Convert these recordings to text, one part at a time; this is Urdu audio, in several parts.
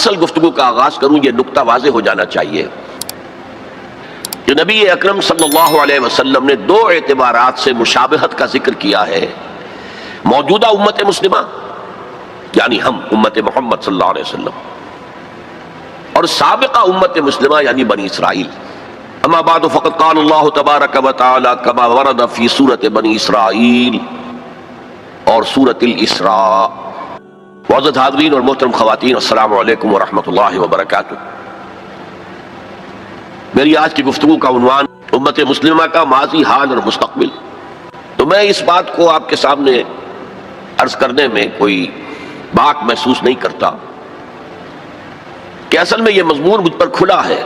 اصل گفتگو کا آغاز کروں یہ نقطہ واضح ہو جانا چاہیے کہ نبی اکرم صلی اللہ علیہ وسلم نے دو اعتبارات سے مشابہت کا ذکر کیا ہے. موجودہ امت مسلمہ یعنی ہم امت محمد صلی اللہ علیہ وسلم، اور سابقہ امت مسلمہ یعنی بنی اسرائیل. اما بعد فقد قال اللہ تبارک و تعالی کما ورد فی سورۃ بنی اسرائیل اور سورۃ الاسراء. معزز حاضرین اور محترم خواتین، السلام علیکم ورحمۃ اللہ وبرکاتہ. میری آج کی گفتگو کا عنوان امت مسلمہ کا ماضی، حال اور مستقبل. تو میں اس بات کو آپ کے سامنے عرض کرنے میں کوئی باک محسوس نہیں کرتا کہ اصل میں یہ مضمون مجھ پر کھلا ہے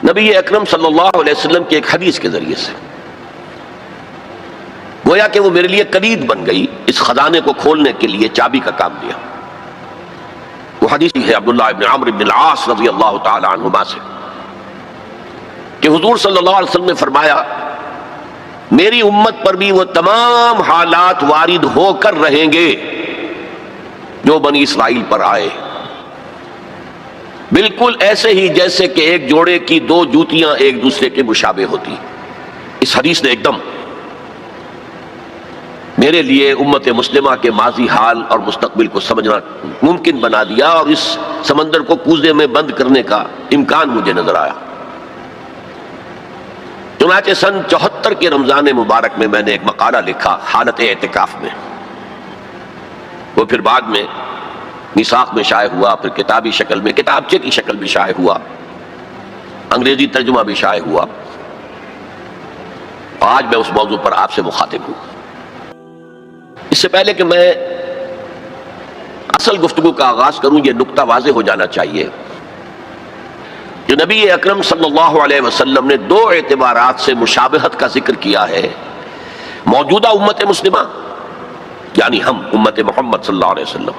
نبی اکرم صلی اللہ علیہ وسلم کی ایک حدیث کے ذریعے سے. گویا کہ وہ میرے لیے کلید بن گئی، اس خزانے کو کھولنے کے لیے چابی کا کام دیا. وہ حدیث ہے عبداللہ ابن عمرو بن العاص رضی اللہ تعالی عنہما سے کہ حضور صلی اللہ علیہ وسلم نے فرمایا میری امت پر بھی وہ تمام حالات وارد ہو کر رہیں گے جو بنی اسرائیل پر آئے، بالکل ایسے ہی جیسے کہ ایک جوڑے کی دو جوتیاں ایک دوسرے کے مشابہ ہوتی. اس حدیث نے ایک دم میرے لیے امت مسلمہ کے ماضی، حال اور مستقبل کو سمجھنا ممکن بنا دیا، اور اس سمندر کو کوزے میں بند کرنے کا امکان مجھے نظر آیا. چنانچہ سن 74 کے رمضان مبارک میں میں نے ایک مقالہ لکھا حالت اعتکاف میں. وہ پھر بعد میں میثاق میں شائع ہوا، پھر کتابی شکل میں، کتابچے کی شکل میں شائع ہوا، انگریزی ترجمہ بھی شائع ہوا. آج میں اس موضوع پر آپ سے مخاطب ہوں. اس سے پہلے کہ میں اصل گفتگو کا آغاز کروں یہ نقطہ واضح ہو جانا چاہیے کہ نبی اکرم صلی اللہ علیہ وسلم نے دو اعتبارات سے مشابہت کا ذکر کیا ہے. موجودہ امت مسلمہ یعنی ہم امت محمد صلی اللہ علیہ وسلم،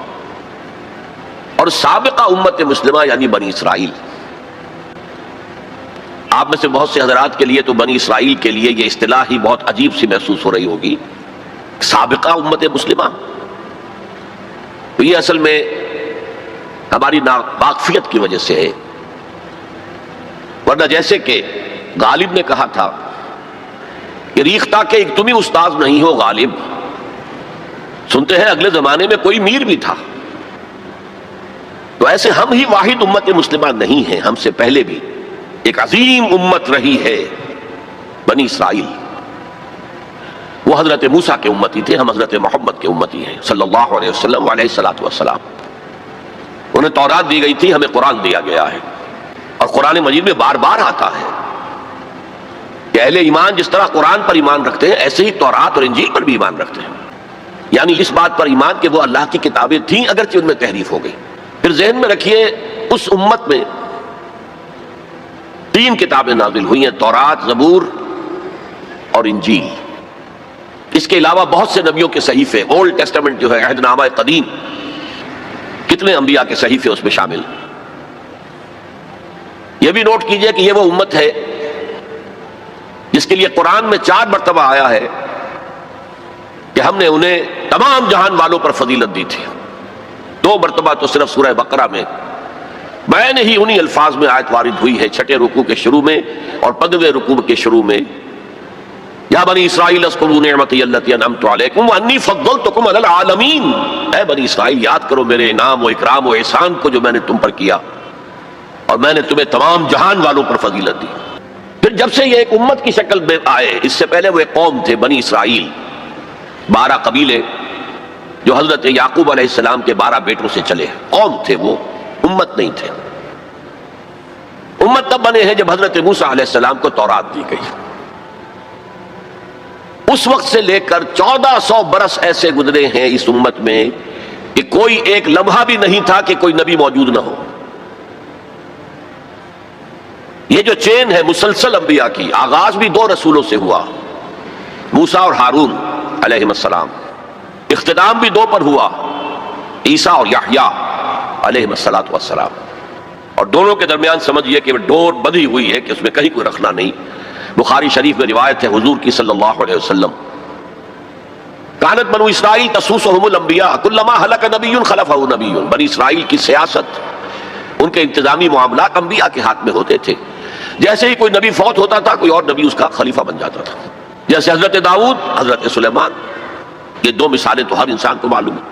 اور سابقہ امت مسلمہ یعنی بنی اسرائیل. آپ میں سے بہت سے حضرات کے لیے تو بنی اسرائیل کے لیے یہ اصطلاح ہی بہت عجیب سی محسوس ہو رہی ہوگی. سابقہ امت مسلمہ، تو یہ اصل میں ہماری ناواقفیت کی وجہ سے ہے. ورنہ جیسے کہ غالب نے کہا تھا کہ ریختہ کہ ایک تم ہی استاذ نہیں ہو غالب. سنتے ہیں اگلے زمانے میں کوئی میر بھی تھا. تو ایسے ہم ہی واحد امت مسلمہ نہیں ہیں، ہم سے پہلے بھی ایک عظیم امت رہی ہے بنی اسرائیل. وہ حضرت موسیٰ کے امتی تھے، ہم حضرت محمد کے امتی ہیں صلی اللہ علیہ وسلم علیہ الصلوۃ والسلام. انہیں تورات دی گئی تھی، ہمیں قرآن دیا گیا ہے، اور قرآن مجید میں بار بار آتا ہے کہ اہل ایمان جس طرح قرآن پر ایمان رکھتے ہیں ایسے ہی تورات اور انجیل پر بھی ایمان رکھتے ہیں. یعنی اس بات پر ایمان کہ وہ اللہ کی کتابیں تھیں اگرچہ ان میں تحریف ہو گئی. پھر ذہن میں رکھیے اس امت میں 3 کتابیں نازل ہوئی ہیں، تورات، زبور اور انجیل. اس کے علاوہ بہت سے نبیوں کے صحیفے، اولڈ ٹیسٹمنٹ جو ہے عہد نامہ قدیم، کتنے انبیاء کے صحیفے اس میں شامل. یہ بھی نوٹ کیجئے کہ یہ وہ امت ہے جس کے لیے قرآن میں 4 مرتبہ آیا ہے کہ ہم نے انہیں تمام جہان والوں پر فضیلت دی تھی. 2 مرتبہ تو صرف سورہ بقرہ میں میں نے ہی انہی الفاظ میں آیت وارد ہوئی ہے، 6 رکوع کے شروع میں اور 15ویں رکوع کے شروع میں. یا بنی اسرائیل اذکروا نعمتی التی انعمت علیکم وانی فضلتکم علی العالمین. اے بنی اسرائیل یاد کرو میرے انعام و اکرام و احسان کو جو میں نے تم پر کیا، اور میں نے تمہیں تمام جہان والوں پر فضیلت دی. پھر جب سے یہ ایک امت کی شکل میں آئے، اس سے پہلے وہ ایک قوم تھے بنی اسرائیل، 12 قبیلے جو حضرت یعقوب علیہ السلام کے 12 بیٹوں سے چلے. قوم تھے وہ، امت نہیں تھے. امت تب بنے ہیں جب حضرت موسیٰ علیہ السلام کو تورات دی گئی. اس وقت سے لے کر 1400 برس ایسے گزرے ہیں اس امت میں کہ کوئی ایک لمحہ بھی نہیں تھا کہ کوئی نبی موجود نہ ہو. یہ جو چین ہے مسلسل انبیاء کی، آغاز بھی 2 رسولوں سے ہوا، موسیٰ اور ہارون علیہ السلام. اختتام بھی 2 پر ہوا، عیسیٰ اور یحییٰ علیہ السلام. اور دونوں کے درمیان سمجھئے کہ ڈور بندھی ہوئی ہے کہ اس میں کہیں کوئی رکھنا نہیں. بخاری شریف میں روایت ہے حضور کی صلی اللہ علیہ وسلم کانت بنو اسرائیل تسوسہم الانبیاء کلما ہلک نبی خلفہ نبی. بنی اسرائیل کی سیاست، ان کے انتظامی معاملات انبیاء کے ہاتھ میں ہوتے تھے. جیسے ہی کوئی نبی فوت ہوتا تھا کوئی اور نبی اس کا خلیفہ بن جاتا تھا. جیسے حضرت داؤد، حضرت سلیمان، یہ دو مثالیں تو ہر انسان کو معلوم ہیں.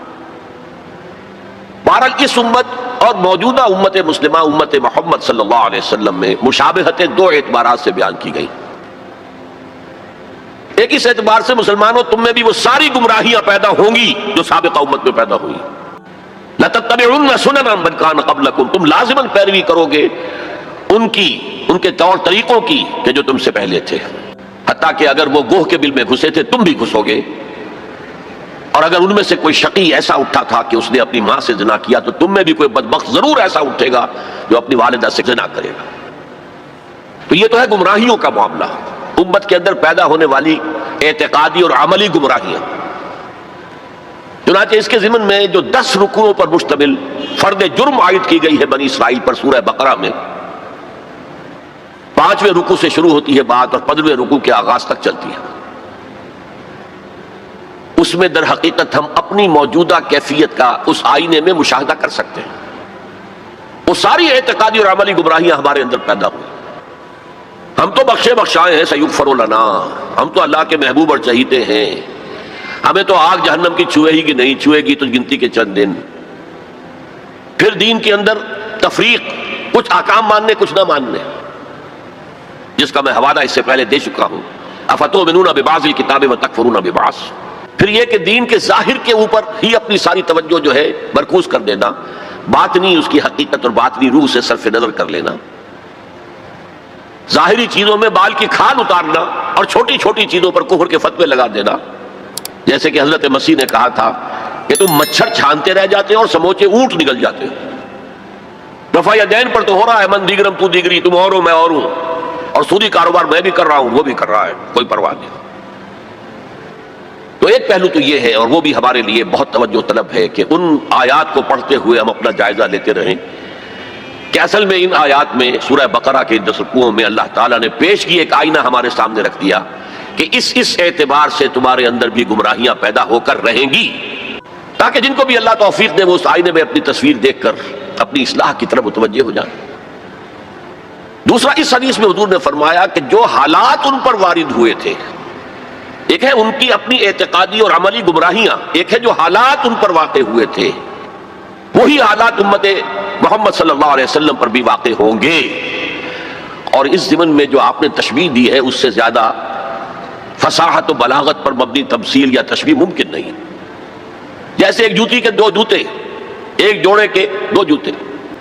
بہرحال اس امت اور موجودہ امت مسلمہ، امت محمد صلی اللہ علیہ وسلم میں مشابہتیں دو اعتبارات سے بیان کی گئی. ایک اس اعتبار سے مسلمانوں تم میں بھی وہ ساری گمراہیاں پیدا ہوں گی جو سابقہ امت میں پیدا ہوئی. لَتَتَّبِعُنَّ سُنَنَ مَنْ كَانَ قَبْلَكُمْ، تم لازماً پیروی کرو گے ان کے طور طریقوں کی کہ جو تم سے پہلے تھے. حتیٰ کہ اگر وہ گوہ کے بل میں گھسے تھے تم بھی گھسو گے، اور اگر ان میں سے کوئی شقی ایسا اٹھا تھا کہ اس نے اپنی ماں سے زنا کیا تو تم میں بھی کوئی بدبخت ضرور ایسا اٹھے گا جو اپنی والدہ سے زنا کرے گا. تو یہ تو ہے گمراہیوں کا معاملہ، امت کے اندر پیدا ہونے والی اعتقادی اور عملی گمراہیاں. چنانچہ اس کے ضمن میں جو 10 رکوعوں پر مشتمل فرد جرم عائد کی گئی ہے بنی اسرائیل پر سورہ بقرہ میں، 5ویں رکوع سے شروع ہوتی ہے بات اور 15ویں رکوع کے آغاز تک چلتی ہے. اس میں در حقیقت ہم اپنی موجودہ کیفیت کا اس آئینے میں مشاہدہ کر سکتے ہیں. وہ ساری اعتقادی اور عملی گمراہیاں ہمارے اندر پیدا ہوئی. ہم تو بخشے بخشائے ہیں، سیغفر لنا، ہم تو اللہ کے محبوب اور چہیتے ہیں، ہمیں تو آگ جہنم کی چھوئے ہی کہ نہیں چھوئے گی تو گنتی کے چند دن. پھر دین کے اندر تفریق، کچھ احکام ماننے کچھ نہ ماننے، جس کا میں حوالہ اس سے پہلے دے چکا ہوں. افتؤمنون ببعض الکتاب وتکفرون ببعض. پھر یہ کہ دین کے ظاہر کے اوپر ہی اپنی ساری توجہ جو ہے مرکوز کر دینا، باطنی اس کی حقیقت اور باطنی روح سے صرف نظر کر لینا، ظاہری چیزوں میں بال کی کھال اتارنا اور چھوٹی چھوٹی چیزوں پر کفر کے فتوے لگا دینا. جیسے کہ حضرت مسیح نے کہا تھا کہ تم مچھر چھانتے رہ جاتے اور سموچے اونٹ نکل جاتے. رفع یدین پر تو ہو رہا ہے، من دیگرم تو دیگری، تم اور ہو میں اور ہوں، اور سودی کاروبار میں بھی کر رہا ہوں وہ بھی کر رہا ہے، کوئی پرواہ نہیں. تو ایک پہلو تو یہ ہے، اور وہ بھی ہمارے لیے بہت توجہ طلب ہے کہ ان آیات کو پڑھتے ہوئے ہم اپنا جائزہ لیتے رہیں کہ اصل میں ان آیات میں سورہ بقرہ کے 10 رکوعوں میں اللہ تعالیٰ نے پیش کی ایک آئینہ ہمارے سامنے رکھ دیا کہ اس اعتبار سے تمہارے اندر بھی گمراہیاں پیدا ہو کر رہیں گی، تاکہ جن کو بھی اللہ توفیق دے وہ اس آئینے میں اپنی تصویر دیکھ کر اپنی اصلاح کی طرف متوجہ ہو جائیں. دوسرا، اس حدیث میں حضور نے فرمایا کہ جو حالات ان پر وارد ہوئے تھے، ایک ہے ان کی اپنی اعتقادی اور عملی گمراہیاں، ایک ہے جو حالات ان پر واقع ہوئے تھے، وہی حالات امت محمد صلی اللہ علیہ وسلم پر بھی واقع ہوں گے. اور اس ضمن میں جو آپ نے تشبیہ دی ہے اس سے زیادہ فصاحت و بلاغت پر مبنی تمثیل یا تشبیہ ممکن نہیں. جیسے ایک جوتی کے 2 جوتے، ایک جوڑے کے 2 جوتے،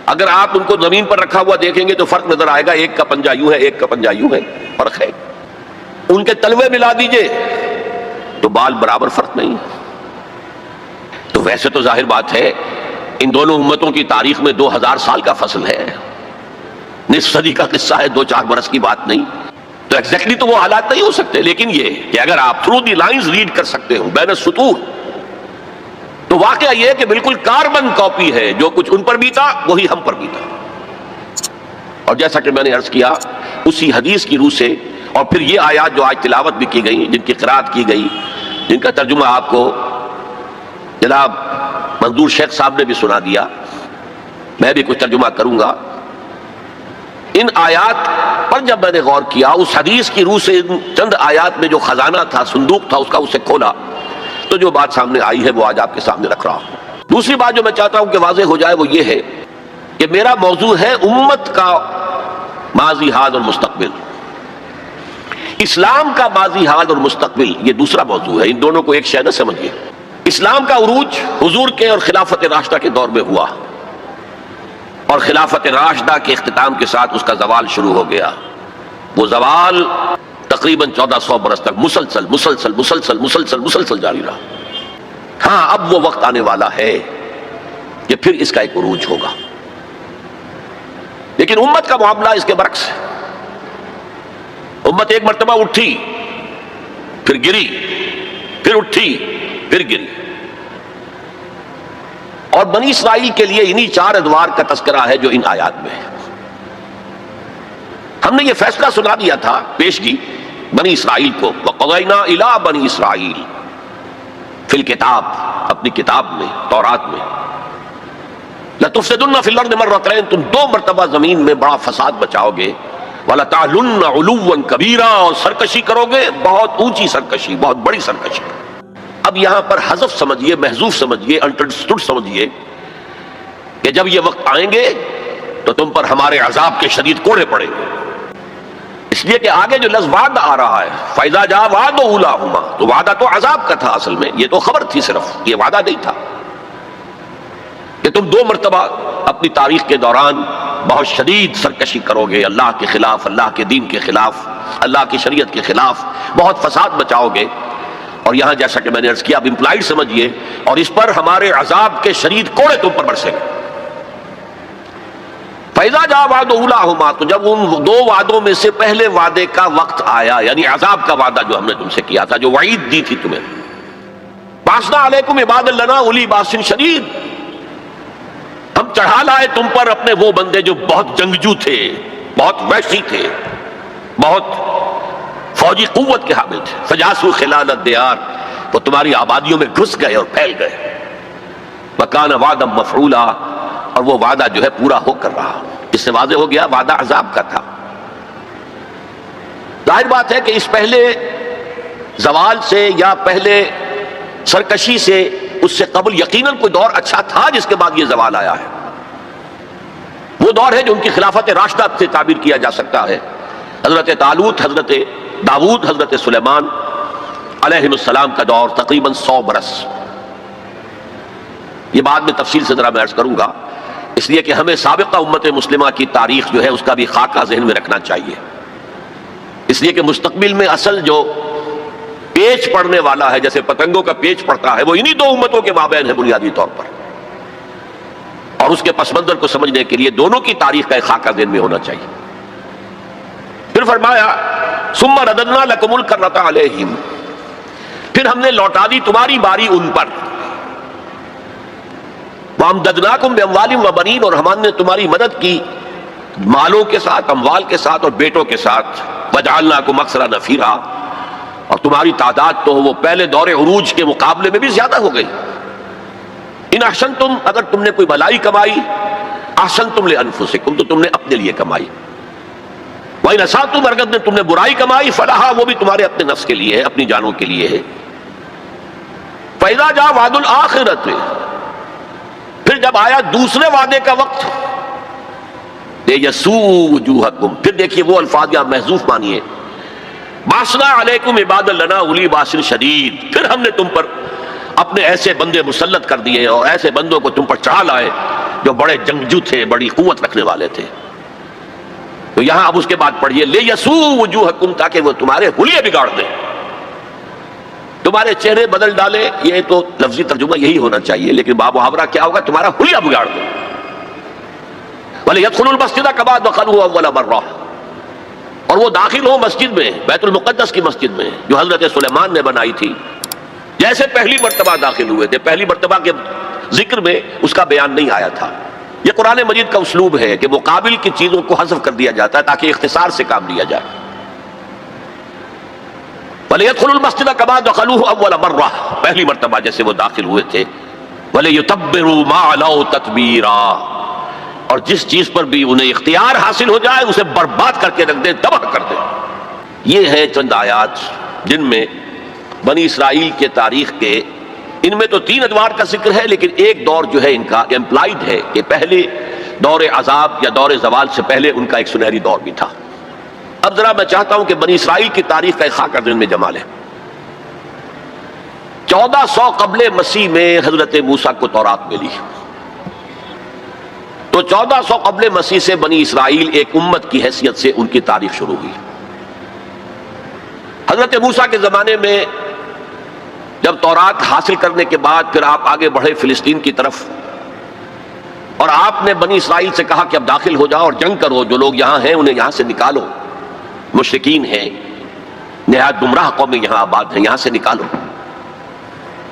اگر آپ ان کو زمین پر رکھا ہوا دیکھیں گے تو فرق نظر آئے گا، ایک کا پنجہ یوں ہے ایک کا پنجہ یوں ہے، فرق ہے. ان کے تلوے ملا دیجئے تو بال برابر فرق نہیں. تو ویسے تو ظاہر بات ہے ان دونوں امتوں کی تاریخ میں 2000 سال کا فصل ہے، نصف صدی کا قصہ ہے، 2-4 برس کی بات نہیں. تو ایگزیکٹلی تو وہ حالات نہیں ہو سکتے، لیکن یہ کہ اگر آپ تھرو دی لائنز ریڈ کر سکتے ہو بین السطور، تو واقعہ یہ ہے کہ بالکل کاربن کاپی ہے، جو کچھ ان پر بیتا وہی ہم پر بیتا. اور جیسا کہ میں نے عرض کیا اسی حدیث کی روح سے، اور پھر یہ آیات جو آج تلاوت بھی کی گئی، جن کی قرات کی گئی، جن کا ترجمہ آپ کو جناب منظور شیخ صاحب نے بھی سنا دیا، میں بھی کچھ ترجمہ کروں گا. ان آیات پر جب میں نے غور کیا، اس حدیث کی روح سے ان چند آیات میں جو خزانہ تھا، صندوق تھا، اس کا اسے کھولا تو جو بات سامنے آئی ہے وہ آج آپ کے سامنے رکھ رہا ہوں. دوسری بات جو میں چاہتا ہوں کہ واضح ہو جائے وہ یہ ہے کہ میرا موضوع ہے امت کا ماضی، حال اور مستقبل. اسلام کا ماضی، حال اور مستقبل یہ دوسرا موضوع ہے. ان دونوں کو ایک شے نہ سمجھیے. اسلام کا عروج حضور کے اور خلافت راشدہ کے دور میں ہوا، اور خلافت راشدہ کے اختتام کے ساتھ اس کا زوال شروع ہو گیا. وہ زوال تقریباً 1400 برس تک مسلسل مسلسل مسلسل مسلسل مسلسل جاری رہا. ہاں اب وہ وقت آنے والا ہے کہ پھر اس کا ایک عروج ہوگا. لیکن امت کا معاملہ اس کے برعکس ہے. امت ایک مرتبہ اٹھی، پھر گری، پھر اٹھی، پھر گری. اور بنی اسرائیل کے لیے انہی 4 ادوار کا تذکرہ ہے جو ان آیات میں ہے. ہم نے یہ فیصلہ سنا دیا تھا پیشگی بنی اسرائیل کو، وَقَضَيْنَا إِلَىٰ بَنِي إِسْرَائِيلَ، فی الکتاب، اپنی کتاب میں، تورات میں، لَتُفْسِدُنَّ فِي الْأَرْضِ مَرَّتَيْنِ، تم 2 مرتبہ زمین میں بڑا فساد بچاؤ گے، وَلَتَعْلُنَّ عُلُوًّا كَبِيرًا، اور سرکشی کرو گے، بہت اونچی سرکشی، بہت بڑی سرکشی۔ اب یہاں پر حذف سمجھیے، محذوف سمجھیے، انڈرسٹوڈ سمجھیے کہ جب یہ وقت آئیں گے تو تم پر ہمارے عذاب کے شدید کوڑے پڑیں گے، اس لیے کہ آگے جو لفظ وعدہ آ رہا ہے فَإِذَا جَاءَ وَعْدُ أُولَاهُمَا، تو وعدہ تو عذاب کا تھا، اصل میں یہ تو خبر تھی، صرف یہ وعدہ نہیں تھا کہ تم 2 مرتبہ اپنی تاریخ کے دوران بہت شدید سرکشی کرو گے، اللہ کے خلاف، اللہ کے دین کے خلاف، اللہ کی شریعت کے خلاف بہت فساد بچاؤ گے۔ اور یہاں جیسا کہ میں نے عرض کیا، اب امپلائڈ سمجھیے، اور اس پر ہمارے عذاب کے شدید کوڑے تم پر برسیں گے۔ فَإِذَا جَاءَ وَعْدُ أُولَاهُمَا، تو جب ان 2 وعدوں میں سے پہلے وعدے کا وقت آیا، یعنی عذاب کا وعدہ جو ہم نے تم سے کیا تھا، جو وعید دی تھی تمہیں، بَعَثْنَا عَلَيْكُمْ عِبَادًا لَنَا أُولِي بَأْسٍ شَدِيدٍ، ہم چڑھا لائے تم پر اپنے وہ بندے جو بہت جنگجو تھے، بہت وحشی تھے، بہت فوجی قوت کے حامل تھے، فَجَاسُوا خِلَالَ الدِّيَارِ، وہ تمہاری آبادیوں میں گھس گئے اور پھیل گئے، وَكَانَ وَعْدًا مَفْعُولًا، اور وہ وعدہ جو ہے پورا ہو کر رہا۔ اس سے واضح ہو گیا وعدہ عذاب کا تھا۔ ظاہر بات ہے کہ اس پہلے زوال سے یا پہلے سرکشی سے، اس سے قبل یقیناً کوئی دور اچھا تھا جس کے بعد یہ زوال آیا ہے۔ وہ دور ہے جو ان کی خلافت راشدہ سے تعبیر کیا جا سکتا ہے، حضرت طالوت، حضرت داؤد، حضرت سلیمان علیہ السلام کا دور، تقریباً 100 برس۔ یہ بعد میں تفصیل سے ذرا میں عرض کروں گا، اس لیے کہ ہمیں سابقہ امت مسلمہ کی تاریخ جو ہے اس کا بھی خاکہ ذہن میں رکھنا چاہیے، اس لیے کہ مستقبل میں اصل جو پیچ پڑنے والا ہے، جیسے پتنگوں کا پیچ پڑتا ہے، وہ انہی 2 امتوں کے مابین ہے بنیادی طور پر، اور اس کے پس منظر کو سمجھنے کے لیے دونوں کی تاریخ کا ایک خاکہ ذہن میں ہونا چاہیے۔ پھر فرمایا ثم رددنا لکم الکرۃ علیہم، پھر ہم نے لوٹا دی تمہاری باری ان پر، وَأَمْدَدْنَاكُمْ بِأَمْوَالٍ وَبَنِينَ، اور ہم نے تمہاری مدد کی مالوں کے ساتھ، اموال کے ساتھ اور بیٹوں کے ساتھ، وَجَعَلْنَاكُمْ أَكْثَرَ نَفِيرًا، اور تمہاری تعداد تو وہ پہلے دور عروج کے مقابلے میں بھی زیادہ ہو گئی۔ ان احسنتم، اگر تم نے کوئی بھلائی کمائی، احسنتم لأنفسکم، تو تم نے اپنے لیے کمائی، وَإِنْ أَسَأْتُمْ، اگر تم نے برائی کمائی، فَلَهَا، وہ بھی تمہارے اپنے نفس کے لیے ہے، اپنی جانوں کے لیے ہے۔ فَإِذَا جَاءَ وَعْدُ الْآخِرَةِ، پھر جب آیا دوسرے وعدے کا وقت، لِيَسُوءُ وُجُوهَكُمْ، پھر دیکھیے وہ الفاظ یہاں محذوف مانیے، بَعَثْنَا عَلَيْكُمْ عِبَادًا لَنَا أُولِي بَأْسٍ شَدِيدٍ، پھر ہم نے تم پر اپنے ایسے بندے مسلط کر دیے اور ایسے بندوں کو تم پر چڑھا لائے جو بڑے جنگجو تھے، بڑی قوت رکھنے والے تھے۔ تو یہاں اب اس کے بعد پڑھیے لِيَسُوءُ وُجُوهَكُمْ، تاکہ وہ تمہارے حلیے بگاڑ دیں، تمہارے چہرے بدل ڈالے، یہ تو لفظی ترجمہ یہی ہونا چاہیے، لیکن باب محاورہ کیا ہوگا؟ تمہارا حلیہ بگاڑ دو۔ وَلِيَدْخُلُوا الْمَسْجِدَ كَمَا دَخَلُوهُ أَوَّلَ مَرَّةٍ، اور وہ داخل ہو مسجد میں، بیت المقدس کی مسجد میں جو حضرت سلیمان نے بنائی تھی، جیسے پہلی مرتبہ داخل ہوئے تھے۔ پہلی مرتبہ کے ذکر میں اس کا بیان نہیں آیا تھا۔ یہ قرآن مجید کا اسلوب ہے کہ مقابل کی چیزوں کو حذف کر دیا جاتا ہے تاکہ اختصار سے کام لیا جائے۔ وَلِيَدْخُلُوا الْمَسْجِدَ كَمَا دَخَلُوهُ أَوَّلَ مَرَّةٍ، پہلی مرتبہ جیسے وہ داخل ہوئے تھے۔ وَلِيُتَبِّرُوا مَا عَلَوْا تَتْبِيرًا، اور جس چیز پر بھی انہیں اختیار حاصل ہو جائے اسے برباد کر کے رکھ دیں، تباہ کر دیں۔ یہ ہے چند آیات جن میں بنی اسرائیل کے تاریخ کے، ان میں تو 3 ادوار کا ذکر ہے، لیکن ایک دور جو ہے ان کا امپلائڈ ہے کہ پہلے دور عذاب یا دور زوال سے پہلے ان کا ایک سنہری دور بھی تھا۔ اب ذرا میں چاہتا ہوں کہ بنی اسرائیل کی تاریخ کا ایک خاکہ ذہن میں جما لیں۔ 1400 قبل مسیح میں حضرت موسیٰ کو تورات ملی، تو 1400 قبل مسیح سے بنی اسرائیل ایک امت کی حیثیت سے ان کی تاریخ شروع ہوئی۔ حضرت موسیٰ کے زمانے میں جب تورات حاصل کرنے کے بعد پھر آپ آگے بڑھے فلسطین کی طرف، اور آپ نے بنی اسرائیل سے کہا کہ اب داخل ہو جاؤ اور جنگ کرو، جو لوگ یہاں ہیں انہیں یہاں سے نکالو، مشرکین ہیں، نہایت گمراہ قومیں یہاں آباد ہیں، یہاں سے نکالو،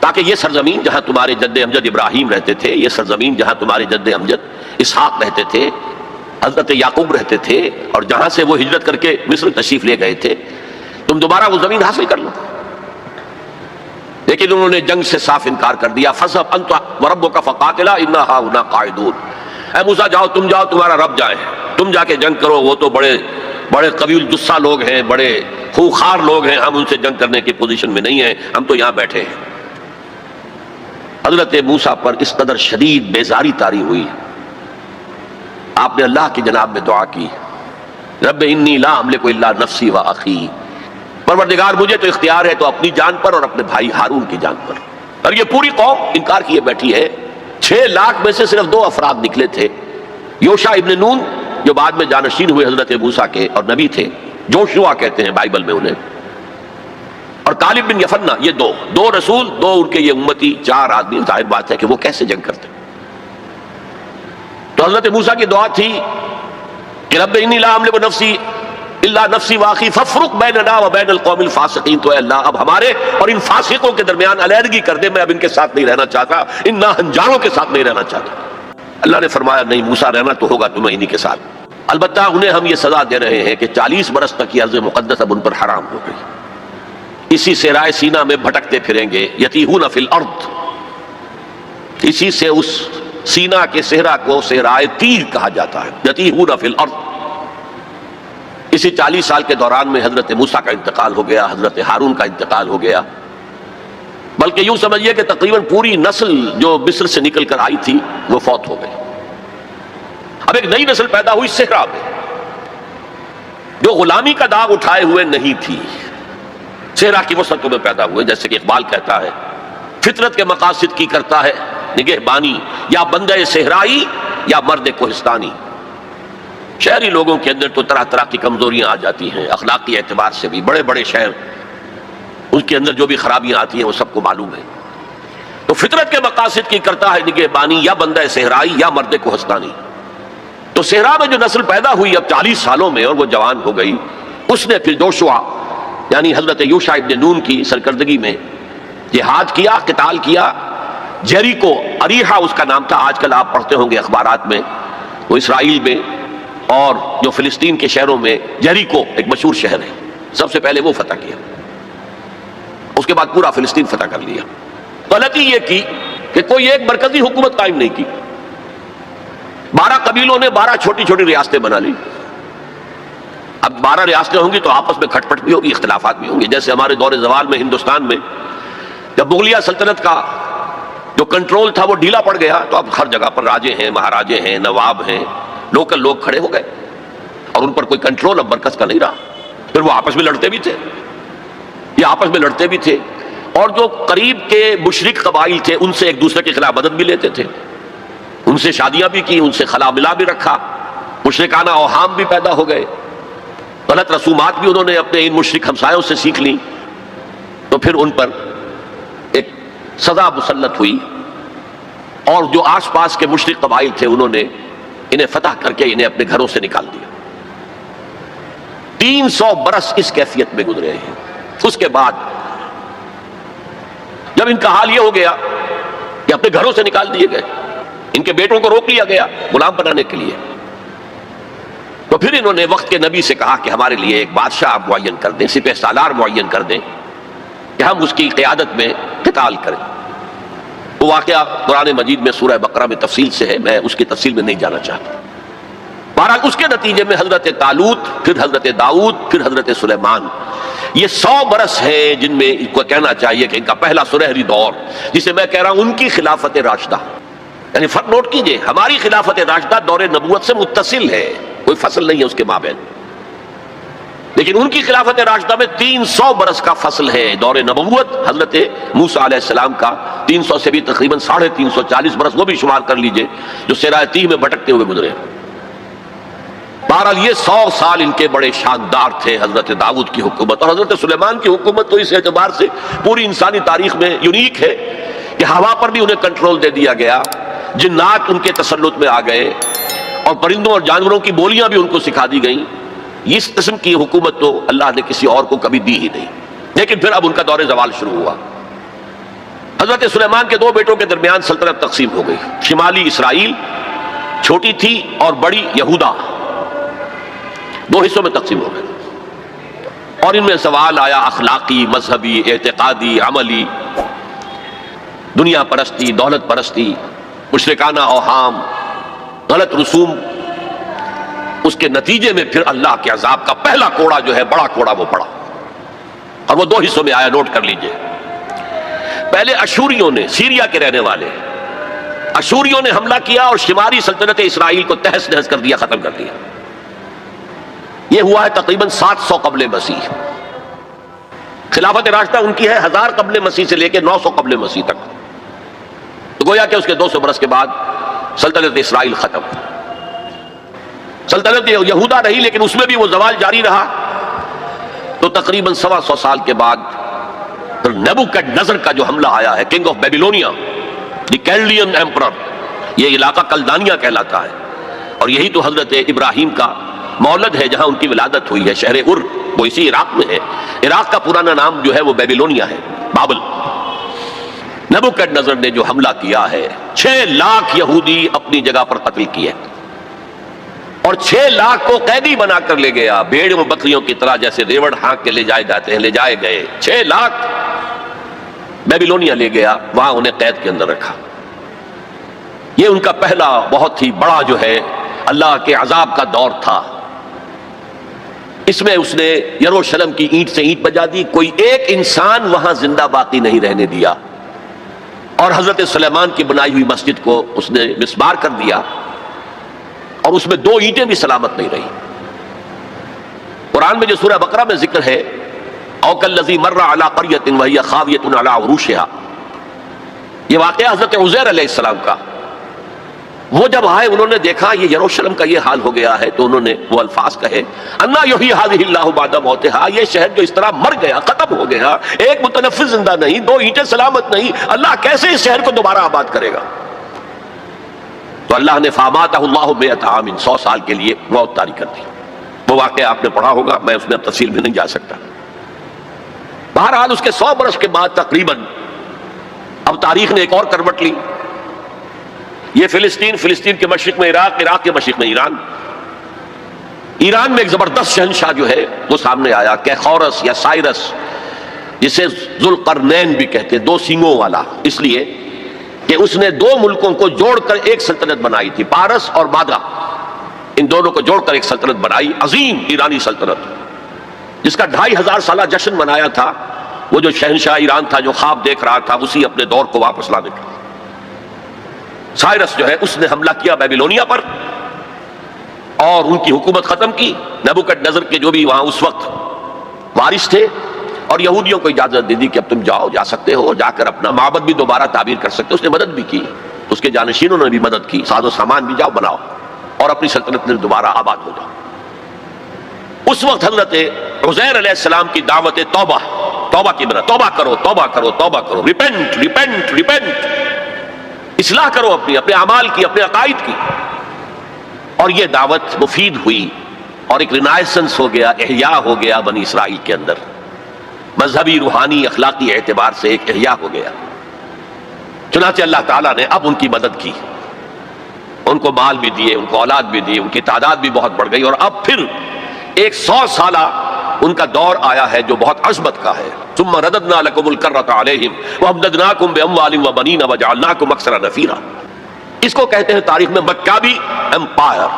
تاکہ یہ سرزمین جہاں تمہارے جد امجد ابراہیم رہتے تھے، یہ سرزمین جہاں تمہارے جد امجد اسحاق رہتے تھے، حضرت یعقوب رہتے تھے، اور جہاں سے وہ ہجرت کر کے مصر تشریف لے گئے تھے، تم دوبارہ وہ زمین حاصل کر لو۔ لیکن انہوں نے جنگ سے صاف انکار کر دیا. فَاذْهَبْ أَنْتَ وَرَبُّكَ فَقَاتِلَا إِنَّا هَاهُنَا قَاعِدُونَ. اے موسیٰ جاؤ، تم جاؤ، تمہارا رب جائے، تم جا کے جنگ کرو، وہ تو بڑے بڑے قوی الجثہ لوگ ہیں، بڑے خوخار لوگ ہیں، ہم ان سے جنگ کرنے کی پوزیشن میں نہیں ہیں، ہم تو یہاں بیٹھے ہیں. حضرت موسیٰ پر اس قدر شدید بیزاری طاری ہوئی، آپ نے اللہ کی جناب میں دعا کی، رب انی لا املک الا نفسی و اخی، پروردگار مجھے تو اختیار ہے تو اپنی جان پر اور اپنے بھائی ہارون کی جان پر. اور یہ پوری قوم انکار کیے بیٹھی ہے. 6 لاکھ میں سے صرف 2 افراد نکلے تھے، یوشع ابن نون جو بعد میں جانشین ہوئے حضرت موسیٰ کے اور نبی تھے، جوشوا کہتے ہیں بائبل میں انہیں، اور کالب بن یفنہ، یہ دو رسول، 2 ان کے یہ امتی، 4 آدمی. ظاہر بات ہے کہ وہ کیسے جنگ کرتے. تو حضرت موسیٰ کی دعا تھی کہ رب انی لا املک نفسی الا نفسی واخی فافرق بیننا و بین القوم الفاسقین. تو اے اللہ اب ہمارے اور ان فاسقوں کے درمیان علیحدگی کر دے، میں اب ان کے ساتھ نہیں رہنا چاہتا، ان ناہنجاروں کے ساتھ نہیں رہنا چاہتا. اللہ نے فرمایا نہیں موسیٰ، رہنا تو ہوگا تمہیں انہی کے ساتھ. البتہ انہیں ہم یہ سزا دے رہے ہیں کہ 40 برس تک یہ ارض مقدس اب ان پر حرام ہو گئی، اسی صحرائے سینا میں بھٹکتے پھریں گے. یتیہون فی الارض، اسی سے اس سینا کے صحرا کو صحرائے تیر کہا جاتا ہے، یتیہون فی الارض. اسی 40 سال کے دوران میں حضرت موسیٰ کا انتقال ہو گیا، حضرت ہارون کا انتقال ہو گیا، بلکہ یوں سمجھیے کہ تقریباً پوری نسل جو مصر سے نکل کر آئی تھی وہ فوت ہو گئی. اب ایک نئی نسل پیدا ہوئی صحرا میں، جو غلامی کا داغ اٹھائے ہوئے نہیں تھی، صحرا کی وسعتوں میں پیدا ہوئے. جیسے کہ اقبال کہتا ہے فطرت کے مقاصد کی کرتا ہے نگہبانی، یا بندہ صحرائی یا مرد کوہستانی. شہری لوگوں کے اندر تو طرح طرح کی کمزوریاں آ جاتی ہیں، اخلاقی اعتبار سے بھی بڑے بڑے شہر، اس کے اندر جو بھی خرابیاں آتی ہیں وہ سب کو معلوم ہے. تو فطرت کے مقاصد کی کرتا ہے نگہبانی، یا بندہ صحرائی یا مرد کوہستانی. تو صحرا میں جو نسل پیدا ہوئی اب 40 سالوں میں اور وہ جوان ہو گئی، اس نے پھر جوشوا یعنی حضرت یوشع ابن نون کی سرکردگی میں جہاد کیا، قتال کیا. جیریکو، اریحا اس کا نام تھا، آج کل آپ پڑھتے ہوں گے اخبارات میں، وہ اسرائیل میں اور جو فلسطین کے شہروں میں جیریکو ایک مشہور شہر ہے، سب سے پہلے وہ فتح کیا، اس کے بعد پورا فلسطین فتح کر لیا. غلطی یہ کی کہ کوئی ایک مرکزی حکومت قائم نہیں کی، 12 قبیلوں نے 12 چھوٹی چھوٹی ریاستیں بنا لی. اب 12 ریاستیں ہوں گی تو آپس میں کھٹ پٹ بھی ہوگی، اختلافات بھی ہوں گے. جیسے ہمارے دور زوال میں ہندوستان میں جب مغلیہ سلطنت کا جو کنٹرول تھا وہ ڈھیلا پڑ گیا، تو اب ہر جگہ پر راجے ہیں، مہاراجے ہیں، نواب ہیں، لوکل لوگ کھڑے ہو گئے اور ان پر کوئی کنٹرول اب مرکز کا نہیں رہا. پھر وہ آپس میں لڑتے بھی تھے، اور جو قریب کے مشرک قبائل تھے ان سے ایک دوسرے کے خلاف مدد بھی لیتے تھے، ان سے شادیاں بھی کی، ان سے خلا ملا بھی رکھا، مشرکانہ اوہام بھی پیدا ہو گئے، غلط رسومات بھی انہوں نے اپنے ان مشرک ہمسایوں سے سیکھ لی. تو پھر ان پر ایک سزا مسلط ہوئی، اور جو آس پاس کے مشرک قبائل تھے انہوں نے انہیں فتح کر کے انہیں اپنے گھروں سے نکال دیا. 300 برس اس کیفیت میں گزرے ہیں. اس کے بعد جب ان کا حال یہ ہو گیا کہ اپنے گھروں سے نکال دیے گئے، ان کے بیٹوں کو روک لیا گیا غلام بنانے کے لیے، تو پھر انہوں نے وقت کے نبی سے کہا کہ ہمارے لیے ایک بادشاہ آپ معین کر دیں، سپہ سالار معین کر دیں کہ ہم اس کی قیادت میں قتال کریں. وہ واقعہ قرآن مجید میں سورہ بقرہ میں تفصیل سے ہے، میں اس کی تفصیل میں نہیں جانا چاہتا. بہرحال اس کے نتیجے میں حضرت طالوت، پھر حضرت داؤد، پھر حضرت سلیمان، یہ 100 برس ہیں جن میں ان کو کہنا چاہیے کہ ان کا پہلا سنہری دور، جسے میں کہہ رہا ہوں ان کی خلافت راشدہ. یعنی فرق نوٹ کیجئے، ہماری خلافت راشدہ دور نبوت سے متصل ہے، کوئی فصل نہیں ہے اس کے مابین، لیکن ان کی خلافت راشدہ میں 300 برس کا فصل ہے. دور نبوت حضرت موسیٰ علیہ السلام کا 300 سے بھی تقریباً 350 برس، وہ بھی شمار کر لیجئے جو صحرائے تیہ میں بھٹکتے ہوئے گزرے. بہرحال یہ 100 سال ان کے بڑے شاندار تھے. حضرت داؤد کی حکومت اور حضرت سلیمان کی حکومت تو اس اعتبار سے پوری انسانی تاریخ میں یونیک ہے کہ ہوا پر بھی انہیں کنٹرول دے دیا گیا، جنات ان کے تسلط میں آ گئے، اور پرندوں اور جانوروں کی بولیاں بھی ان کو سکھا دی گئیں. اس قسم کی حکومت تو اللہ نے کسی اور کو کبھی دی ہی نہیں. لیکن پھر اب ان کا دور زوال شروع ہوا. حضرت سلیمان کے 2 بیٹوں کے درمیان سلطنت تقسیم ہو گئی. شمالی اسرائیل چھوٹی تھی اور بڑی یہودا 2 حصوں میں تقسیم ہو گئے، اور ان میں سوال آیا اخلاقی، مذہبی، اعتقادی، عملی. دنیا پرستی، دولت پرستی، مشرکانہ اوہام، غلط رسوم، اس کے نتیجے میں پھر اللہ کے عذاب کا پہلا کوڑا جو ہے، بڑا کوڑا، وہ پڑا، اور وہ دو حصوں میں آیا، نوٹ کر لیجئے۔ پہلے اشوریوں نے، سیریا کے رہنے والے اشوریوں نے حملہ کیا اور شمالی سلطنت اسرائیل کو تہس نہس کر دیا، ختم کر دیا۔ یہ ہوا ہے تقریباً 700 قبل مسیح۔ خلافت راشدہ ان کی ہے 1000 قبل مسیح سے لے کے 900 قبل مسیح تک، تو گویا کہ اس کے 200 برس کے بعد سلطنت اسرائیل ختم۔ سلطنت یہودا رہی، لیکن اس میں بھی وہ زوال جاری رہا۔ تو تقریباً 125 سال کے بعد نیبوکڈنیزر کا جو حملہ آیا ہے، king of Babylonia, the Chaldean emperor, یہ علاقہ کلدانیہ کہلاتا ہے، اور یہی تو حضرت ابراہیم کا مولد ہے، جہاں ان کی ولادت ہوئی ہے، شہر ار، وہ اسی عراق میں ہے۔ عراق کا پرانا نام جو ہے وہ بیبیلونیا ہے، بابل۔ نیبوکڈنیزر نے جو حملہ کیا ہے، 6 لاکھ یہودی اپنی جگہ پر قتل کیے، اور 6 لاکھ کو قیدی بنا کر لے گیا، بھیڑوں بکریوں کی طرح، جیسے ریوڑ ہانک کے لے جائے جاتے ہیں، لے جائے گئے۔ 6 لاکھ بیبیلونیا لے گیا، وہاں انہیں قید کے اندر رکھا۔ یہ ان کا پہلا بہت ہی بڑا جو ہے اللہ کے عذاب کا دور تھا۔ اس میں اس نے یروشلم کی اینٹ سے اینٹ بجا دی، کوئی ایک انسان وہاں زندہ باقی نہیں رہنے دیا، اور حضرت سلیمان کی بنائی ہوئی مسجد کو اس نے مسمار کر دیا، اور اس میں 2 اینٹیں بھی سلامت نہیں رہی۔ قرآن میں جو سورہ بقرہ میں ذکر ہے، او کالذی مر علی قریۃ وہی خاویۃ علی عروشہا، یہ واقعہ حضرت عزیر علیہ السلام کا۔ وہ جب آئے، انہوں نے دیکھا یہ یروشلم کا یہ حال ہو گیا ہے، تو انہوں نے وہ الفاظ کہے، انا یحیی ہذہ اللہ بعد موتہا، یہ شہر جو اس طرح مر گیا، ختم ہو گیا، ایک متنفس زندہ نہیں، 2 اینٹیں سلامت نہیں، اللہ کیسے اس شہر کو دوبارہ آباد کرے گا؟ تو اللہ نے فاماتہ اللہ 100 عام، 100 سال کے لیے موت طاری کر دی۔ وہ واقعہ آپ نے پڑھا ہوگا، میں اس میں اب تفصیل میں نہیں جا سکتا۔ بہرحال اس کے 100 برس کے بعد تقریباً اب تاریخ نے ایک اور کروٹ لی۔ یہ فلسطین کے مشرق میں عراق، عراق کے مشرق میں ایران۔ ایران میں ایک زبردست شہنشاہ جو ہے وہ سامنے آیا، کیخورس یا سائرس، جسے ذوالقرنین بھی کہتے، 2 سینگوں والا، اس لیے کہ اس نے 2 ملکوں کو جوڑ کر ایک سلطنت بنائی تھی، پارس اور مادہ، ان دونوں کو جوڑ کر ایک سلطنت بنائی، عظیم ایرانی سلطنت، جس کا 2500 سالہ جشن منایا تھا۔ وہ جو شہنشاہ ایران تھا، جو خواب دیکھ رہا تھا اسی اپنے دور کو واپس لانے کا، سائرس جو ہے، اس نے حملہ کیا بیبیلونیا پر اور ان کی حکومت ختم کی۔ نیبوکڈنیزر کے جو بھی وہاں اس وقت وارث تھے، اور یہودیوں کو اجازت دے دی کہ اب تم جاؤ، جا سکتے ہو، جا کر اپنا معبد بھی دوبارہ تعمیر کر سکتے ہو۔ اس نے مدد بھی کی، اس کے جانشینوں نے بھی مدد کی، ساز و سامان بھی جاؤ بناؤ، اور اپنی سلطنت میں دوبارہ آباد ہو جاؤ۔ اس وقت حضرت عزیر علیہ السلام کی دعوت توبہ، توبہ کی طرح، توبہ کرو، توبہ کرو، توبہ کرو، ریپینٹ ریپینٹ ریپینٹ، اصلاح کرو اپنے اعمال کی، اپنے عقائد کی۔ اور یہ دعوت مفید ہوئی، اور ایک رینائسنس ہو گیا، احیاء ہو گیا بنی اسرائیل کے اندر، مذہبی، روحانی، اخلاقی اعتبار سے ایک احیاء ہو گیا۔ چنانچہ اللہ تعالیٰ نے اب ان کی مدد کی، ان کو مال بھی دیے، ان کو اولاد بھی دی، ان کی تعداد بھی بہت بڑھ گئی، اور اب پھر ایک 100 سالہ ان کا دور آیا ہے جو بہت عظمت کا ہے۔ ثم رددنا لكم الكرة عليهم وامددناكم باموال وبنين وجعلناكم اكثر نفيرا۔ اس کو کہتے ہیں تاریخ میں مکابی امپائر۔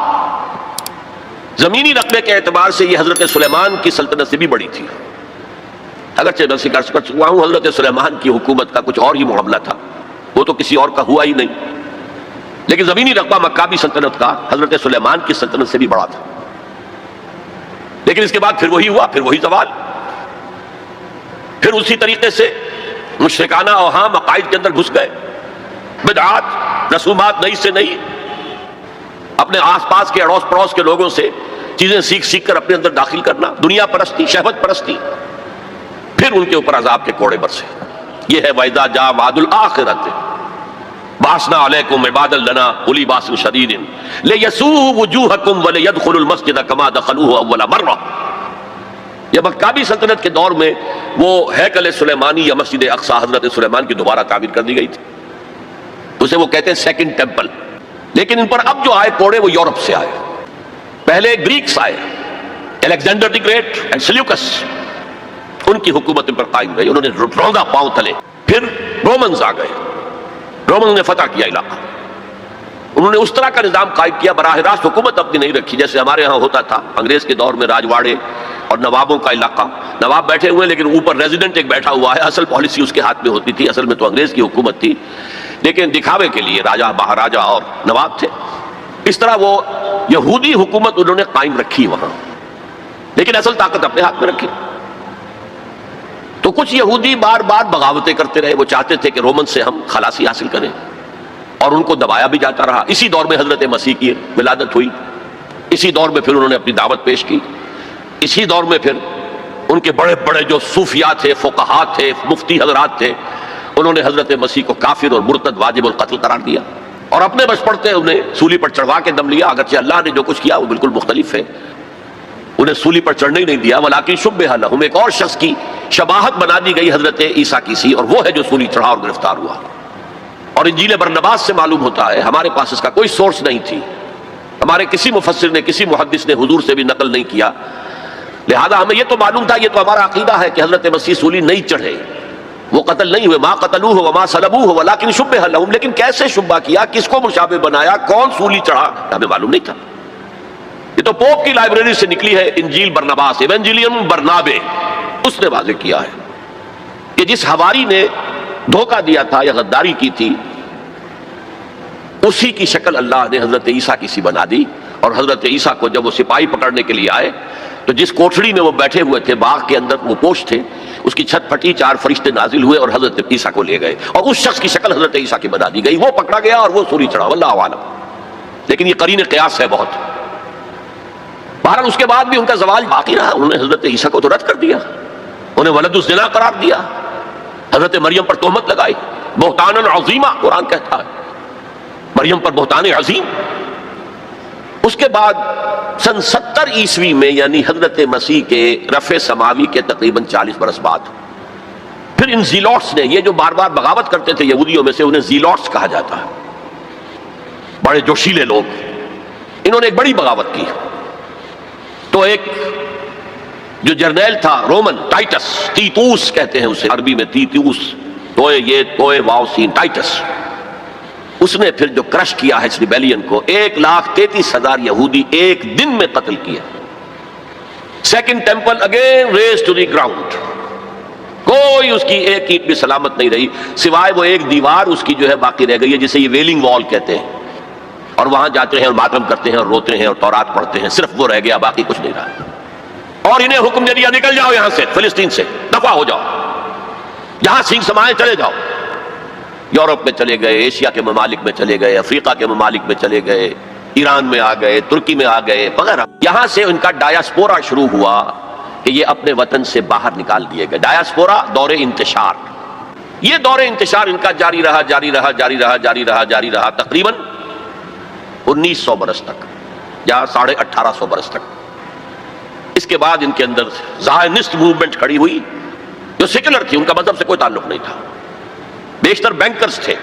زمینی رقبے کے اعتبار سے یہ حضرت سلیمان کی سلطنت سے بھی بڑی تھی، اگرچہ میں ذکر کر چکا ہوں حضرت سلیمان کی حکومت کا کچھ اور ہی معاملہ تھا، وہ تو کسی اور کا ہوا ہی نہیں، لیکن زمینی رقبہ مکابی سلطنت کا حضرت سلیمان کی سلطنت سے بھی بڑا تھا۔ لیکن اس کے بعد پھر وہی ہوا، پھر وہی زوال، پھر اسی طریقے سے مشرکانہ اوہام عقائد کے اندر گھس گئے، بدعات، رسومات نئی سے نئی، اپنے آس پاس کے اڑوس پڑوس کے لوگوں سے چیزیں سیکھ سیکھ کر اپنے اندر داخل کرنا، دنیا پرستی، شہوت پرستی، پھر ان کے اوپر عذاب کے کوڑے برسے۔ یہ ہے وَإِذَا جَاءَ وَعْدُ الْآخِرَةِ بَعَثْنَا عَلَيْكُمْ عِبَادًا لَنَا أُولِي بَأْسٍ شَدِيدٍ لِيَسُوءُوا وُجُوهَكُمْ وَلِيَدْخُلُوا الْمَسْجِدَ كَمَا دَخَلُوهُ أَوَّلَ مَرَّةٍ۔ یہ مکابی سلطنت کے دور میں وہ ہیکل سلیمانی یا مسجد اقصی حضرت سلیمان کی دوبارہ تعمیر کر دی گئی تھی، اسے وہ کہتے ہیں سیکنڈ ٹیمپل۔ لیکن ان پر اب جو آئے کوڑے وہ یورپ سے آئے، پہلے گریکس آئے، Alexander the great and Seleucus, ان کی حکومت ان پر قائم رہی، انہوں نے روندا پاؤں تلے، پھر رومنز آ گئے، رومن نے فتح کیا علاقہ. انہوں نے اس طرح کا نظام قائم کیا، براہ راست حکومت اپنی نہیں رکھی جیسے ہمارے ہاں ہوتا تھا انگریز کے دور میں، راجواڑے اور نوابوں کا علاقہ. نواب بیٹھے ہوئے لیکن اوپر ریزیڈنٹ ایک بیٹھا ہوا ہے، اصل پالیسی اس کے ہاتھ میں ہوتی تھی. اصل میں تو انگریز کی حکومت تھی لیکن دکھاوے کے لیے راجہ مہاراجہ اور نواب تھے. اس طرح وہ یہودی حکومت انہوں نے قائم رکھی وہاں، لیکن اصل طاقت اپنے ہاتھ میں رکھی. تو کچھ یہودی بار بار بغاوتیں کرتے رہے. وہ چاہتے تھے کہ رومن سے ہم خلاصی حاصل کریں اور ان کو دبایا بھی جاتا رہا. اسی دور میں حضرت مسیح کی ولادت ہوئی، اسی دور میں پھر انہوں نے اپنی دعوت پیش کی. اسی دور میں پھر ان کے بڑے بڑے جو صوفیاء تھے، فقہاء تھے، مفتی حضرات تھے، انہوں نے حضرت مسیح کو کافر اور مرتد واجب القتل قرار دیا اور اپنے بس پڑتے انہیں سولی پر چڑھوا کے دم لیا. اگرچہ اللہ نے جو کچھ کیا وہ بالکل مختلف ہے، انہیں سولی پر چڑھنے ہی نہیں دیا. ولیکن شبہ لہم، ایک اور شخص کی شباہت بنا دی گئی حضرت عیسیٰ کی سی، اور وہ ہے جو سولی چڑھا اور گرفتار ہوا. اور انجیل برنباس سے معلوم ہوتا ہے، ہمارے پاس اس کا کوئی سورس نہیں تھی، ہمارے کسی مفسر نے، کسی محدث نے حضور سے بھی نقل نہیں کیا، لہذا ہمیں یہ تو معلوم تھا، یہ تو ہمارا عقیدہ ہے کہ حضرت مسیح سولی نہیں چڑھے، وہ قتل نہیں ہوئے. ما قتلوہ وما صلبوہ ولکن شبہ لہم، لیکن کیسے شبہ کیا، کس کو مشابہ بنایا، کون سولی چڑھا، ہمیں معلوم نہیں تھا. یہ تو پوپ کی لائبریری سے نکلی ہے انجیل برنباس، ایونجیلیم برنابے، اس نے واضح کیا ہے کہ جس حواری نے دھوکہ دیا تھا یا غداری کی تھی، اسی کی شکل اللہ نے حضرت عیسیٰ کی سی بنا دی. اور حضرت عیسیٰ کو جب وہ سپاہی پکڑنے کے لیے آئے تو جس کوٹھڑی میں وہ بیٹھے ہوئے تھے، باغ کے اندر وہ پوش تھے، اس کی چھت پھٹی، 4 فرشتے نازل ہوئے اور حضرت عیسیٰ کو لے گئے اور اس شخص کی شکل حضرت عیسیٰ کی بنا دی گئی. وہ پکڑا گیا اور وہ سولی چڑھا، واللہ اعلم. لیکن یہ قرین قیاس ہے بہت. بہرحال اس کے بعد بھی ان کا زوال باقی رہا. انہوں نے حضرت عیسیٰ کو تو رد کر دیا، انہیں ولد الزنا قرار دیا، حضرت مریم پر تہمت لگائی، بہتان عظیمہ قرآن کہتا ہے، مریم پر بہتان عظیم. اس کے بعد سن 70 عیسوی میں، یعنی حضرت مسیح کے رفع سماوی کے تقریباً 40 برس بعد، پھر ان زیلوٹس نے، یہ جو بار بار بغاوت کرتے تھے یہودیوں میں سے، انہیں زیلوٹس کہا جاتا ہے، بڑے جوشیلے لوگ، انہوں نے ایک بڑی بغاوت کی. تو ایک جو جرنیل تھا رومن، ٹائٹس، تیتوس کہتے ہیں اسے عربی میں، تیتوس، توئے واو سین، ٹائٹس، اس نے پھر جو کرش کیا ہے اس ریبیلین کو، 1,33,000 یہودی ایک دن میں قتل کیا. Second temple again raze to the ground, کوئی اس کی ایک اینٹ بھی سلامت نہیں رہی، سوائے وہ ایک دیوار اس کی جو ہے باقی رہ گئی ہے، جسے یہ ویلنگ وال کہتے ہیں، اور وہاں جاتے ہیں اور ماتم کرتے ہیں اور روتے ہیں اور تورات پڑھتے ہیں، صرف وہ رہ گیا، باقی کچھ نہیں رہا. اور انہیں حکم دے دیا نکل جاؤ یہاں سے، فلسطین سے دفع ہو جاؤ، جہاں سینگ سمائے چلے جاؤ. یورپ میں چلے گئے، ایشیا کے ممالک میں چلے گئے، افریقہ کے ممالک میں چلے گئے، ایران میں آ گئے، ترکی میں آ گئے وغیرہ. یہاں سے ان کا ڈایاسپورا شروع ہوا کہ یہ اپنے وطن سے باہر نکال دیے گئے. ڈایاسپورا، دور انتشار. یہ دور انتشار ان کا جاری رہا تقریباً 1900 برس تک یا 1850 برس تک. اس کے بعد ان کے اندر زائنسٹ موومنٹ کھڑی ہوئی جو سیکولر تھی، ان کا مذہب سے کوئی تعلق نہیں تھا، بیشتر بینکرز تھے.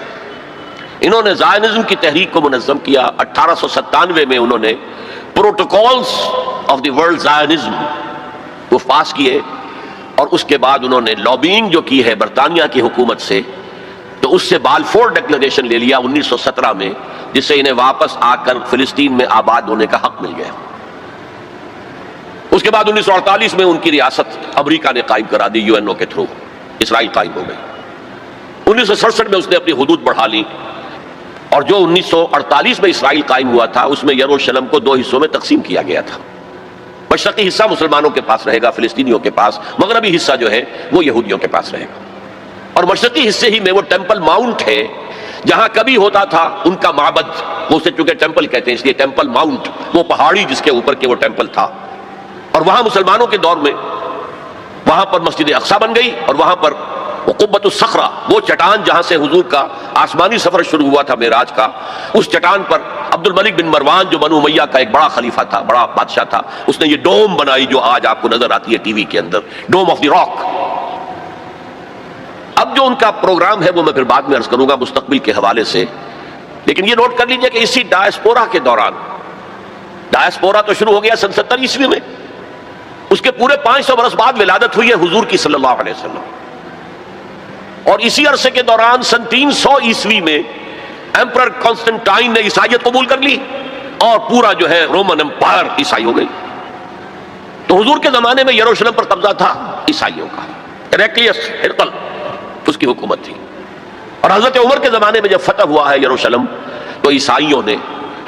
انہوں نے زائنزم کی تحریک کو منظم کیا. 1897 میں انہوں نے protocols of the world Zionism وہ پاس کیے، اور اس کے بعد انہوں نے لابینگ جو کی ہے برطانیہ کی حکومت سے، تو اس سے بالفور ڈکلریشن لے لیا 1917 میں، جس سے انہیں واپس آ کر فلسطین میں آباد ہونے کا حق مل گیا. اس کے بعد 1948 میں ان کی ریاست امریکہ نے قائم کرا دی، UN کے تھرو اسرائیل قائم ہو گئی. 1967 میں اس نے اپنی حدود بڑھا لی، اور جو 1948 میں اسرائیل قائم ہوا تھا اس میں یروشلم کو 2 حصوں میں تقسیم کیا گیا تھا. مشرقی حصہ مسلمانوں کے پاس رہے گا، فلسطینیوں کے پاس، مغربی حصہ جو ہے وہ یہودیوں کے پاس رہے گا. اور مشرقی حصے ہی میں وہ ٹیمپل ماؤنٹ ہے جہاں کبھی ہوتا تھا ان کا معبد، وہ اسے چونکہ ٹیمپل کہتے ہیں اس لیے ٹیمپل ماؤنٹ، وہ پہاڑی جس کے اوپر کے وہ ٹیمپل تھا. اور وہاں مسلمانوں کے دور میں وہاں پر مسجد اقصی بن گئی، اور وہاں پر قبۃ الصخرہ، وہ چٹان جہاں سے حضور کا آسمانی سفر شروع ہوا تھا معراج کا، اس چٹان پر عبد الملک بن مروان جو بنو امیہ کا ایک بڑا خلیفہ تھا، بڑا بادشاہ تھا، اس نے یہ ڈوم بنائی جو آج آپ کو نظر آتی ہے ٹی وی کے اندر، ڈوم آف دی راک. اب جو ان کا پروگرام ہے وہ میں پھر بعد میں عرض کروں گا مستقبل کے حوالے سے، لیکن یہ نوٹ کر لیجئے کہ اسی ڈایاسپورا کے دوران، ڈایاسپورا تو شروع ہو گیا سن 70 عیسوی میں، اس کے پورے 500 برس بعد ولادت ہوئی ہے حضور کی صلی اللہ علیہ وسلم. اور اسی عرصے کے دوران سن 300 عیسوی میں ایمپرر کانسٹنٹائن نے عیسائیت قبول کر لی اور پورا جو ہے رومن امپائر عیسائی ہو گئی. تو حضور کے زمانے میں یروشلم پر قبضہ تھا عیسائیوں کا، ہیراکلیس ہرقل اس کی حکومت تھی. اور حضرت عمر کے زمانے میں جب فتح ہوا ہے یروشلم تو عیسائیوں نے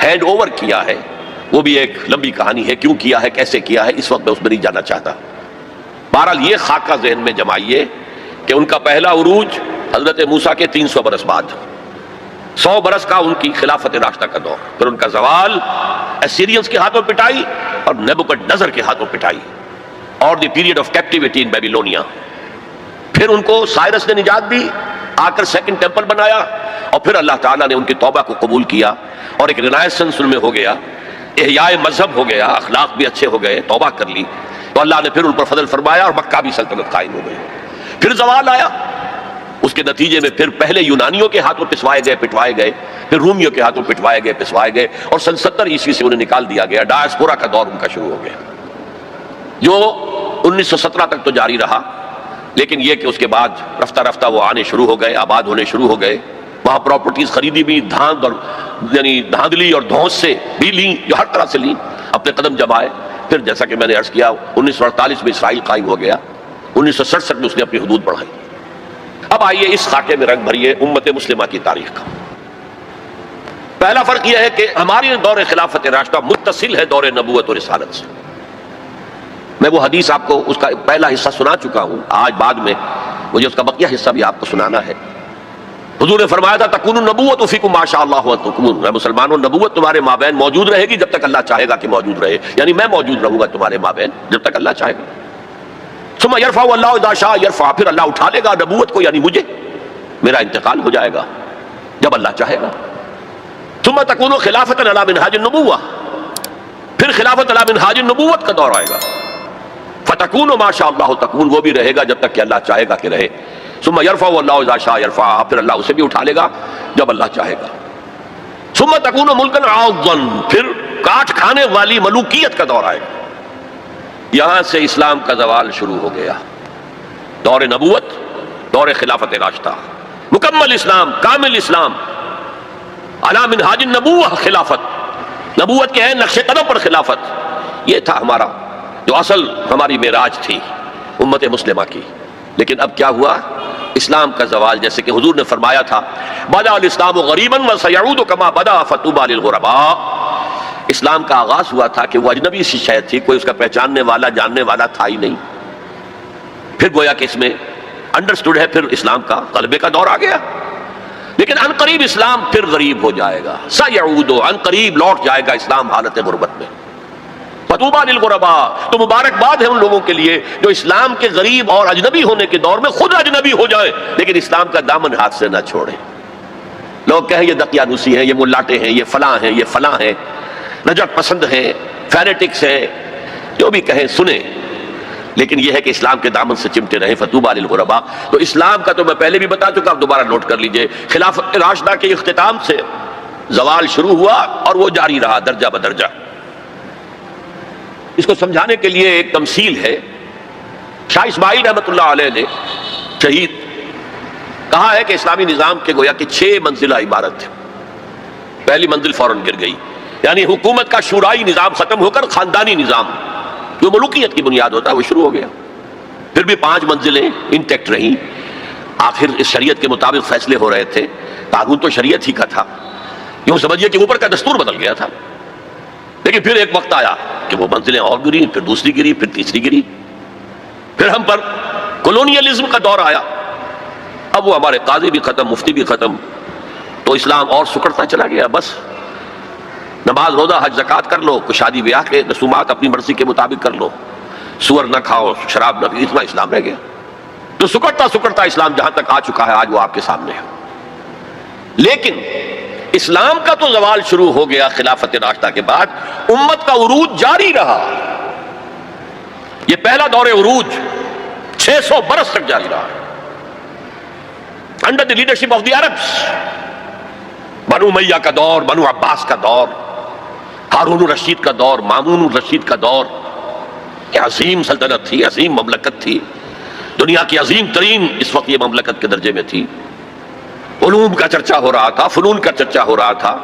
ہینڈ اوور کیا ہے. وہ بھی ایک لمبی کہانی ہے، کیوں کیا ہے، کیسے کیا ہے، اس وقت میں اس میں نہیں جانا چاہتا. بہرحال یہ خاکہ ذہن میں جمائیے کہ ان کا پہلا عروج حضرت موسیٰ کے 300 برس بعد، 100 برس کا ان کی خلافت راشدہ کا دور، پھر ان کا زوال اسیرینز کے ہاتھوں پٹائی اور نیبوکڈنیزر کے ہاتھوں پٹائی، اور the period of captivity in Babylonia. پھر ان کو سائرس نے نجات دی، آ کر سیکنڈ ٹیمپل بنایا، اور پھر اللہ تعالیٰ نے ان کی توبہ کو قبول کیا اور ایک رینائسنس ان میں ہو گیا، احیاء مذہب ہو گیا، اخلاق بھی اچھے ہو گئے، توبہ کر لی تو اللہ نے پھر ان پر فضل فرمایا اور مکہ بھی سلطنت قائم ہو گئی. پھر زوال آیا، اس کے نتیجے میں پھر پہلے یونانیوں کے ہاتھوں پسوائے گئے، پٹوائے گئے، پھر رومیوں کے ہاتھوں پٹوائے گئے، پسوائے گئے، اور سن 70 عیسوی سے انہیں نکال دیا گیا. ڈائسپورا کا دور ان کا شروع ہو گیا جو 1917 تک تو جاری رہا، لیکن یہ کہ اس کے بعد رفتہ رفتہ وہ آنے شروع ہو گئے، آباد ہونے شروع ہو گئے. وہاں پراپرٹیز خریدی بھی، دھاند اور یعنی دھاندلی اور دھونس سے بھی لیں، جو ہر طرح سے لیں، اپنے قدم جمائے. پھر جیسا کہ میں نے عرض کیا 1948 میں اسرائیل قائم ہو گیا، 1967 میں اس نے اپنی حدود بڑھائی. اب آئیے اس خاکے میں رنگ بھریے امت مسلمہ کی تاریخ کا. پہلا فرق یہ ہے کہ ہماری دور خلافت راشدہ متصل ہے دور نبوت اور رسالت سے. میں وہ حدیث آپ کو اس کا پہلا حصہ سنا چکا ہوں، آج بعد میں مجھے اس کا بقیہ حصہ بھی آپ کو سنانا ہے. حضور نے فرمایا تھا تکون النبوۃ فیکم ما شاء اللہ تکون، اے مسلمانوں نبوت تمہارے مابین موجود رہے گی جب تک اللہ چاہے گا کہ موجود رہے، یعنی میں موجود رہوں گا تمہارے مابین جب تک اللہ چاہے گا. ثم یرفع اللہ اذا شاء یرفع، پھر اللہ اٹھا لے گا نبوت کو، یعنی مجھے، میرا انتقال ہو جائے گا جب اللہ چاہے گا. ثم تکون خلافۃ علی منہاج النبوہ، پھر خلافت علی منہاج النبوت کا دور آئے گا. فتکون ما شاء اللہ تکون، وہ بھی رہے گا جب تک کہ اللہ چاہے گا کہ رہے. ثم یرفع اللہ اذا شاء یرفع، پھر اللہ اسے بھی اٹھا لے گا جب اللہ چاہے گا. ثم تکون ملکا عاضا، پھر کاٹ کھانے والی ملوکیت کا دور آئے گا. یہاں سے اسلام کا زوال شروع ہو گیا. دور نبوت، دور خلافت راشدہ، مکمل اسلام، کامل اسلام، علی منہاج النبوہ خلافت، نبوت کے ہیں نقش قدم پر خلافت. یہ تھا ہمارا جو اصل ہماری معراج تھی امت مسلمہ کی. لیکن اب کیا ہوا؟ اسلام کا زوال، جیسے کہ حضور نے فرمایا تھا بدا الاسلام غریبا وسیعود کما بدا فطوبی للغرباء. اسلام کا آغاز ہوا تھا کہ وہ اجنبی سی شے تھی، کوئی اس کا پہچاننے والا جاننے والا تھا ہی نہیں. پھر گویا کہ اس میں انڈرسٹوڈ ہے، پھر اسلام کا غلبے کا دور آ گیا. لیکن ان قریب اسلام پھر غریب ہو جائے گا، سیعود، ان قریب لوٹ جائے گا اسلام حالت غربت میں. فطوبی للغرباء، تو مبارکباد ہے ان لوگوں کے لیے جو اسلام کے غریب اور اجنبی ہونے کے دور میں خود اجنبی ہو جائے لیکن اسلام کا دامن ہاتھ سے نہ چھوڑے. لوگ کہیں یہ دقیانوسی ہیں، یہ ملاٹے ہیں، یہ فلاں ہیں، یہ فلاں ہیں، نجات پسند ہیں، فینیٹکس ہیں، جو بھی کہیں سنیں، لیکن یہ ہے کہ اسلام کے دامن سے چمٹے رہے. فطوبی للغرباء. تو اسلام کا تو میں پہلے بھی بتا چکا، اب دوبارہ نوٹ کر لیجئے. خلافت راشدہ کے اختتام سے زوال شروع ہوا اور وہ جاری رہا درجہ بدرجہ. اس کو سمجھانے کے لیے ایک تمثیل ہے. شاہ اسماعیل رحمۃ اللہ علیہ نے شہید کہا ہے کہ اسلامی نظام کے گویا کہ 6 منزلہ عبارت ہے. پہلی منزل فوراً گر گئی، یعنی حکومت کا شورائی نظام ختم ہو کر خاندانی نظام جو ملوکیت کی بنیاد ہوتا ہے وہ شروع ہو گیا. پھر بھی 5 منزلیں انٹیکٹ رہیں. آخر اس شریعت کے مطابق فیصلے ہو رہے تھے، قانون تو شریعت ہی کا تھا، یوں سمجھیے کہ اوپر کا دستور بدل گیا تھا. لیکن پھر ایک وقت آیا کہ وہ منزلیں اور گری، پھر دوسری گری، پھر تیسری گری. پھر ہم پر کولونیلزم کا دور آیا. اب وہ ہمارے قاضی بھی ختم، مفتی بھی ختم، تو اسلام اور سکڑتا چلا گیا. بس نماز روزہ حج زکوٰۃ کر لو، شادی بیاہ کے رسومات اپنی مرضی کے مطابق کر لو، سور نہ کھاؤ، شراب نہ پیو، اتنا اسلام رہ گیا. تو سکڑتا اسلام جہاں تک آ چکا ہے آج وہ آپ کے سامنے ہے. لیکن اسلام کا تو زوال شروع ہو گیا خلافت راشدہ کے بعد، امت کا عروج جاری رہا. یہ پہلا دور عروج 600 برس تک جاری رہا under the leadership of the Arabs. بنو امیہ کا دور، بنو عباس کا دور، ہارون الرشید کا دور، مامون الرشید کا دور. یہ عظیم سلطنت تھی، عظیم مملکت تھی. دنیا کی عظیم ترین اس وقت یہ مملکت کے درجے میں تھی. علوم کا چرچا ہو رہا تھا، فنون کا چرچا ہو رہا تھا،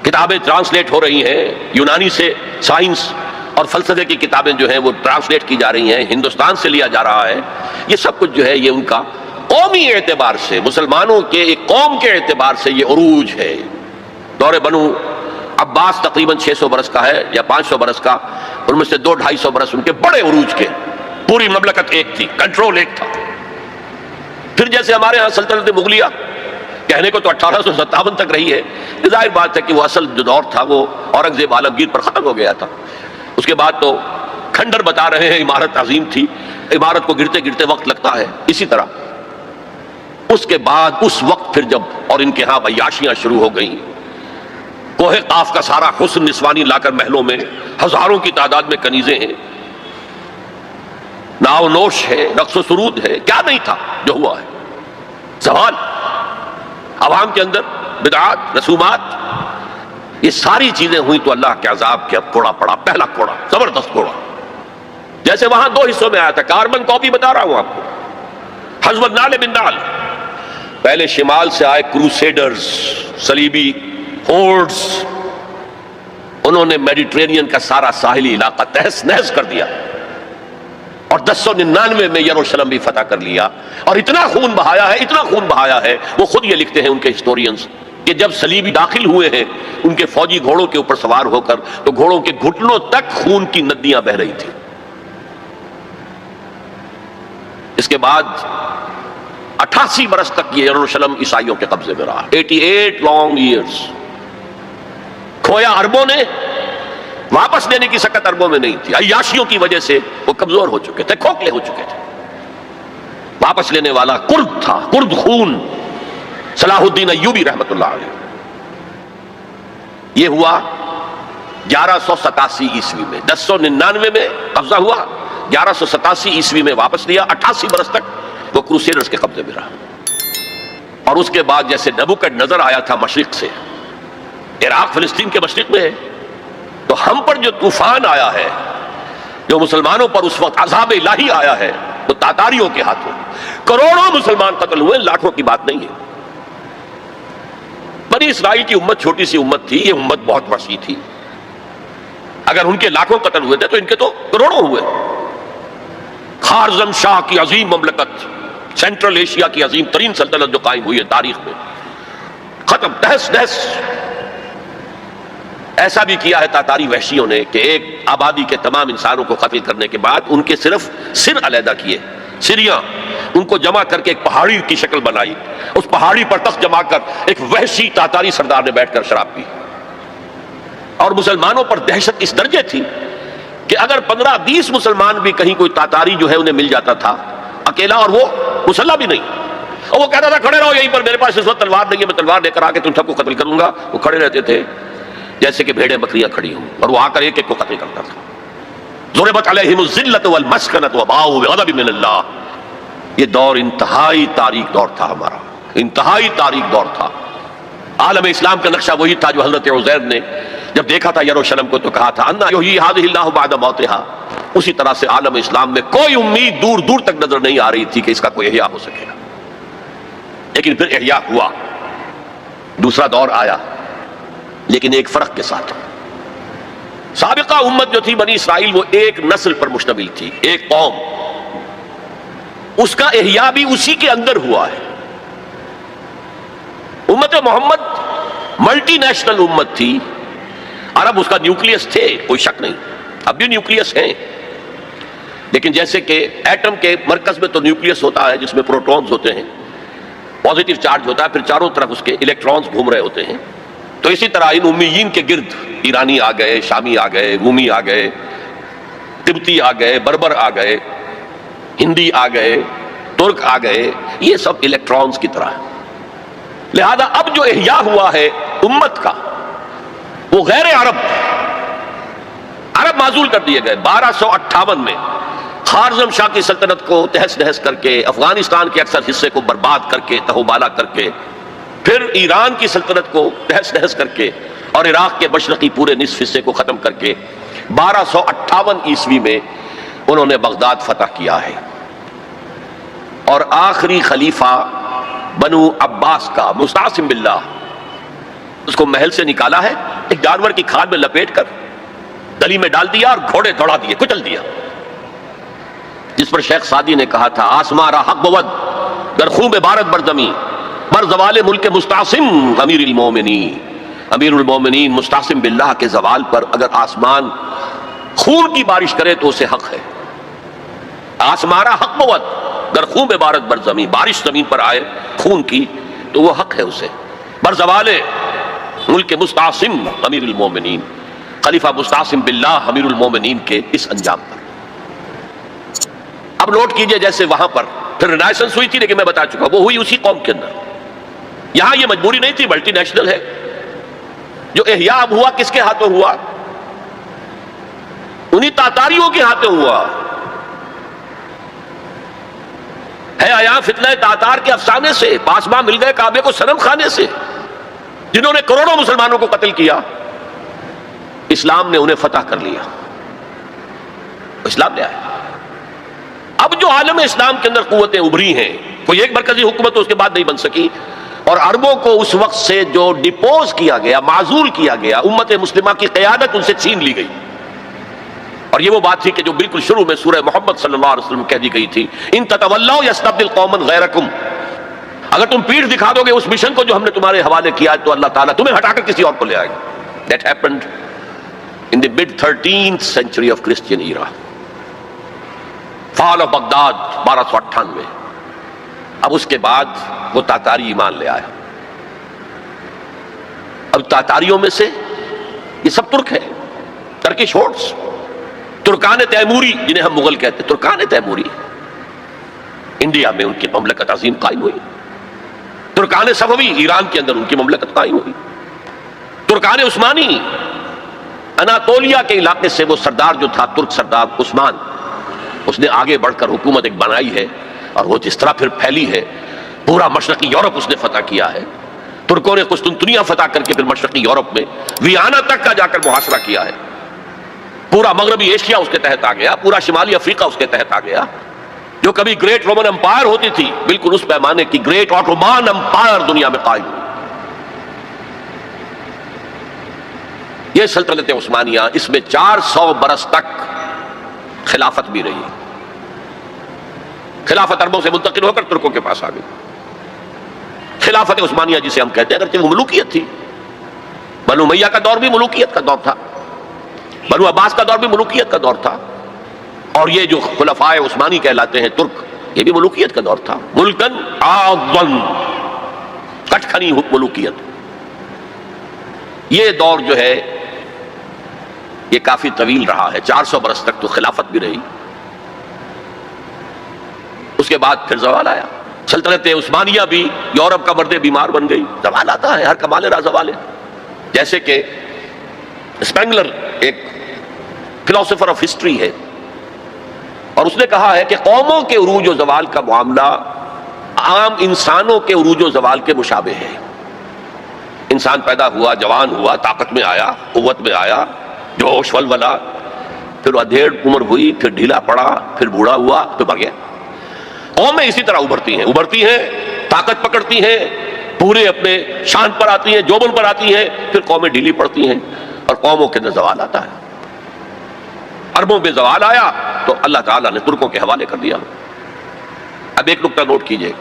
کتابیں ٹرانسلیٹ ہو رہی ہیں، یونانی سے سائنس اور فلسفے کی کتابیں جو ہیں وہ ٹرانسلیٹ کی جا رہی ہیں، ہندوستان سے لیا جا رہا ہے. یہ سب کچھ جو ہے یہ ان کا قومی اعتبار سے، مسلمانوں کے ایک قوم کے اعتبار سے یہ عروج ہے. دور بنو عباس تقریباً 600 برس کا ہے یا 500 برس کا، ان میں سے 200-250 برس ان کے بڑے عروج کے. پوری مملکت ایک تھی، کنٹرول ایک تھا. پھر جیسے ہمارے ہاں سلطنت مغلیہ کہنے کو تو 1857 تک رہی ہے، ظاہر بات ہے کہ وہ اصل جو دور تھا وہ اورنگزیب عالمگیر پر ختم ہو گیا تھا. اس کے بعد تو کھنڈر بتا رہے ہیں عمارت عظیم تھی، عمارت کو گرتے گرتے وقت لگتا ہے. اسی طرح اس کے بعد اس وقت پھر جب اور ان کے ہاں عیاشیاں شروع ہو گئیں، کوہ قاف کا سارا حسن نسوانی لا کر محلوں میں، ہزاروں کی تعداد میں کنیزیں ہیں، ناؤ نوش ہے، رقص و سرود ہے، کیا نہیں تھا جو ہوا ہے. زوال عوام کے اندر بدعات، رسومات، یہ ساری چیزیں ہوئی تو اللہ کے عذاب کے اب کوڑا پڑا، پہلا کوڑا، زبردست کوڑا. جیسے وہاں 2 حصوں میں آیا تھا، کاربن کاپی بتا رہا ہوں آپ کو. حزب النال بن نال، پہلے شمال سے آئے کروسیڈرز، صلیبی ہورڈز، انہوں نے میڈیٹرینین کا سارا ساحلی علاقہ تہس نہس کر دیا اور 1099 میں یروشلم بھی فتح کر لیا. اور اتنا خون بہایا ہے، اتنا خون بہایا ہے، وہ خود یہ لکھتے ہیں ان کے ہسٹورینز کہ جب صلیبی داخل ہوئے ہیں ان کے فوجی گھوڑوں کے اوپر سوار ہو کر تو گھوڑوں کے گھٹنوں تک خون کی ندیاں بہہ رہی تھیں. اس کے بعد 88 برس تک یہ یروشلم عیسائیوں کے قبضے میں رہا. 88 لانگ ایئرز. کھویا عربوں نے، واپس لینے کی سکت عربوں میں نہیں تھی. عیاشیوں کی وجہ سے وہ کمزور ہو چکے تھے، کھوکھلے ہو چکے تھے. واپس لینے والا کرد تھا، کرد خون، صلاح الدین ایوبی رحمت اللہ علیہ. یہ ہوا 1187 عیسوی میں. 1099 میں قبضہ ہوا، 1187 عیسوی میں واپس لیا. 88 برس تک وہ کروسیڈرز کے قبضے میں رہا. اور اس کے بعد جیسے نبوکڈ نظر آیا تھا مشرق سے، عراق فلسطین کے مشرق میں ہے، تو ہم پر جو طوفان آیا ہے، جو مسلمانوں پر اس وقت عذاب الہی آیا ہے، وہ تاتاریوں کے ہاتھوں. کروڑوں مسلمان قتل ہوئے، لاکھوں کی بات نہیں ہے. بنی اسرائیل کی امت چھوٹی سی امت تھی، یہ امت بہت وسیع تھی. اگر ان کے لاکھوں قتل ہوئے تھے تو ان کے تو کروڑوں ہوئے. خارزم شاہ کی عظیم مملکت، سینٹرل ایشیا کی عظیم ترین سلطنت جو قائم ہوئی ہے تاریخ میں، ختم، تہس نہس. ایسا بھی کیا ہے تاتاری وحشیوں نے کہ ایک آبادی کے تمام انسانوں کو قتل کرنے کے بعد ان کے صرف سر علیحدہ کیے، سریاں، ان کو جمع کر کے ایک پہاڑی کی شکل بنائی. اس پہاڑی پر تخت جما کر ایک وحشی تاتاری سردار نے بیٹھ کر شراب پی. اور مسلمانوں پر دہشت اس درجے تھی کہ اگر 15-20 مسلمان بھی کہیں کوئی تاتاری جو ہے انہیں مل جاتا تھا اکیلا، اور وہ مسلح بھی نہیں، اور وہ کہتا تھا کھڑے رہو یہیں پر، میرے پاس اس وقت تلوار نہیں ہے، میں تلوار لے کر آ کے تم سب کو قتل کروں گا. وہ کھڑے رہتے تھے جیسے کہ بھیڑیں بکریاں کھڑی ہوں، اور وہ آ کر ایک ایک کو قتل کرتا تھا. ضربت علیہم الذلۃ والمسکنۃ وباؤوا بغضب من اللہ. یہ دور انتہائی تاریک دور تھا ہمارا، انتہائی تاریک دور تھا. عالم اسلام کا نقشہ وہی تھا جو حضرت عزیر نے جب دیکھا تھا یروشلم کو تو کہا تھا انا یحیی ہذہ اللہ بعد موتہا. اسی طرح سے عالم اسلام میں کوئی امید دور دور تک نظر نہیں آ رہی تھی کہ اس کا کوئی احیاء ہو سکے گا. لیکن پھر احیاء ہوا، دوسرا دور آیا، لیکن ایک فرق کے ساتھ. سابقہ امت جو تھی بنی اسرائیل، وہ ایک نسل پر مشتمل تھی، ایک قوم. اس کا احیاء بھی اسی کے اندر ہوا ہے. امت محمد ملٹی نیشنل امت تھی. عرب اس کا نیوکلیس تھے، کوئی شک نہیں، اب بھی نیوکلیس ہیں. لیکن جیسے کہ ایٹم کے مرکز میں تو نیوکلیس ہوتا ہے جس میں پروٹونز ہوتے ہیں، پازیٹیو چارج ہوتا ہے، پھر چاروں طرف اس کے الیکٹرانز گھوم رہے ہوتے ہیں. تو اسی طرح ان امیین کے گرد ایرانی آ گئے، شامی آ گئے، رومی آ گئے، تبتی آ گئے، بربر آ گئے، ہندی آ گئے، ترک آ گئے، یہ سب الیکٹرانز کی طرح ہے. لہذا اب جو احیاء ہوا ہے امت کا وہ غیر عرب معزول کر دیے گئے. 1258 میں خارزم شاہ کی سلطنت کو تہس نہس کر کے، افغانستان کے اکثر حصے کو برباد کر کے، تہوبالا کر کے، پھر ایران کی سلطنت کو تہس نہس کر کے، اور عراق کے مشرقی پورے نصف حصے کو ختم کر کے 1258 عیسوی میں انہوں نے بغداد فتح کیا ہے. اور آخری خلیفہ بنو عباس کا مستعصم باللہ، اس کو محل سے نکالا ہے، ایک جانور کی کھال میں لپیٹ کر گلی میں ڈال دیا اور گھوڑے دوڑا دیے، کچل دیا، جس پر شیخ سعدی نے کہا تھا آسمان را حق بود در خون بارت بر زمین بر زوال ملک مستعصم امیر المومنین، امیر المومنین مستعصم باللہ کے زوال پر اگر آسمان خون کی بارش کرے تو اسے حق ہے، آسمان را حق بود در خون بارت بر زمین، بارش زمین پر آئے خون کی تو وہ حق ہے اسے، بر زوال ملک مستعصم امیر المومنین، خلیفہ مستعصم باللہ امیر المومنین کے اس انجام پر۔ اب نوٹ کیجئے جیسے وہاں پر پھر رینائسنس ہوئی تھی، لیکن میں بتا چکا وہ ہوئی اسی قوم کے اندر، یہاں یہ مجبوری نہیں تھی، ملٹی نیشنل ہے۔ جو احیاء اب ہوا کس کے ہاتھوں ہوا؟ انہی تاتاریوں کے ہاتھوں ہوا ہے، آیا فتنہ تاتار کے افسانے سے، پاسباں مل گئے کعبے کو صنم خانے سے، جنہوں نے کروڑوں مسلمانوں کو قتل کیا، اسلام نے انہیں فتح کر لیا، اسلام لے آیا۔ اب جو عالم اسلام کے اندر قوتیں ابھری ہیں، کوئی ایک مرکزی حکومت اس کے بعد نہیں بن سکی، اور عربوں کو اس وقت سے جو ڈپوز کیا گیا، معزول کیا گیا، امت مسلمہ کی قیادت ان سے چھین لی گئی۔ اور یہ وہ بات تھی کہ جو بالکل شروع میں سورہ محمد صلی اللہ علیہ وسلم کہہ دی گئی تھی، ان تتولوا یستبدل قوما غیرکم، اگر تم پیٹھ دکھا دو گے اس مشن کو جو ہم نے تمہارے حوالے کیا تو اللہ تعالیٰ تمہیں ہٹا کر کسی اور کو لے آئے گا۔ That happened in the mid 13th century of Christian era. Fall of Baghdad 1298۔ اب اس کے بعد وہ تاتاری ایمان لے آیا۔ اب تاتاریوں میں سے یہ سب ترک ہے، ترکش ہورڈز، ترکان تیموری جنہیں ہم مغل کہتے ہیں، ترکان تیموری انڈیا میں ان کی مملکت عظیم قائم ہوئی، ترکان صفوی ایران کے اندر ان کی مملکت قائم ہوئی، ترکان عثمانی اناتولیا کے علاقے سے وہ سردار جو تھا ترک سردار عثمان، اس نے آگے بڑھ کر حکومت ایک بنائی ہے، اور وہ جس طرح پھر پھیلی ہے، پورا مشرقی یورپ اس نے فتح کیا ہے۔ ترکوں نے قسطنطنیہ فتح کر کے پھر مشرقی یورپ میں ویانا تک کا جا کر محاصرہ کیا ہے، پورا مغربی ایشیا اس کے تحت آ گیا، پورا شمالی افریقہ اس کے تحت آ گیا۔ جو کبھی گریٹ رومن امپائر ہوتی تھی، بالکل اس پیمانے کی گریٹ آٹومان امپائر دنیا میں قائم ہوئی۔ یہ سلطنت عثمانیہ، اس میں 400 برس تک خلافت بھی رہی، خلافت عربوں سے منتقل ہو کر ترکوں کے پاس آ گئی۔ خلافت عثمانیہ جسے ہم کہتے ہیں، اگرچہ وہ ملوکیت تھی، بنو امیہ کا دور بھی ملوکیت کا دور تھا، بنو عباس کا دور بھی ملوکیت کا دور تھا، اور یہ جو خلفائے عثمانی کہلاتے ہیں ترک، یہ بھی ملوکیت کا دور تھا، ملکن عاضن، کٹکھنی ملوکیت۔ یہ دور جو ہے یہ کافی طویل رہا ہے، 400 برس تک تو خلافت بھی رہی۔ اس کے بعد پھر زوال آیا، سلطنت عثمانیہ بھی یورپ کا مرد بیمار بن گئی، زوال آتا ہے، ہر کمال را زوال ہے۔ جیسے کہ اسپینگلر ایک فلاسفر آف ہسٹری ہے، اور اس نے کہا ہے کہ قوموں کے عروج و زوال کا معاملہ عام انسانوں کے عروج و زوال کے مشابہ ہے۔ انسان پیدا ہوا، جوان ہوا، طاقت میں آیا، قوت میں آیا، جوش ولولہ، پھر ادھیڑ عمر ہوئی، پھر ڈھیلا پڑا، پھر بوڑھا ہوا، پھر مر گیا۔ قومیں اسی طرح ابھرتی ہیں، طاقت پکڑتی ہیں، پورے اپنے شان پر آتی ہیں، جوبن پر آتی ہیں، پھر قومیں ڈھیلی پڑتی ہیں، اور قوموں کے اندر زوال آتا ہے۔ عربوں میں زوال آیا تو اللہ تعالیٰ نے ترکوں کے حوالے کر دیا۔ اب ایک نکتہ نوٹ کیجئے،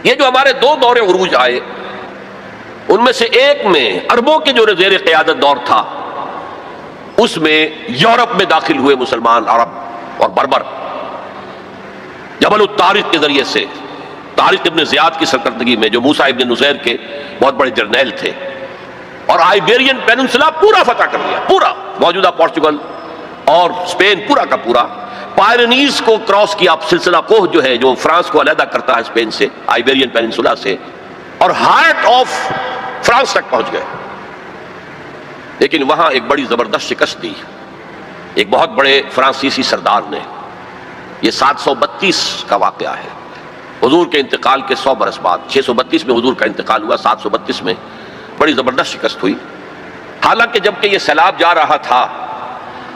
یہ جو ہمارے دو دور عروج آئے، ان میں سے ایک میں عربوں کے جو زیر قیادت دور تھا، اس میں یورپ میں داخل ہوئے مسلمان عرب اور بربر، جبل الطارق کے ذریعے سے، طارق ابن زیاد کی سرکردگی میں، جو موسیٰ ابن نصیر کے بہت بڑے جرنیل تھے، اور آئیبیرین پیننسلا پورا فتح کر لیا، پورا موجودہ پورچگل اور اسپین پورا کا پورا، پائرنیز کو کراس کیا، سلسلہ کوہ جو ہے جو فرانس کو علیحدہ کرتا ہے اسپین سے، آئیبیرین پیننسلا سے، اور ہارٹ آف فرانس تک پہنچ گئے۔ لیکن وہاں ایک بڑی زبردست شکست دی ایک بہت بڑے فرانسیسی سردار نے۔ یہ 732 کا واقعہ ہے، حضور کے انتقال کے 100 برس بعد، 632 میں حضور کا انتقال ہوا، 732 میں بڑی زبردست شکست ہوئی۔ حالانکہ جب کہ یہ سیلاب جا رہا تھا،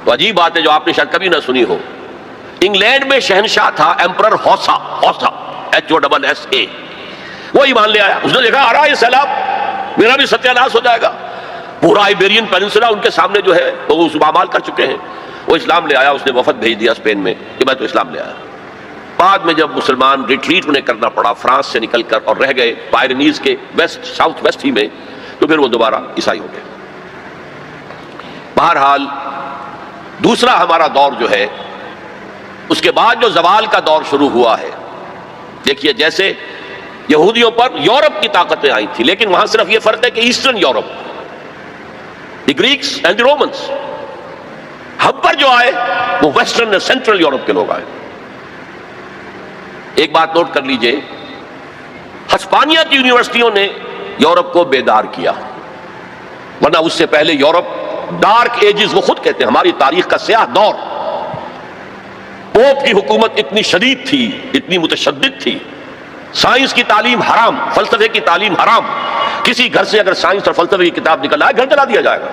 تو عجیب بات ہے جو آپ نے شاید کبھی نہ سنی ہو، انگلینڈ میں شہنشاہ تھا ایمپرر ہوسا HOSSA، وہ ایمان لے آیا. اس نے دیکھا آ رہا ہے یہ سیلاب، میرا بھی ستیہ ناش ہو جائے گا. پورا آئیبیرین پیننسولا ان کے سامنے جو ہے وہ پامال کر چکے ہیں. وہ اسلام لے آیا، اس نے وفد بھیج دیا اسپین میں کہ میں تو اسلام لے آیا. بعد میں جب مسلمان ریٹریٹ انہیں کرنا پڑا فرانس سے نکل کر اور رہ گئے پائرنیز کے ساؤتھ ویسٹ ہی میں، تو پھر وہ دوبارہ عیسائی ہو گئے. بہرحال دوسرا ہمارا دور جو ہے، اس کے بعد جو زوال کا دور شروع ہوا ہے، دیکھیے جیسے یہودیوں پر یورپ کی طاقتیں آئی تھیں، لیکن وہاں صرف یہ فرق ہے کہ eastern Europe, the Greeks and the Romans. ہم پر جو آئے وہ ویسٹرن سینٹرل یورپ کے لوگ آئے. ایک بات نوٹ کر لیجئے، ہسپانیہ کی یونیورسٹیوں نے یورپ کو بیدار کیا، ورنہ اس سے پہلے یورپ ڈارک ایجز، وہ خود کہتے ہیں ہماری تاریخ کا سیاہ دور. پوپ کی حکومت اتنی شدید تھی، اتنی متشدد تھی. سائنس کی تعلیم حرام، فلسفے کی تعلیم حرام. کسی گھر سے اگر سائنس اور فلسفے کی کتاب نکل آئے، گھر جلا دیا جائے گا.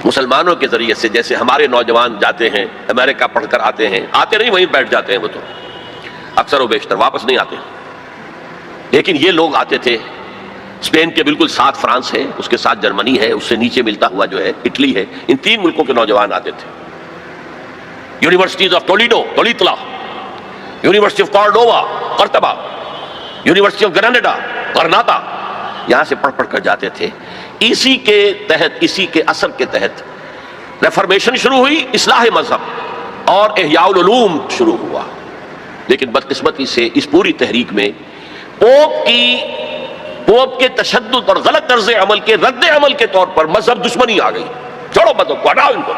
مسلمانوں کے ذریعے سے جیسے ہمارے نوجوان جاتے ہیں امریکہ پڑھ کر آتے ہیں، آتے نہیں وہیں بیٹھ جاتے ہیں، وہ تو اکثر و بیشتر واپس نہیں آتے. لیکن یہ لوگ آتے تھے. اسپین کے بالکل ساتھ فرانس ہے، اس کے ساتھ جرمنی ہے، اس سے نیچے ملتا ہوا جو ہے اٹلی ہے. ان 3 ملکوں کے نوجوان آتے تھے. Universities of Toledo, university of Cordoba قرطبہ، یونیورسٹی آف گراناڈا غرناطہ، یہاں سے پڑھ کر جاتے تھے. اسی کے تحت، اسی کے اثر کے تحت ریفارمیشن شروع ہوئی، اصلاح مذہب اور احیاء العلوم شروع ہوا. لیکن بدقسمتی سے اس پوری تحریک میں پوپ کے تشدد اور غلط طرز عمل کے رد عمل کے طور پر مذہب دشمنی آ گئی. چھوڑو مذہب کو، ہٹاؤ ان کو.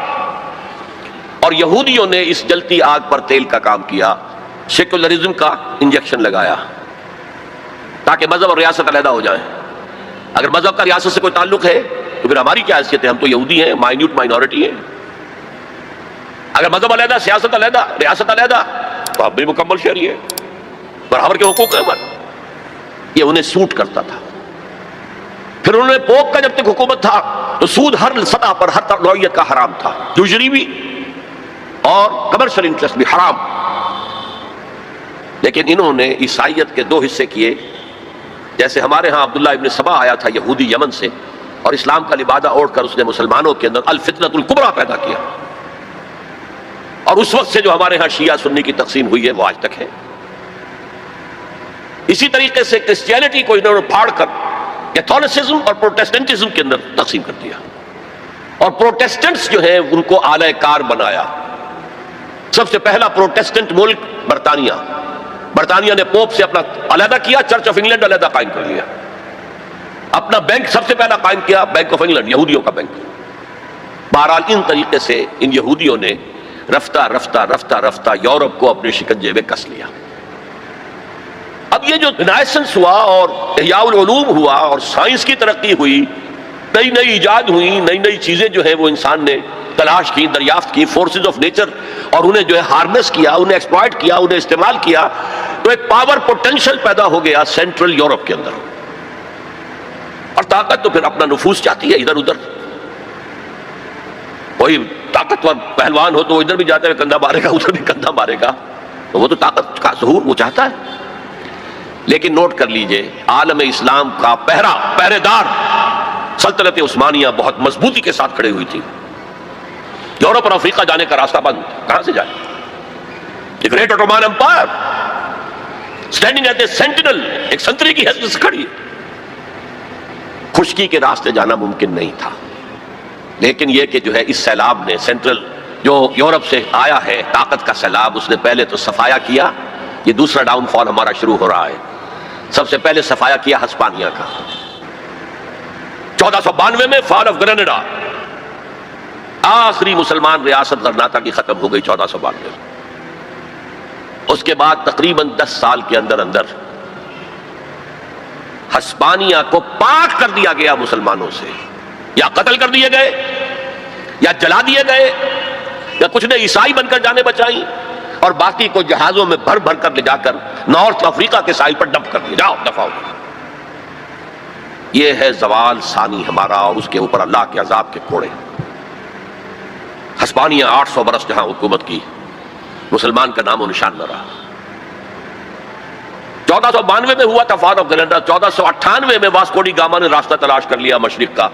اور یہودیوں نے اس جلتی آگ پر تیل کا کام کیا، سیکولرزم کا انجیکشن لگایا تاکہ مذہب اور ریاست علیحدہ ہو جائیں. اگر مذہب کا ریاست سے کوئی تعلق ہے تو پھر ہماری کیا حیثیت ہے؟ ہم تو یہودی ہیں، مائنیوٹ مائنورٹی ہیں. اگر مذہب علیحدہ، سیاست علیحدہ، ریاست علیحدہ، تو ہم بھی مکمل شہری ہیں، برابر کے حقوق ہیں ہمارے. یہ انہیں سوٹ کرتا تھا. پھر انہوں نے پوپ کا جب تک حکومت تھا تو سود ہر سطح پر، ہر نوعیت کا حرام تھا، یوزری بھی اور کمرشل انٹرسٹ بھی حرام. لیکن انہوں نے عیسائیت کے 2 حصے کیے. جیسے ہمارے ہاں عبداللہ ابن سبا آیا تھا یہودی یمن سے، اور اسلام کا لبادہ اوڑھ کر اس نے مسلمانوں کے اندر الفتنۃ الکبریٰ پیدا کیا. اور اس وقت سے جو ہمارے ہاں شیعہ سنی کی تقسیم ہوئی ہے وہ آج تک ہے. اسی طریقے سے کرسچینٹی کو انہوں نے پھاڑ کر کیتھولسزم اور پروٹیسٹنٹزم کے اندر تقسیم کر دیا، اور پروٹیسٹنٹس جو ہیں ان کو اعلی کار بنایا. سب سے پہلا پروٹیسٹنٹ ملک برطانیہ نے پوپ سے اپنا علیحدہ کیا، چرچ آف انگلینڈ علیحدہ قائم کر لیا. اپنا بینک سب سے پہلا قائم کیا، بینک آف انگلینڈ، یہودیوں کا بینک. بہرحال ان طریقے سے ان یہودیوں نے رفتہ رفتہ یورپ کو اپنے شکنجے میں کس لیا. اب یہ جو رینائسنس ہوا اور احیاء العلوم ہوا اور سائنس کی ترقی ہوئی، نئی نئی ایجاد ہوئی، نئی نئی چیزیں جو ہیں وہ انسان نے تلاش کی، دریافت کی، فورسز آف نیچر، اور انہیں جو ہے ہارنس کیا، انہیں ایکسپلائٹ کیا، انہیں استعمال کیا، تو ایک پاور پوٹینشل پیدا ہو گیا سینٹرل یورپ کے اندر. اور طاقت تو پھر اپنا نفوذ چاہتی ہے ادھر ادھر. کوئی طاقتور پہلوان ہو تو وہ ادھر بھی جاتے ہوئے کندھا مارے گا، ادھر بھی کندھا مارے گا، تو وہ تو طاقت کا ظہور وہ چاہتا ہے. لیکن نوٹ کر لیجئے، عالم اسلام کا پہرے دار سلطنت عثمانیہ بہت مضبوطی کے ساتھ کھڑی ہوئی تھی. یورپ اور افریقہ جانے کا راستہ بند، کہاں سے جائے؟ The great Ottoman empire standing at a sentinel, ایک سنتری کی حیثیت سے کھڑی ہے. خشکی کے راستے جانا ممکن نہیں تھا. لیکن یہ کہ جو ہے اس سیلاب نے سینٹرل جو یورپ سے آیا ہے طاقت کا سیلاب، اس نے پہلے تو صفایا کیا. یہ دوسرا ڈاؤن فال ہمارا شروع ہو رہا ہے. سب سے پہلے صفایا کیا ہسپانیہ کا. 1492 میں فال آف گریناڈا، آخری مسلمان ریاست غرناطہ کی ختم ہو گئی 1492. اس کے بعد تقریباً 10 سال کے اندر ہسپانیہ کو پاک کر دیا گیا مسلمانوں سے. یا قتل کر دیے گئے، یا جلا دیے گئے، یا کچھ نے عیسائی بن کر جانے بچائی، اور باقی کو جہازوں میں بھر بھر کر لے جا کر نارتھ افریقہ کے ساحل پر ڈمپ کر دیا، جاؤ دفع ہو. یہ ہے زوال ثانی ہمارا، اور اس کے اوپر اللہ کے عذاب کے کوڑے. ہسپانیہ 800 برس جہاں حکومت کی، مسلمان کا نام و نشان نہ رہا۔ 1492 میں ہوا تھا فال آف گریناڈا، 1498 میں واسکو ڈی گاما نے راستہ تلاش کر لیا مشرق کا،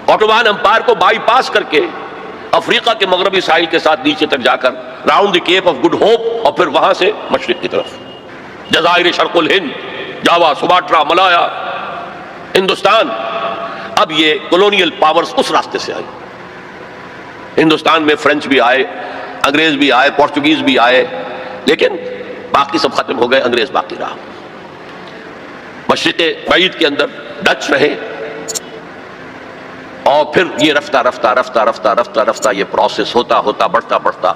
اوٹومان امپائر کو بائی پاس کر کے افریقہ کے مغربی ساحل کے ساتھ نیچے تک جا کر round the Cape of Good Hope, اور پھر وہاں سے مشرق کی طرف جزائر شرق الہند، جاوا، سماٹرا، ملایا، ہندوستان۔ اب یہ کولونیل پاورز اس راستے سے آئی۔ ہندوستان میں فرینچ بھی آئے، انگریز بھی آئے، پورچوگیز بھی آئے، لیکن باقی سب ختم ہو گئے، انگریز باقی رہا۔ مشرق بعید کے اندر ڈچ رہے، اور پھر یہ رفتہ رفتہ رفتہ رفتہ رفتہ رفتہ یہ پروسیس ہوتا ہوتا بڑھتا بڑھتا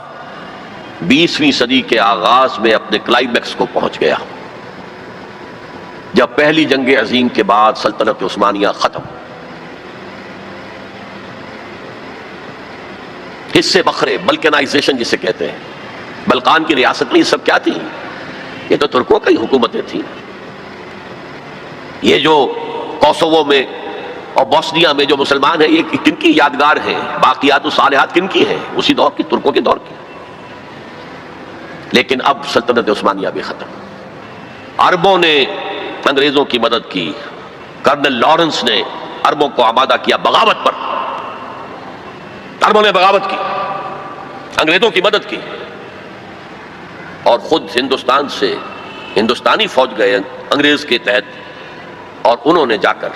20ویں صدی کے آغاز میں اپنے کلائمیکس کو پہنچ گیا، جب پہلی جنگ عظیم کے بعد سلطنت عثمانیہ ختم، حصے بکھرے، بلکانائزیشن جسے کہتے ہیں، بلقان کی ریاست میں یہ سب کیا تھی؟ یہ تو ترکوں کی حکومتیں تھیں۔ یہ جو کوسوو میں اور بوسنیا میں جو مسلمان ہیں، یہ کن کی یادگار ہیں؟ باقیات و صالحات کن کی ہیں؟ اسی دور کی، ترکوں کے دور کی۔ لیکن اب سلطنت عثمانیہ بھی ختم۔ عربوں نے انگریزوں کی مدد کی، کرنل لارنس نے عربوں کو آمادہ کیا بغاوت پر، عربوں نے بغاوت کی، انگریزوں کی مدد کی، اور خود ہندوستان سے ہندوستانی فوج گئے انگریز کے تحت، اور انہوں نے جا کر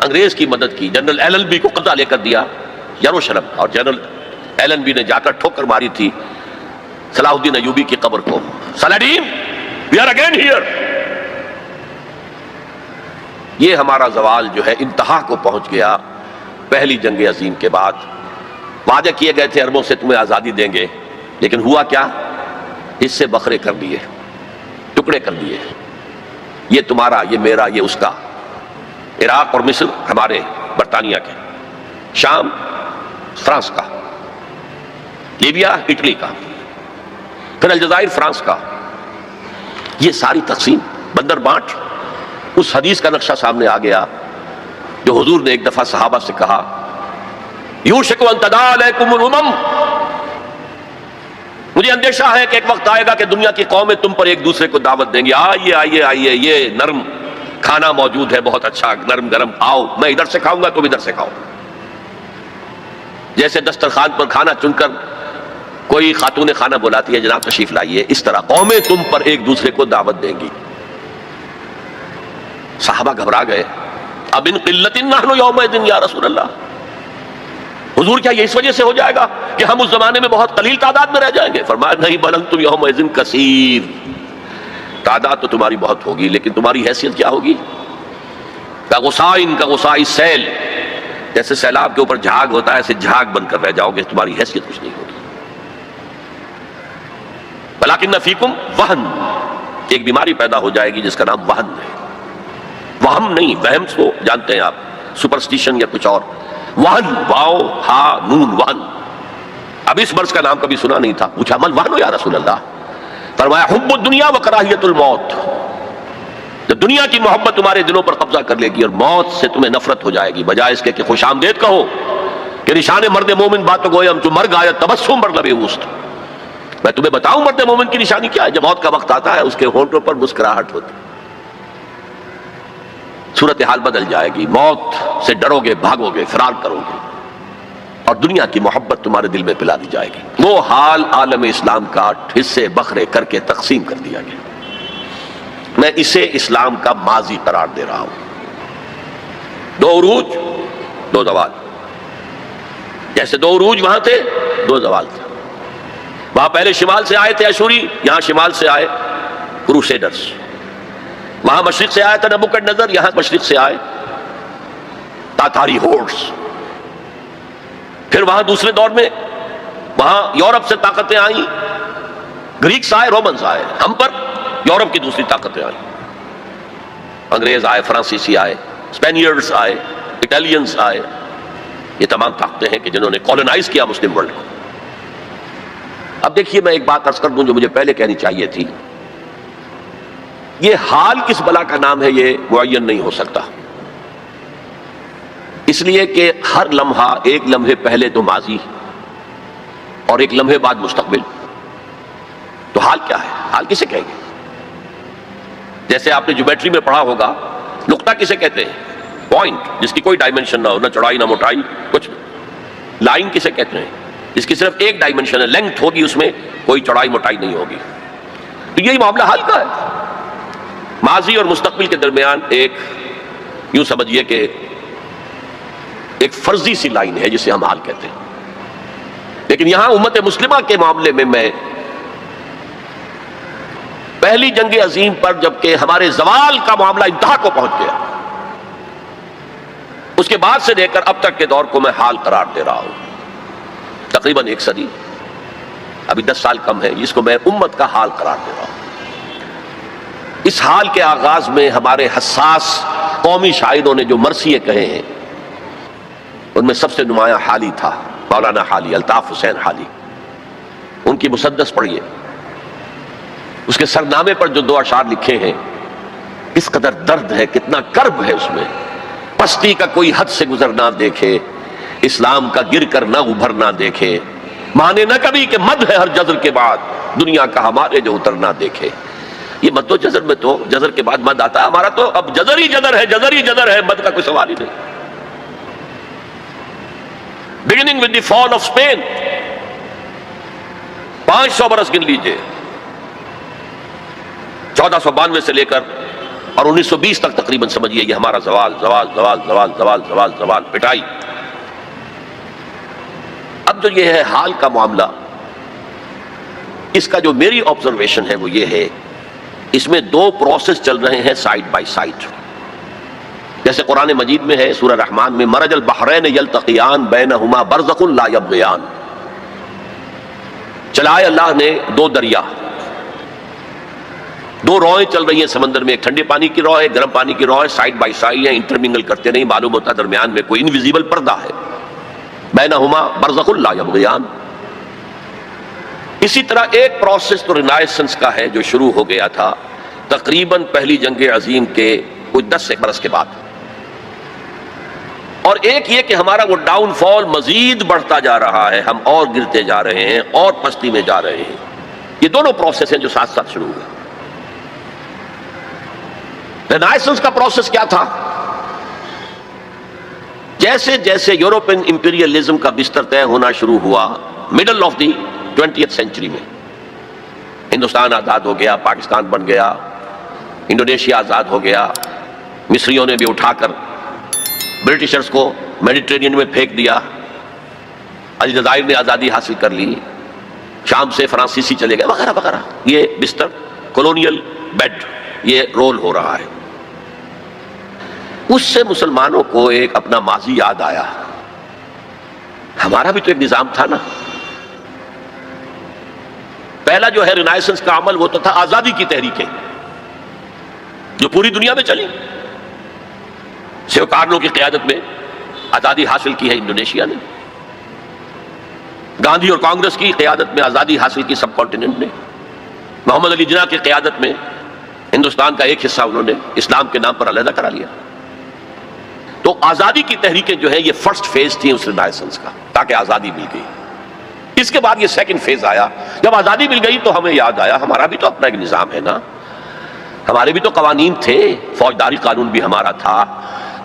انگریز کی مدد کی۔ جنرل ایلن بی کو قبضہ لے کر دیا یروشلم، اور جنرل ایلن بی نے جا کر ٹھوکر ماری تھی صلاح الدین ایوبی کی قبر کو، سلاڈین وی آر اگین ہیئر۔ یہ ہمارا زوال جو ہے انتہا کو پہنچ گیا پہلی جنگ عظیم کے بعد۔ وعدے کیے گئے تھے عربوں سے تمہیں آزادی دیں گے، لیکن ہوا کیا؟ حصے بکھرے کر دیے، ٹکڑے کر دیے، یہ تمہارا، یہ میرا، یہ اس کا۔ عراق اور مصر ہمارے، برطانیہ کے، شام فرانس کا، لیبیا اٹلی کا، پھر الجزائر فرانس کا۔ یہ ساری تقسیم، بندر بانٹ، اس حدیث کا نقشہ سامنے آ گیا جو حضور نے ایک دفعہ صحابہ سے کہا، یوشک ان تداعی علیکم الامم، مجھے اندیشہ ہے کہ ایک وقت آئے گا کہ دنیا کی قومیں تم پر ایک دوسرے کو دعوت دیں گی، آئیے آئیے آئیے، یہ نرم کھانا موجود ہے، بہت اچھا نرم گرم، آؤ، میں ادھر سے کھاؤں گا تم ادھر سے کھاؤ۔ جیسے دسترخوان پر کھانا چن کر کوئی خاتون خانہ بلاتی ہے، جناب تشریف لائیے، اس طرح قومیں تم پر ایک دوسرے کو دعوت دیں گی۔ صحابہ گھبرا گئے، اب ان قلت نحن یومئذ یا رسول اللہ، حضور کیا یہ اس وجہ سے ہو جائے گا کہ ہم اس زمانے میں بہت قلیل تعداد میں رہ جائیں گے؟ فرمایا نہیں، بل انتم یومئذ کثیر، تعداد تو تمہاری بہت ہوگی، لیکن تمہاری حیثیت کیا ہوگی؟ کا غصاء السیل، جیسے سیلاب کے اوپر جھاگ ہوتا ہے، ایسے جھاگ بن کر رہ جاؤ گے، تمہاری حیثیت کچھ نہیں ہوگی۔ ولکن فیکم وہن، ایک بیماری پیدا ہو جائے گی جس کا نام وہن ہے۔ وہم نہیں، وہم کو جانتے ہیں آپ، سپرسٹیشن یا کچھ اور، وہن، واو ہا نون، وہن۔ اب اس مرض کا نام کبھی سنا نہیں تھا، پوچھا من وہن ہو یا رسول اللہ؟ فرمایا حب الدنیا و کراہیت الموت، جب دنیا کی محبت تمہارے دلوں پر قبضہ کر لے گی اور موت سے تمہیں نفرت ہو جائے گی، بجائے اس کے کہ خوش آمدید کہو کہ نشان مرد مومن باتوں گوئے ہم جو مر گایا تبسم بر لب اوست۔ میں تمہیں بتاؤں مرد مومن کی نشانی کیا ہے؟ جب موت کا وقت آتا ہے اس کے ہونٹوں پر مسکراہٹ ہوتی، صورتحال بدل جائے گی، موت سے ڈرو گے، بھاگو گے، فرار کرو گے، اور دنیا کی محبت تمہارے دل میں پلا دی جائے گی۔ وہ حال عالم اسلام کا حصے بکھرے کر کے تقسیم کر دیا گیا۔ میں اسے اسلام کا ماضی قرار دے رہا ہوں۔ 2 عروج 2 زوال، جیسے 2 عروج وہاں تھے 2 زوال تھے۔ وہاں پہلے شمال سے آئے تھے اشوری، یہاں شمال سے آئے کروسیڈرز۔ وہاں مشرق سے آیا تھا نبوکڈنیزر، یہاں مشرق سے آئے تاتاری ہورس۔ پھر وہاں دوسرے دور میں وہاں یورپ سے طاقتیں آئیں، گریکس آئے، رومنز آئے، ہم پر یورپ کی دوسری طاقتیں آئیں، انگریز آئے، فرانسیسی آئے، اسپینیئرز آئے، اٹالینز آئے۔ یہ تمام طاقتیں ہیں کہ جنہوں نے کالونائز کیا مسلم ورلڈ کو۔ اب دیکھیے، میں ایک بات عرض کر دوں جو مجھے پہلے کہنی چاہیے تھی، یہ حال کس بلا کا نام ہے یہ معین نہیں ہو سکتا، اس لیے کہ ہر لمحہ ایک لمحے پہلے تو ماضی، اور ایک لمحے بعد مستقبل، تو حال کیا ہے؟ حال کسے کہیں گے؟ جیسے آپ نے جیومیٹری میں پڑھا ہوگا، نقطہ کسے کہتے ہیں؟ پوائنٹ جس کی کوئی ڈائمنشن نہ ہو، نہ چوڑائی نہ موٹائی، کچھ نہیں۔ لائن کسے کہتے ہیں؟ جس کی صرف ایک ڈائمنشن ہے، لینتھ ہوگی، اس میں کوئی چوڑائی موٹائی نہیں ہوگی۔ تو یہی معاملہ حال کا ہے۔ ماضی اور مستقبل کے درمیان ایک، یوں سمجھیے کہ ایک فرضی سی لائن ہے جسے ہم حال کہتے ہیں۔ لیکن یہاں امت مسلمہ کے معاملے میں میں پہلی جنگ عظیم پر جبکہ ہمارے زوال کا معاملہ انتہا کو پہنچ گیا، اس کے بعد سے لے کر اب تک کے دور کو میں حال قرار دے رہا ہوں۔ تقریباً 1 صدی، ابھی 10 سال کم ہے، جس کو میں امت کا حال قرار دے رہا ہوں۔ اس حال کے آغاز میں ہمارے حساس قومی شاعروں نے جو مرثیے کہے ہیں، ان میں سب سے نمایاں حالی تھا مولانا حالی، الطاف حسین حالی۔ ان کی مسدس پڑھیے، اس کے سرنامے پر جو 2 اشعار لکھے ہیں، کس قدر درد ہے، کتنا کرب ہے اس میں۔ پستی کا کوئی حد سے گزر نہ دیکھے، اسلام کا گر کر نہ ابھر نہ دیکھے، مانے نہ کبھی کہ مد ہے ہر جزر کے بعد، دنیا کا ہمارے جو اتر نہ دیکھے۔ یہ مد و جزر میں تو جزر کے بعد مد آتا ہے، ہمارا تو اب جزر ہی جزر ہے، جزر ہی جزر ہے، مد کا کوئی سوال ہی نہیں۔ beginning with the fall of Spain، 500 برس گن لیجئے، 1492 سے لے کر اور 1920 تک تقریباً سمجھیے یہ ہمارا زوال زوال زوال زوال زوال زوال زوال پٹائی۔ اب جو یہ ہے حال کا معاملہ، اس کا جو میری آبزرویشن ہے وہ یہ ہے، اس میں 2 پروسیس چل رہے ہیں سائیڈ بائی سائیڈ۔ جیسے قرآن مجید میں ہے سورہ رحمان میں، مرج البحرین یلتقیان بینہما برزخ لا یبغیان، چلائے اللہ نے 2 دریا، 2 روئیں چل رہی ہیں سمندر میں، ایک ٹھنڈے پانی کی رو ہے، گرم پانی کی رو ہے، سائیڈ بائی سائیڈ ہیں، انٹرمنگل کرتے نہیں، معلوم ہوتا درمیان میں کوئی انویزیبل پردہ ہے، بینہما برزخ لا یبغیان۔ اسی طرح ایک پروسیس تو رینائسنس کا ہے جو شروع ہو گیا تھا تقریباً پہلی جنگ عظیم کے کچھ 10 برس کے بعد، اور ایک یہ کہ ہمارا وہ ڈاؤن فال مزید بڑھتا جا رہا ہے، ہم اور گرتے جا رہے ہیں اور پستی میں جا رہے ہیں۔ یہ دونوں پروسیس ہیں جو ساتھ ساتھ شروع ہوئے۔ رینائسنس کا پروسیس کیا تھا؟ جیسے جیسے یورپین امپیریلزم کا بستر طے ہونا شروع ہوا middle of the 20th century میں، ہندوستان آزاد ہو گیا، پاکستان بن گیا، انڈونیشیا آزاد ہو گیا، مصریوں نے بھی اٹھا کر برٹشرز کو میڈیٹرینین میں پھینک دیا، الجزائر نے آزادی حاصل کر لی، شام سے فرانسیسی چلے گئے، وغیرہ وغیرہ۔ یہ بستر کولونیل بیڈ یہ رول ہو رہا ہے۔ اس سے مسلمانوں کو ایک اپنا ماضی یاد آیا، ہمارا بھی تو ایک نظام تھا نا۔ پہلا جو ہے رینائسنس کا عمل وہ تو تھا آزادی کی تحریکیں جو پوری دنیا میں چلی۔ سیوکارنو کی قیادت میں آزادی حاصل کی ہے انڈونیشیا نے، گاندھی اور کانگریس کی قیادت میں آزادی حاصل کی سب کانٹیننٹ نے، محمد علی جناح کی قیادت میں ہندوستان کا ایک حصہ انہوں نے اسلام کے نام پر علیحدہ کرا لیا۔ تو آزادی کی تحریکیں جو ہیں یہ فرسٹ فیز تھی اس رینائسنس کا، تاکہ آزادی مل گئی۔ اس کے بعد یہ سیکنڈ فیز آیا، جب آزادی مل گئی تو ہمیں یاد آیا ہمارا بھی تو اپنا ایک نظام ہے نا، ہمارے بھی تو قوانین تھے، فوجداری قانون بھی ہمارا تھا،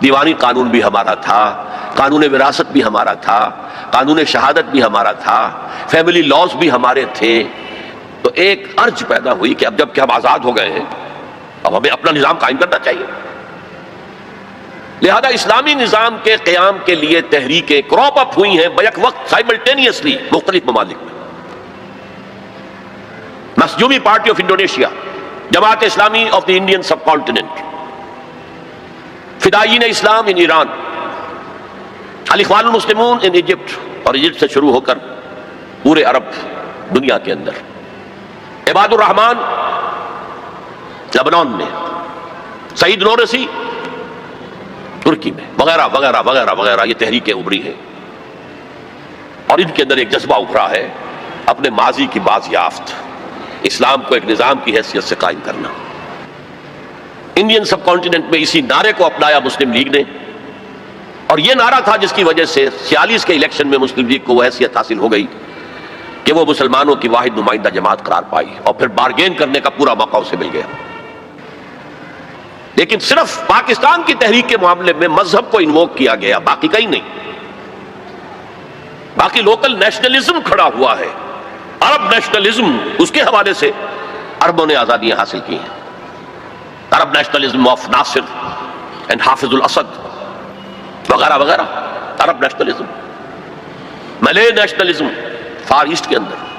دیوانی قانون بھی ہمارا تھا، قانون وراثت بھی ہمارا تھا، قانون شہادت بھی ہمارا تھا، فیملی لاز بھی ہمارے تھے۔ تو ایک ارج پیدا ہوئی کہ اب جب کہ ہم آزاد ہو گئے ہیں اب ہمیں اپنا نظام قائم کرنا چاہیے۔ لہذا اسلامی نظام کے قیام کے لیے تحریکیں کراپ اپ ہوئی ہیں بیک وقت سائملٹینیسلی مختلف ممالک میں۔ مسجومی party of Indonesia, Jamaat Islami of the Indian سب کانٹیننٹ، فدائین اسلام ان ایران، الاخوان المسلمون ان ایجپٹ، اور ایجپٹ سے شروع ہو کر پورے عرب دنیا کے اندر، عباد الرحمان لبنان میں، سعید نورسی ترکی میں، وغیرہ وغیرہ وغیرہ وغیرہ، یہ تحریکیں ابھری ہیں اور ان کے اندر ایک جذبہ ابھرا ہے اپنے ماضی کی بازیافت، اسلام کو ایک نظام کی حیثیت سے قائم کرنا۔ انڈین سب کانٹیننٹ میں اسی نعرے کو اپنایا مسلم لیگ نے، اور یہ نعرہ تھا جس کی وجہ سے 46 کے الیکشن میں مسلم لیگ کو وہ حیثیت حاصل ہو گئی کہ وہ مسلمانوں کی واحد نمائندہ جماعت قرار پائی اور پھر بارگین کرنے کا پورا موقع اسے مل گیا. لیکن صرف پاکستان کی تحریک کے معاملے میں مذہب کو انووک کیا گیا، باقی کہیں نہیں. باقی لوکل نیشنلزم کھڑا ہوا ہے، عرب نیشنلزم، اس کے حوالے سے عربوں نے آزادیاں حاصل کی ہیں. عرب نیشنلزم آف ناصر اینڈ حافظ الاسد وغیرہ وغیرہ. عرب نیشنلزم، ملے نیشنلزم فار ایسٹ کے اندر.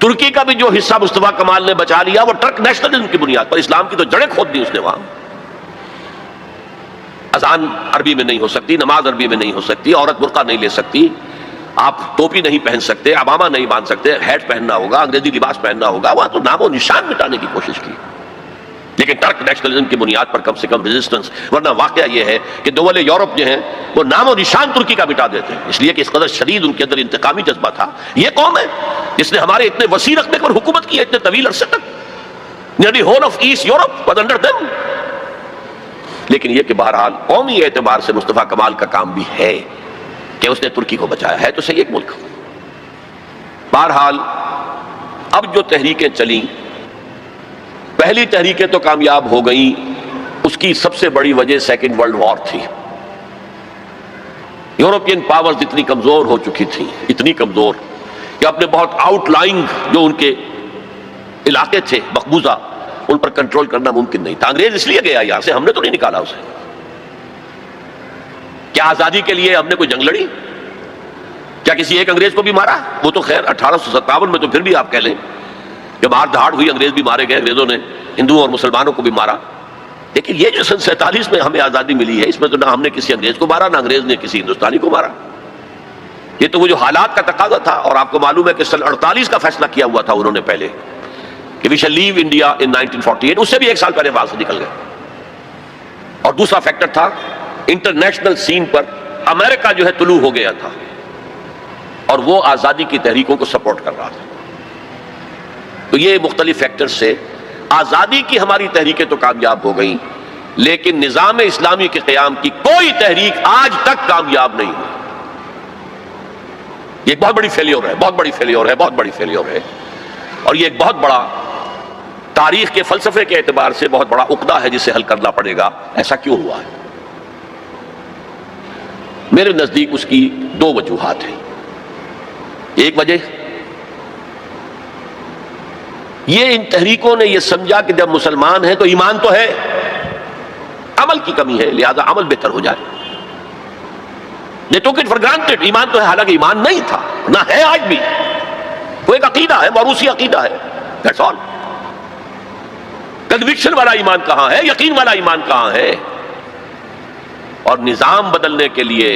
ترکی کا بھی جو حصہ مصطفیٰ کمال نے بچا لیا وہ ٹرک نیشنلزم کی بنیاد پر. اسلام کی تو جڑیں کھود دی اس نے وہاں. اذان عربی میں نہیں ہو سکتی، نماز عربی میں نہیں ہو سکتی، عورت برقع نہیں لے سکتی، آپ ٹوپی نہیں پہن سکتے، عمامہ نہیں باندھ سکتے، ہیٹ پہننا ہوگا، انگریزی لباس پہننا ہوگا. وہاں تو نام و نشان مٹانے کی کوشش کی، لیکن ٹرک نیشنلزم کی بنیاد پر کم سے کم ریزسٹنس. ورنہ واقعہ یہ ہے کہ دول یورپ جو ہیں وہ نام و نشان ترکی کا مٹا دیتے ہیں، اس لیے کہ اس قدر شدید ان کے اندر انتقامی جذبہ تھا. یہ قوم ہے جس نے ہمارے اتنے وسیع رقبے پر حکومت کی ہے اتنے طویل عرصے تک. nearly whole of East Europe was under them. لیکن یہ کہ بہرحال قومی اعتبار سے مصطفیٰ کمال کا کام بھی ہے کہ اس نے ترکی کو بچایا ہے. تو صحیح ایک ملک. بہرحال اب جو تحریکیں چلیں، پہلی تحریکیں تو کامیاب ہو گئیں. اس کی سب سے بڑی وجہ سیکنڈ ورلڈ وار تھی. یورپین پاورز اتنی کمزور ہو چکی تھیں، اتنی کمزور کہ اپنے بہت آؤٹ لائنگ جو ان کے علاقے تھے مقبوضہ، ان پر کنٹرول کرنا ممکن نہیں تھا. انگریز اس لیے گیا یہاں سے، ہم نے تو نہیں نکالا اسے. کیا آزادی کے لیے ہم نے کوئی جنگ لڑی؟ کیا کسی ایک انگریز کو بھی مارا؟ وہ تو خیر 1857 میں تو پھر بھی آپ کہہ لیں کہ مار دھاڑ ہوئی، انگریز بھی مارے گئے، انگریزوں نے ہندوؤں اور مسلمانوں کو بھی مارا. لیکن یہ جو سن 47 میں ہمیں آزادی ملی ہے، اس میں تو نہ ہم نے کسی انگریز کو مارا، نہ انگریز نے کسی ہندوستانی کو مارا. یہ تو وہ جو حالات کا تقاضا تھا. اور آپ کو معلوم ہے کہ سن 48 کا فیصلہ کیا ہوا تھا انہوں نے پہلے کہ وی شیل لیو انڈیا ان 1948. اس سے بھی ایک سال پہلے وہاں سے نکل گئے. اور دوسرا فیکٹر تھا انٹرنیشنل سین پر امریکہ جو ہے طلوع ہو گیا تھا اور وہ آزادی کی تحریکوں کو سپورٹ کر رہا تھا. تو یہ مختلف فیکٹر سے آزادی کی ہماری تحریکیں تو کامیاب ہو گئیں، لیکن نظام اسلامی کے قیام کی کوئی تحریک آج تک کامیاب نہیں ہوئی. یہ ایک بہت بڑی فیلیور ہے، بہت بڑی فیلیور ہے، بہت بڑی فیلیور ہے. اور یہ ایک بہت بڑا تاریخ کے فلسفے کے اعتبار سے بہت بڑا عقدہ ہے جسے حل کرنا پڑے گا. ایسا کیوں ہوا ہے؟ میرے نزدیک اس کی دو وجوہات ہیں. ایک وجہ یہ ان تحریکوں نے یہ سمجھا کہ جب مسلمان ہیں تو ایمان تو ہے، عمل کی کمی ہے، لہذا عمل بہتر ہو جائے. They took it for granted. ایمان تو ہے، حالانکہ ایمان نہیں تھا، نہ ہے آج بھی. وہ ایک عقیدہ ہے، موروثی عقیدہ ہے. That's all. کنوکشن والا ایمان کہاں ہے؟ یقین والا ایمان کہاں ہے؟ اور نظام بدلنے کے لیے،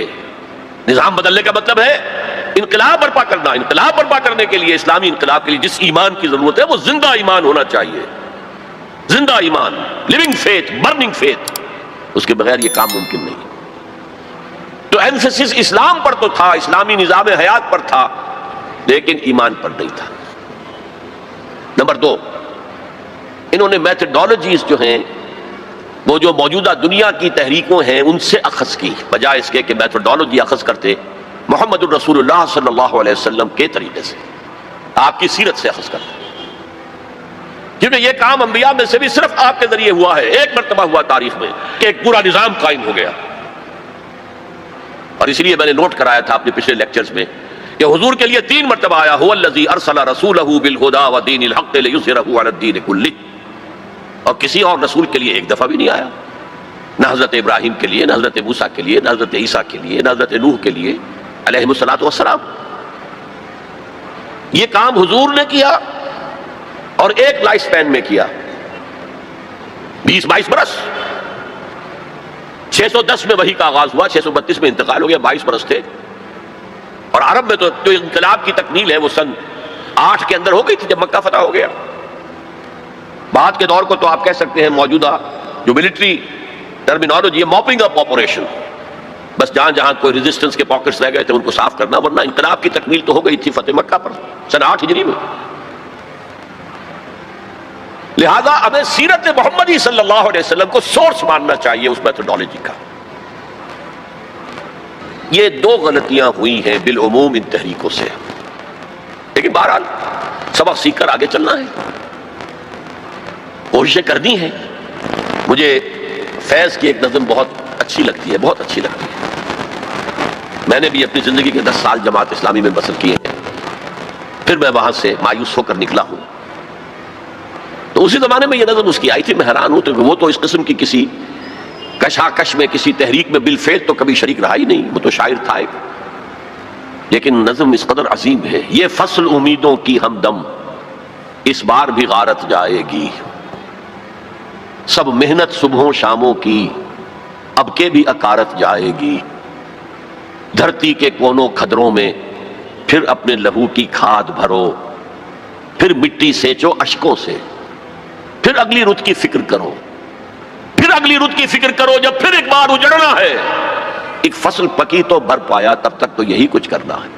نظام بدلنے کا مطلب ہے انقلاب برپا کرنا. انقلاب برپا کرنے کے لیے، اسلامی انقلاب کے لیے جس ایمان کی ضرورت ہے وہ زندہ ایمان ہونا چاہیے. زندہ ایمان، لیونگ فیتھ، برننگ فیتھ. اس کے بغیر یہ کام ممکن نہیں. تو ایمفیسس اسلام پر تو تھا، اسلامی نظام حیات پر تھا، لیکن ایمان پر نہیں تھا. نمبر دو، انہوں نے میتھڈالوجیز جو ہیں وہ جو موجودہ دنیا کی تحریکوں ہیں ان سے اخذ کی، بجائے اس کے کہ میتھڈالوجی اخذ کرتے محمد الرسول اللہ صلی اللہ علیہ وسلم کے طریقے سے، آپ کی سیرت سے اخذ کرتے. کیونکہ یہ کام انبیاء میں سے بھی صرف آپ کے ذریعے ہوا ہے. ایک مرتبہ ہوا تاریخ میں کہ ایک پورا نظام قائم ہو گیا. اور اس لیے میں نے نوٹ کرایا تھا اپنے پچھلے لیکچرز میں کہ حضور کے لیے 3 مرتبہ آیا هو الذی ارسل رسولہ بالہدی ودین الحق لیظہرہ علی الدین کلہ. اور کسی اور رسول کے لیے ایک دفعہ بھی نہیں آیا. نہ حضرت ابراہیم کے لیے، نہ حضرت موسیٰ کے لیے، نہ حضرت عیسیٰ کے لیے، نہ حضرت نوح کے لیے علیہ الصلوۃ والسلام. یہ کام حضور نے کیا اور ایک لائف سپین میں کیا، 20-22 برس. 610 میں وحی کا آغاز ہوا، 632 میں انتقال ہو گیا، 22 برس تھے. اور عرب میں تو جو انقلاب کی تکمیل ہے وہ سن 8 کے اندر ہو گئی تھی جب مکہ فتح ہو گیا. بعد کے دور کو تو آپ کہہ سکتے ہیں موجودہ جو ملٹری ٹرمینالوجی ہے موپنگ اپ آپریشن، بس جہاں جہاں کوئی ریزسٹنس کے پاکٹس رہ گئے تھے ان کو صاف کرنا. ورنہ انقلاب کی تکمیل تو ہو گئی تھی فتح مکہ پر سن 8 ہجری میں. لہذا ہمیں سیرت محمدی صلی اللہ علیہ وسلم کو سورس ماننا چاہیے اس میتھڈالوجی کا. یہ 2 غلطیاں ہوئی ہیں بالعموم ان تحریکوں سے. لیکن بہرحال سبق سیکھ کر آگے چلنا ہے، کوششیں کرنی ہیں۔ مجھے فیض کی ایک نظم بہت اچھی لگتی ہے، بہت اچھی لگتی ہے۔ میں نے بھی اپنی زندگی کے 10 سال جماعت اسلامی میں بسر کیے ہیں، پھر میں وہاں سے مایوس ہو کر نکلا ہوں۔ تو اسی زمانے میں یہ نظم اس کی آئی تھی، میں حیران ہوں، وہ تو اس قسم کی کسی کشاکش میں، کسی تحریک میں بالفعل تو کبھی شریک رہا ہی نہیں، وہ تو شاعر تھا ایک، لیکن نظم اس قدر عظیم ہے۔ یہ فصل امیدوں کی ہمدم اس بار بھی غارت جائے گی، سب محنت صبحوں شاموں کی اب کے بھی اکارت جائے گی، دھرتی کے کونوں کھدروں میں پھر اپنے لہو کی کھاد بھرو، پھر مٹی سینچو اشکوں سے، پھر اگلی رت کی فکر کرو، پھر اگلی رت کی فکر کرو، جب پھر ایک بار اجڑنا ہے، ایک فصل پکی تو بھر پایا، تب تک تو یہی کچھ کرنا ہے۔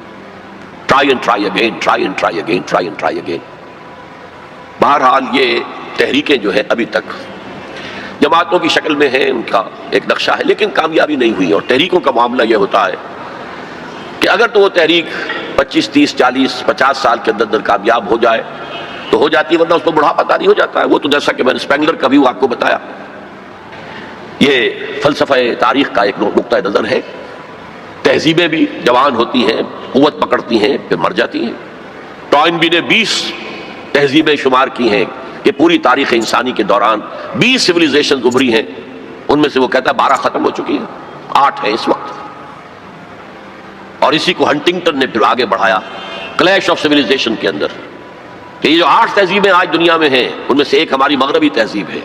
Try and try again, try and try again, try and try again. بہرحال یہ تحریکیں جو ہے ابھی تک جماعتوں کی شکل میں ہیں، ان کا ایک نقشہ ہے، لیکن کامیابی نہیں ہوئی۔ اور تحریکوں کا معاملہ یہ ہوتا ہے کہ اگر تو وہ تحریک 25، 30، 40، 50 سال کے اندر کامیاب ہو جائے تو ہو جاتی ہے، ورنہ اس کو بڑھاپا طاری ہو جاتا ہے۔ وہ تو جیسا کہ میں نے اسپینگلر کا بھی آپ کو بتایا، یہ فلسفہ تاریخ کا ایک نقطہ نظر ہے۔ تہذیبیں بھی جوان ہوتی ہیں، قوت پکڑتی ہیں، پھر مر جاتی ہیں۔ ٹوائنبی نے 20 تہذیبیں شمار کی ہیں کہ پوری تاریخ انسانی کے دوران 20 سویلائزیشن ابھری ہیں، ان میں سے وہ کہتا ہے 12 ختم ہو چکی ہیں، 8 ہیں اس وقت۔ اور اسی کو ہنٹنگٹن نے پھر آگے بڑھایا کلیش آف سویلائزیشن کے اندر، کہ یہ جو 8 تہذیبیں آج دنیا میں ہیں، ان میں سے ایک ہماری مغربی تہذیب ہے،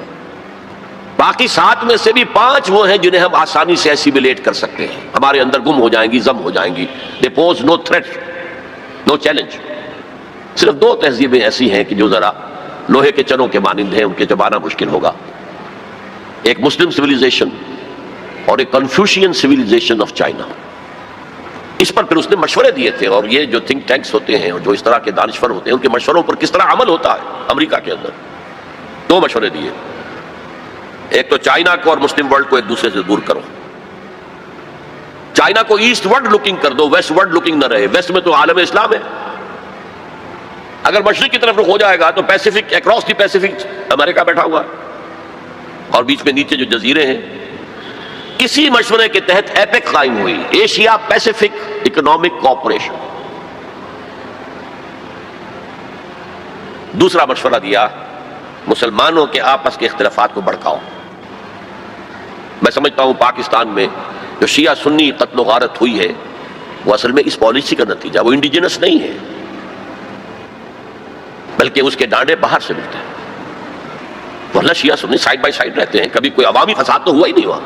باقی 7 میں سے بھی 5 وہ ہیں جنہیں ہم آسانی سے ایسیمیلیٹ کر سکتے ہیں، ہمارے اندر گم ہو جائیں گی، ضم ہو جائیں گی۔ They pose no threat, no challenge. صرف 2 تہذیبیں ایسی ہیں کہ جو ذرا لوہے کے چنوں کے مانند ہیں، ان کے چبانا مشکل ہوگا، ایک مسلم سویلائزیشن اور ایک کنفیوشین سویلائزیشن آف چائنا۔ اس پر پھر اس نے مشورے دیے تھے، اور یہ جو تھنک ٹینکس ہوتے ہیں اور جو اس طرح کے دانشور ہوتے ہیں، ان کے مشوروں پر کس طرح عمل ہوتا ہے امریکہ کے اندر۔ 2 مشورے دیے، ایک تو چائنا کو اور مسلم ورلڈ کو ایک دوسرے سے دور کرو، چائنا کو ایسٹ ورڈ لکنگ کر دو، ویسٹ ورڈ لکنگ نہ رہے۔ ویسٹ میں تو عالم اسلام ہے، اگر مشرق کی طرف رخ ہو جائے گا تو پیسیفک، اکراس دی پیسیفک امریکہ بیٹھا ہوا ہے، اور بیچ میں نیچے جو جزیرے ہیں۔ اسی مشورے کے تحت ایپیک قائم ہوئی، ایشیا پیسیفک اکنامک کوآپریشن۔ دوسرا مشورہ دیا، مسلمانوں کے آپس کے اختلافات کو بھڑکاؤ۔ میں سمجھتا ہوں پاکستان میں جو شیعہ سنی قتل و غارت ہوئی ہے، وہ اصل میں اس پالیسی کا نتیجہ، وہ انڈیجنس نہیں ہے، بلکہ اس کے ڈانڈے باہر سے ملتے ہیں۔ ورنہ شیعہ سنی سائڈ بائی سائڈ رہتے ہیں، کبھی کوئی عوامی فساد تو ہوا ہی نہیں ہوا۔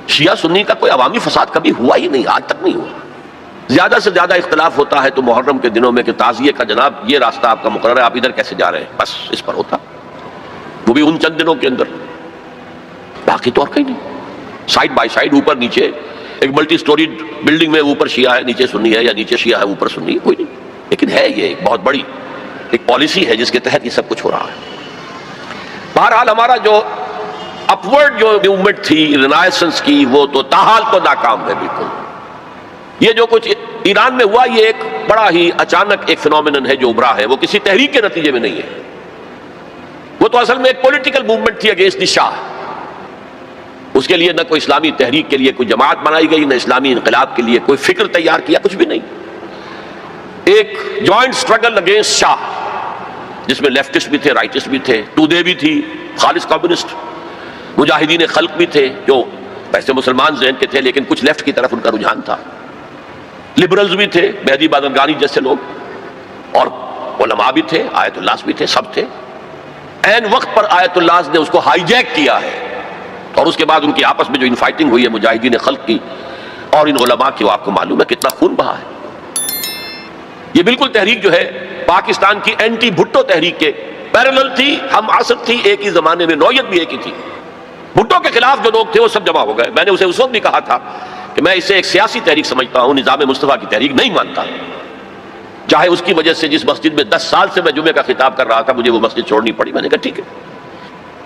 شیعہ سنی کا کوئی عوامی فساد کبھی ہوا ہی نہیں، آج تک نہیں ہوا۔ زیادہ سے زیادہ اختلاف ہوتا ہے تو محرم کے دنوں میں کہ تعزیے کا جناب یہ راستہ آپ کا مقرر ہے، آپ ادھر کیسے جا رہے ہیں، بس اس پر ہوتا، وہ بھی ان چند دنوں کے اندر، باقی تو اور کہیں نہیں۔ سائڈ بائی سائڈ، اوپر نیچے، ایک ملٹی سٹوریڈ بلڈنگ میں اوپر شیعہ ہے نیچے سنی ہے، یا نیچے شیعہ ہے اوپر سنی ہے، کوئی نہیں۔ لیکن ہے یہ ایک بہت بڑی ایک پالیسی ہے جس کے تحت یہ سب کچھ ہو رہا ہے۔ بہرحال ہمارا جو اپورڈ جو موومنٹ تھی رینائسنس کی، وہ تو تاحال تو ناکام ہے بالکل۔ یہ جو کچھ ایران میں ہوا، یہ ایک بڑا ہی اچانک ایک فینومینن ہے جو ابھرا ہے، وہ کسی تحریک کے نتیجے میں نہیں ہے، وہ تو اصل میں ایک پولیٹیکل موومنٹ تھی اگینسٹ دی شاہ۔ اس کے لیے نہ کوئی اسلامی تحریک کے لیے کوئی جماعت بنائی گئی، نہ اسلامی انقلاب کے لیے کوئی فکر تیار کیا، کچھ بھی نہیں۔ ایک جوائنٹ سٹرگل اگینسٹ شاہ، جس میں لیفٹسٹ بھی تھے، رائٹسٹ بھی تھے، تودے بھی تھی، خالص کمیونسٹ، مجاہدین خلق بھی تھے جو ویسے مسلمان ذہن کے تھے لیکن کچھ لیفٹ کی طرف ان کا رجحان تھا، لبرلز بھی تھے، مہدی بادرگانی جیسے لوگ، اور علماء بھی تھے، آیت اللہ بھی تھے، سب تھے۔ این وقت پر آیت اللہ نے اس کو ہائی جیک کیا ہے، اور اس کے بعد ان کی آپس میں جو انفائٹنگ ہوئی ہے مجاہدین خلق کی اور ان علماء کی، وہ آپ کو معلوم ہے کتنا خون بہا ہے۔ یہ بالکل تحریک جو ہے پاکستان کی اینٹی بھٹو تحریک کے پیرلل تھی، ہم عصر تھی، ایک ہی زمانے میں، نوعیت بھی ایک ہی تھی۔ بھٹو کے خلاف جو لوگ تھے وہ سب جمع ہو گئے۔ میں نے اسے اس وقت بھی کہا تھا کہ میں اسے ایک سیاسی تحریک سمجھتا ہوں، نظام مصطفیٰ کی تحریک نہیں مانتا، چاہے اس کی وجہ سے جس مسجد میں 10 سال سے میں جمعے کا خطاب کر رہا تھا مجھے وہ مسجد چھوڑنی پڑی۔ میں نے کہا ٹھیک ہے،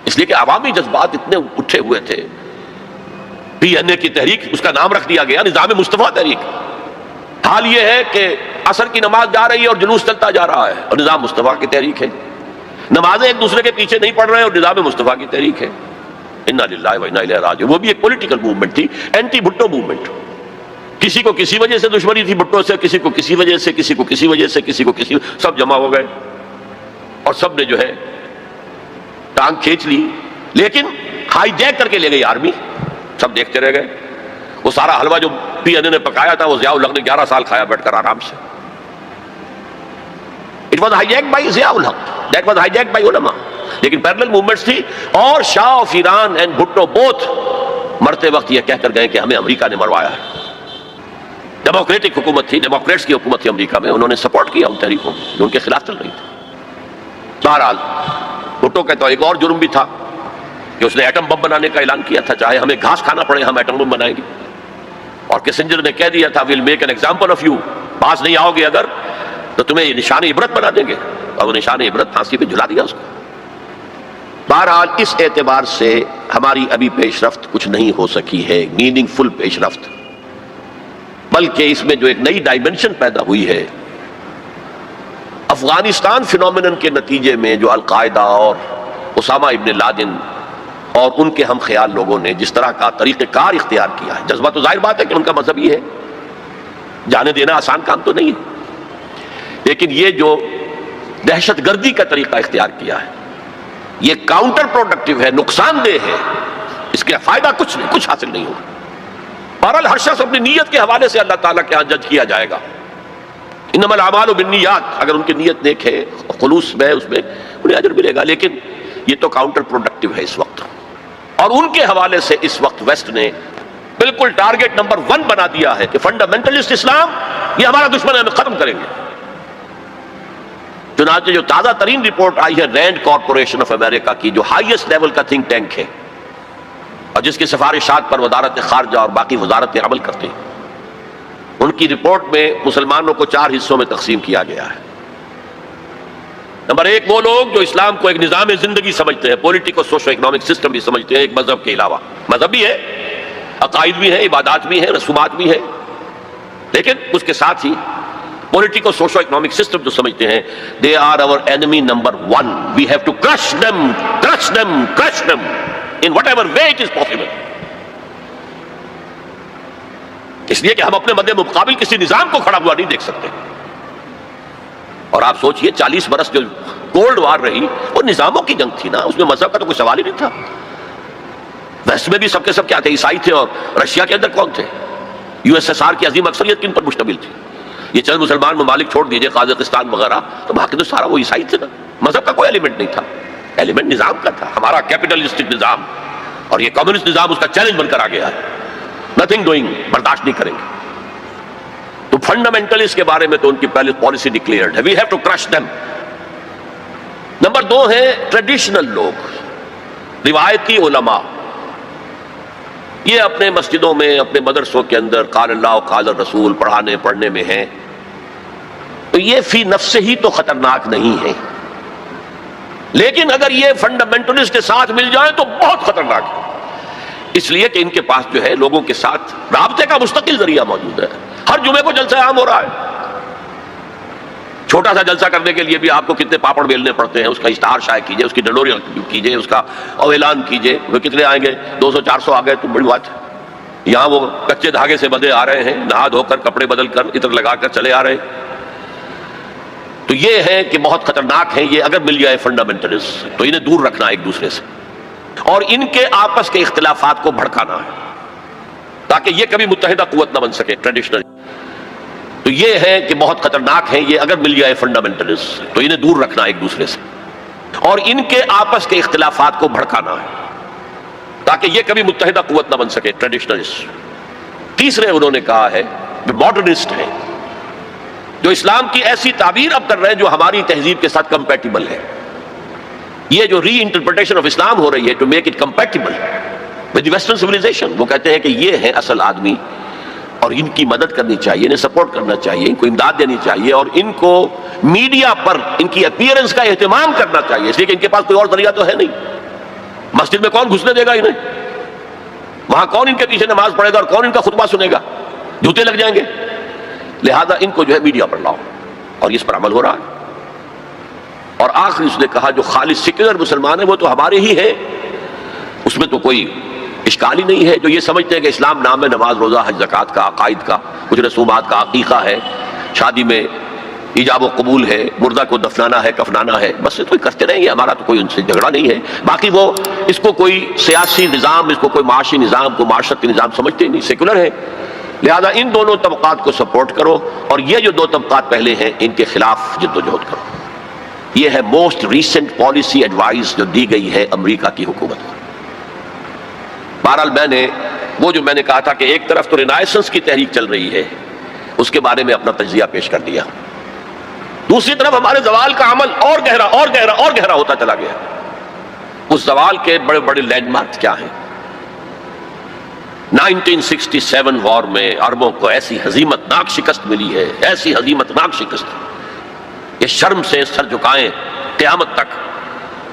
اس لیے کہ عوامی جذبات اتنے اٹھے ہوئے تھے۔ پی این اے کی تحریک، اس کا نام رکھ دیا گیا نظام مصطفیٰ تحریک، حال یہ ہے کہ عصر کی نماز جا رہی ہے اور جلوس چلتا جا رہا ہے اور نظام مصطفیٰ کی تحریک ہے. نمازیں ایک دوسرے کے پیچھے نہیں پڑھ رہے ہیں اور نظام مصطفیٰ کی تحریک ہے. انا للہ و انا الیہ راجعون. وہ بھی ایک پولیٹیکل موومنٹ تھی, اینٹی بھٹو موومنٹ. کسی کو کسی وجہ سے دشمنی تھی بھٹو سے, کسی کو کسی وجہ سے, کسی کو کسی وجہ سے, کسی کو کسی, سب جمع ہو گئے اور سب نے جو ہے ٹانگ کھینچ لی. لیکن ہائی جیک کر کے لے گئی آرمی, سب دیکھتے رہ گئے. وہ سارا حلوہ جو پی این اے نے پکایا تھا وہ ضیاء الحق نے 11 سال کھایا بیٹھ کر آرام سے. It was hijacked by Zia ul Haq, that was hijacked by علماء. لیکن پیرلل موومنٹس تھی, اور shah of Iran and Bhutto both مرتے وقت یہ کہہ کر گئے کہ ہمیں امریکہ نے مروایا ہے. ڈیموکریٹک حکومت تھی, ڈیموکریٹس کی حکومت تھی امریکہ میں, انہوں نے سپورٹ کیا ان تحریکوں جو ان کے خلاف چل رہی تھی. بہرحال بھٹو کا تو ایک اور جرم بھی تھا کہ اس نے ایٹم بم بنانے کا اعلان کیا تھا, چاہے ہمیں گھاس کھانا پڑے ہم ایٹم بم بنائیں گے. اور کسنجر نے کہہ دیا تھا well make an example of you, پاس نہیں آؤ گے اگر تو تمہیں یہ نشان عبرت بنا دیں گے, اور وہ نشان عبرت پھانسی پہ جھلا دیا اس کو. بہرحال اس اعتبار سے ہماری ابھی پیش رفت کچھ نہیں ہو سکی ہے, میننگ فل پیش رفت, بلکہ اس میں جو ایک نئی ڈائمنشن پیدا ہوئی ہے افغانستان فینومینن کے نتیجے میں, جو القاعدہ اور اسامہ ابن لادن اور ان کے ہم خیال لوگوں نے جس طرح کا طریقہ کار اختیار کیا ہے. جذبہ تو ظاہر بات ہے کہ ان کا مذہب یہ ہے, جانے دینا آسان کام تو نہیں ہے, لیکن یہ جو دہشت گردی کا طریقہ اختیار کیا ہے یہ کاؤنٹر پروڈکٹیو ہے, نقصان دہ ہے, اس کا فائدہ کچھ نہیں, کچھ حاصل نہیں ہوگا. بہرحال ہر شخص اپنی نیت کے حوالے سے اللہ تعالیٰ کے ہاں جج کیا جائے گا. انما الاعمال بالنیات, اگر ان کی نیت نیک ہے, خلوص میں, اس میں انہیں اجر ملے گا. لیکن یہ تو کاؤنٹر پروڈکٹیو ہے اس وقت, اور ان کے حوالے سے اس وقت ویسٹ نے بالکل ٹارگٹ نمبر 1 بنا دیا ہے کہ فنڈامنٹلسٹ اسلام یہ ہمارا دشمن ہے, ہمیں ختم کریں گے. چنانچہ جو تازہ ترین رپورٹ آئی ہے رینڈ کارپوریشن آف امریکہ کی, جو ہائیسٹ لیول کا تھنک ٹینک ہے اور جس کی سفارشات پر وزارت خارجہ اور باقی وزارتیں عمل کرتے ہیں, ان کی رپورٹ میں مسلمانوں کو 4 حصوں میں تقسیم کیا گیا ہے. نمبر 1 وہ لوگ جو اسلام کو ایک نظام زندگی سمجھتے ہیں, پولیٹیکو سوشو اکنامک سسٹم بھی سمجھتے ہیں ایک مذہب کے علاوہ. مذہب بھی ہے, عقائد بھی ہیں, عبادات بھی ہیں, رسومات بھی ہیں, لیکن اس کے ساتھ ہی پولیٹیکو سوشو اکنامک سسٹم جو سمجھتے ہیں they are our enemy number 1. We have to crush them, crush them, crush them in whatever way it is possible. اس لیے کہ ہم اپنے مد مقابل کسی نظام کو کھڑا ہوا نہیں دیکھ سکتے. اور آپ سوچئے 40 برس جو کولڈ وار رہی وہ نظاموں کی جنگ تھی نا, اس میں مذہب کا تو کوئی سوال ہی نہیں تھا. ویسٹ میں بھی سب کے سب کیا تھے, عیسائی تھے, اور رشیا کے اندر کون تھے, یو ایس ایس آر کی عظیم اکثریت کن پر مشتمل تھی. یہ چند مسلمان ممالک چھوڑ دیجئے, قازقستان وغیرہ, تو باقی تو سارا وہ عیسائی تھے نا. مذہب کا کوئی ایلیمنٹ نہیں تھا, ایلیمنٹ نظام کا تھا, ہمارا کیپٹلسٹک نظام, اور یہ کمیونسٹ نظام اس کا چیلنج بن کر آ گیا ہے. نتھنگ ڈوئنگ, برداشت نہیں کریں گے. تو فنڈامنٹلسٹ کے بارے میں تو ان کی پہلے پالیسی ڈکلیئرڈ ہے, we have to crush them. Number 2 ہے ٹریڈیشنل لوگ, روایتی علماء. یہ اپنے مسجدوں میں, اپنے مدرسوں کے اندر قال اللہ قال الرسول پڑھنے میں ہیں, تو یہ فی نفس ہی تو خطرناک نہیں ہے, لیکن اگر یہ فنڈامنٹلسٹ کے ساتھ مل جائیں تو بہت خطرناک ہے. اس لیے کہ ان کے پاس جو ہے لوگوں کے ساتھ رابطے کا مستقل ذریعہ موجود ہے. ہر جمعے کو جلسہ عام ہو رہا ہے. چھوٹا سا جلسہ کرنے کے لیے بھی آپ کو کتنے پاپڑ بیلنے پڑتے ہیں, اس کا اشتہار شائع کیجئے, اس کی ڈنڈوری کیجئے, اس کا اعلان کیجئے. وہ کتنے آئیں گے, 200-400 آ گئے تو بڑی بات ہے. یہاں وہ کچے دھاگے سے بدے آ رہے ہیں, نہا دھو کر کپڑے بدل کر عطر لگا کر چلے آ رہے ہیں. تو یہ ہے کہ بہت خطرناک ہیں یہ. اگر مل جائے فنڈامنٹلسٹ تو انہیں دور رکھنا ایک دوسرے سے, اور ان کے آپس کے اختلافات کو بھڑکانا ہے تاکہ یہ کبھی متحدہ قوت نہ بن سکے ٹریڈیشنل. تو یہ ہے کہ بہت خطرناک ہیں یہ. اگر مل جائے فنڈامنٹلسٹ تو انہیں دور رکھنا ایک دوسرے سے, اور ان کے آپس کے اختلافات کو بھڑکانا ہے تاکہ یہ کبھی متحدہ قوت نہ بن سکے ٹریڈیشنلسٹ. تیسرے انہوں نے کہا ہے ماڈرنسٹ ہیں, جو اسلام کی ایسی تعبیر اب کر رہے ہیں جو ہماری تہذیب کے ساتھ کمپیٹیبل ہے. یہ جو ری انٹرپریٹیشن آف اسلام ہو رہی ہے to make it compatible with western civilisation, وہ کہتے ہیں کہ یہ ہے اصل آدمی, اور ان کی مدد کرنی چاہیے, انہیں سپورٹ کرنا چاہیے, ان کو امداد دینی چاہیے, اور ان کو میڈیا پر ان کی اپیئرنس کا اہتمام کرنا چاہیے, اس لیے کہ ان کے پاس کوئی اور ذریعہ تو ہے نہیں. مسجد میں کون گھسنے دے گا انہیں, وہاں کون ان کے پیچھے نماز پڑھے گا, اور کون ان کا خطبہ سنے گا, جوتے لگ جائیں گے. لہذا ان کو جو ہے میڈیا پر لاؤ، اور اس پر عمل ہو رہا ہے۔ اور آخری اس نے کہا جو خالص سیکولر مسلمان ہیں وہ تو ہمارے ہی ہیں، اس میں تو کوئی اشکال ہی نہیں ہے، جو یہ سمجھتے ہیں کہ اسلام نام ہے نماز روزہ حج زکوٰۃ کا، عقائد کا، کچھ رسومات کا، عقیقہ ہے، شادی میں ایجاب و قبول ہے، مردہ کو دفنانا ہے، کفنانا ہے، بس یہ تو کرتے رہیں گے، ہمارا تو کوئی ان سے جھگڑا نہیں ہے۔ باقی وہ اس کو کوئی سیاسی نظام، اس کو کوئی معاشی نظام، کوئی معاشرتی نظام سمجھتے ہی نہیں، سیکولر ہے۔ لہذا ان دونوں طبقات کو سپورٹ کرو، اور یہ جو دو طبقات پہلے ہیں ان کے خلاف جدوجہد کرو۔ یہ ہے موسٹ ریسنٹ پالیسی ایڈوائز جو دی گئی ہے امریکہ کی حکومت کو۔ بہرحال میں نے کہا تھا کہ ایک طرف تو رینائسنس کی تحریک چل رہی ہے، اس کے بارے میں اپنا تجزیہ پیش کر دیا، دوسری طرف ہمارے زوال کا عمل اور گہرا اور گہرا اور گہرا ہوتا چلا گیا۔ اس زوال کے بڑے بڑے لینڈ مارک کیا ہیں؟ 1967 وار میں عربوں کو ایسی ہزیمت ناک شکست ملی ہے، ایسی ہزیمت ناک شکست کہ شرم سے سر جھکائیں قیامت تک،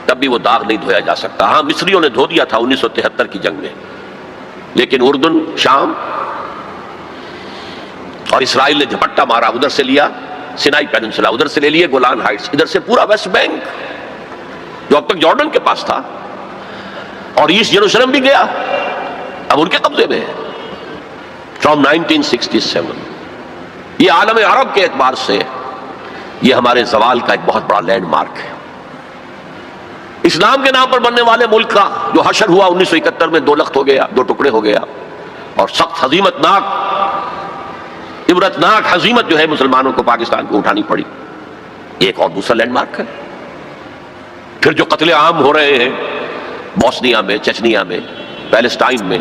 تب بھی وہ داغ نہیں دھویا جا سکتا۔ ہاں مصریوں نے دھو دیا تھا 1973 کی جنگ میں، لیکن اردن، شام اور اسرائیل نے جھپٹا مارا، ادھر سے لیا سینائی پیننسولا، ادھر سے لے لیے گولان ہائٹس، ادھر سے پورا ویسٹ بینک جو اب تک جارڈن کے پاس تھا، اور ایسٹ یروشلم بھی گیا، اب ان کے قبضے میں ہے فرام 1967۔ یہ عالم عرب کے اعتبار سے یہ ہمارے زوال کا ایک بہت بڑا لینڈ مارک ہے۔ اسلام کے نام پر بننے والے ملک کا جو حشر ہوا 1971 میں، 2 لخت ہو گیا، 2 ٹکڑے ہو گیا، اور سخت ہزیمت ناک، عبرتناک ہزیمت جو ہے مسلمانوں کو پاکستان کو اٹھانی پڑی، ایک اور دوسرا لینڈ مارک ہے۔ پھر جو قتل عام ہو رہے ہیں بوسنیا میں، چچنیا میں، پیلسٹائن میں،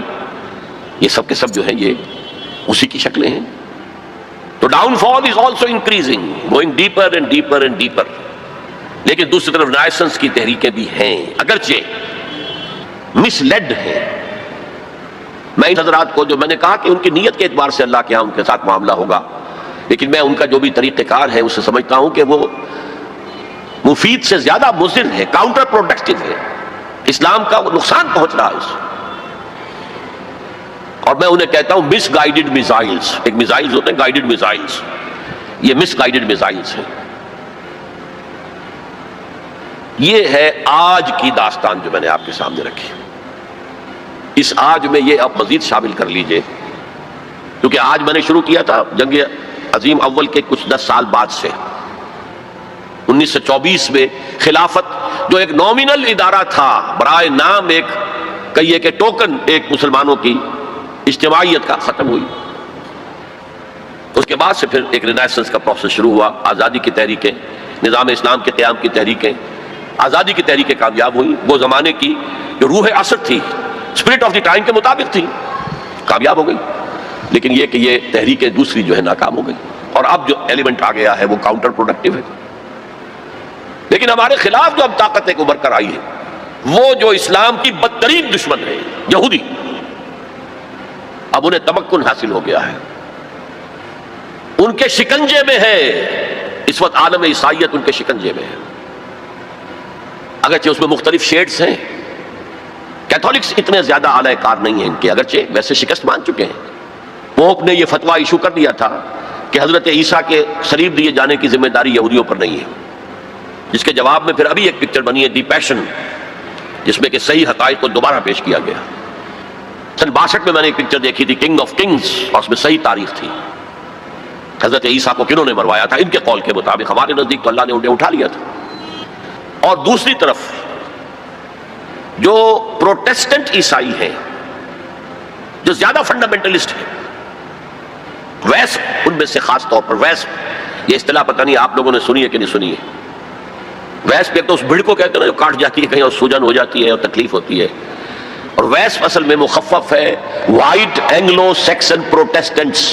یہ سب کے سب جو ہیں یہ اسی کی شکلیں ہیں۔ تو down fall is also increasing, going deeper and deeper and deeper. لیکن دوسری طرف رینائسنس کی تحریکیں بھی ہیں، اگرچہ مس لیڈ ہیں۔ میں ان حضرات کو جو میں نے کہا کہ ان کی نیت کے اعتبار سے اللہ کے ہاں ان کے ساتھ معاملہ ہوگا، لیکن میں ان کا جو بھی طریقہ کار ہے اسے سمجھتا ہوں کہ وہ مفید سے زیادہ مضر ہے، کاؤنٹر پروڈکٹیو ہے، اسلام کا وہ نقصان پہنچ رہا ہے اس سے۔ اور میں انہیں کہتا ہوں مس گائیڈڈ میزائلز، ایک میزائلز ہوتے ہیں گائیڈڈ میزائلز، یہ مس گائیڈڈ میزائلز ہیں۔ یہ ہے آج کی داستان جو میں نے آپ کے سامنے رکھی۔ اس آج میں یہ آپ مزید شامل کر لیجئے، کیونکہ آج میں نے شروع کیا تھا جنگ عظیم اول کے کچھ 10 سال بعد سے، 1924 میں خلافت جو ایک نومینل ادارہ تھا، برائے نام ایک کہیے کہ ٹوکن ایک مسلمانوں کی اجتماعیت کا، ختم ہوئی۔ اس کے بعد سے پھر ایک رینائسنس کا پروسیس شروع ہوا، آزادی کی تحریکیں، نظام اسلام کے قیام کی تحریکیں، آزادی کی تحریکیں کامیاب ہوئی، وہ زمانے کی جو روح عصر تھی، اسپرٹ آف دی ٹائم کے مطابق تھی، کامیاب ہو گئی۔ لیکن یہ کہ یہ تحریکیں دوسری جو ہے ناکام ہو گئی، اور اب جو ایلیمنٹ آ گیا ہے وہ کاؤنٹر پروڈکٹیو ہے۔ لیکن ہمارے خلاف جو اب طاقت ایک ابھر کر آئی ہے، وہ جو اسلام کی بدترین دشمن ہے، یہودی، اب انہیں تمکن حاصل ہو گیا ہے، ان کے شکنجے میں ہے اس وقت، عالم عیسائیت ان کے شکنجے میں ہے۔ اگرچہ اس میں مختلف شیڈز ہیں، کیتھولکس اتنے زیادہ اعلی کار نہیں ہیں ان کے، اگرچہ ویسے شکست مان چکے ہیں۔ پوپ نے یہ فتویٰ ایشو کر دیا تھا کہ حضرت عیسیٰ کے صلیب دیے جانے کی ذمہ داری یہودیوں پر نہیں ہے، جس کے جواب میں پھر ابھی ایک پکچر بنی ہے دی پیشن، جس میں کہ صحیح حقائق کو دوبارہ پیش کیا گیا۔ سن 62 میں نے ایک پکچر دیکھی تھی کنگ آف کنگز، اور اس میں صحیح تاریخ تھی، حضرت عیسیٰ کو کنہوں نے مروایا تھا، ان کے قول کے مطابق، ہمارے نزدیک تو اللہ نے انہیں اٹھا لیا تھا۔ اور دوسری طرف جو پروٹیسٹنٹ عیسائی ہیں، جو زیادہ فنڈامنٹلسٹ ہیں، ویسپ، ان میں سے خاص طور پر ویسپ، یہ اصطلاح پتہ نہیں آپ لوگوں نے سنی ہے کہ نہیں سنی ہے۔ ویسپ ایک تو اس بھیڑ کو کہتے ہیں جو کاٹ جاتی ہے کہیں اور سوجن ہو جاتی ہے اور تکلیف ہوتی ہے، اور ویسپ اصل میں مخفف ہے وائٹ اینگلو سیکسن پروٹیسٹنٹس۔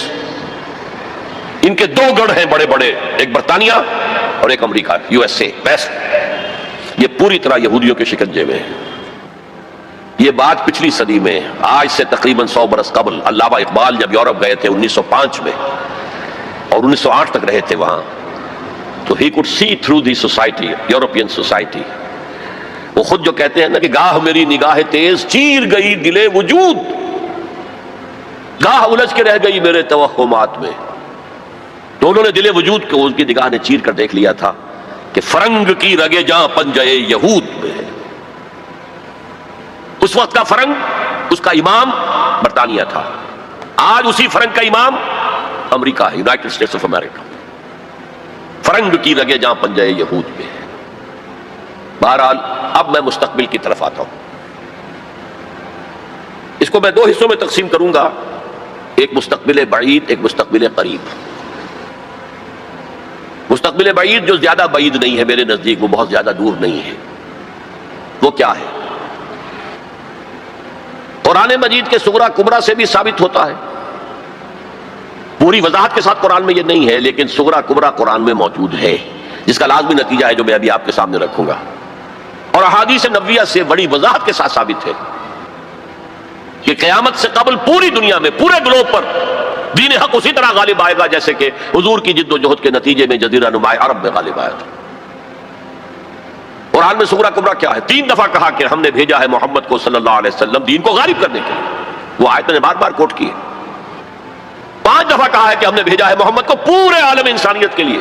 ان کے 2 گڑھ ہیں بڑے بڑے، ایک برطانیہ اور ایک امریکہ، USA، ویسپ۔ یہ پوری طرح یہودیوں کے شکنجے میں ہے۔ یہ بات پچھلی صدی میں، آج سے تقریباً 100 برس قبل، علامہ اقبال جب یورپ گئے تھے 1905 میں، اور 1908 تک رہے تھے وہاں، تو he could see through the society، European society. وہ خود جو کہتے ہیں نا کہ گاہ میری نگاہ تیز چیر گئی دلے وجود، گاہ الجھ کے رہ گئی میرے توہمات میں۔ تو انہوں نے دل وجود کو ان کی نگاہ نے چیر کر دیکھ لیا تھا کہ فرنگ کی رگے جہاں پنجے یہود میں ہے۔ اس وقت کا فرنگ، اس کا امام برطانیہ تھا، آج اسی فرنگ کا امام امریکہ ہے، یونائٹڈ اسٹیٹس آف امریکہ۔ فرنگ کی رگے جہاں پنجے یہود میں ہے۔ بہرحال اب میں مستقبل کی طرف آتا ہوں۔ اس کو میں دو حصوں میں تقسیم کروں گا، ایک مستقبل بعید، ایک مستقبل قریب۔ مستقبل بعید جو زیادہ بعید نہیں ہے میرے نزدیک، وہ بہت زیادہ دور نہیں ہے، وہ کیا ہے؟ قرآن مجید کے صغرا کبرا سے بھی ثابت ہوتا ہے، پوری وضاحت کے ساتھ قرآن میں یہ نہیں ہے، لیکن صغرا کبرا قرآن میں موجود ہے، جس کا لازمی نتیجہ ہے جو میں ابھی آپ کے سامنے رکھوں گا، اور احادیث نبویہ سے بڑی وضاحت کے ساتھ ثابت ہے کہ قیامت سے قبل پوری دنیا میں، پورے گلوب پر دین حق اسی طرح غالب آئے گا جیسے کہ حضور کی جد و جہد کے نتیجے میں جزیرہ نما عرب میں غالب آیا تھا۔ قرآن میں صغرا کبرا کیا ہے؟ 3 دفعہ کہا کہ ہم نے بھیجا ہے محمد کو صلی اللہ علیہ وسلم دین کو غالب کرنے کے لیے، وہ آیت نے بار بار کوٹ کی ہے۔ 5 دفعہ کہا ہے کہ ہم نے بھیجا ہے محمد کو پورے عالم انسانیت کے لیے۔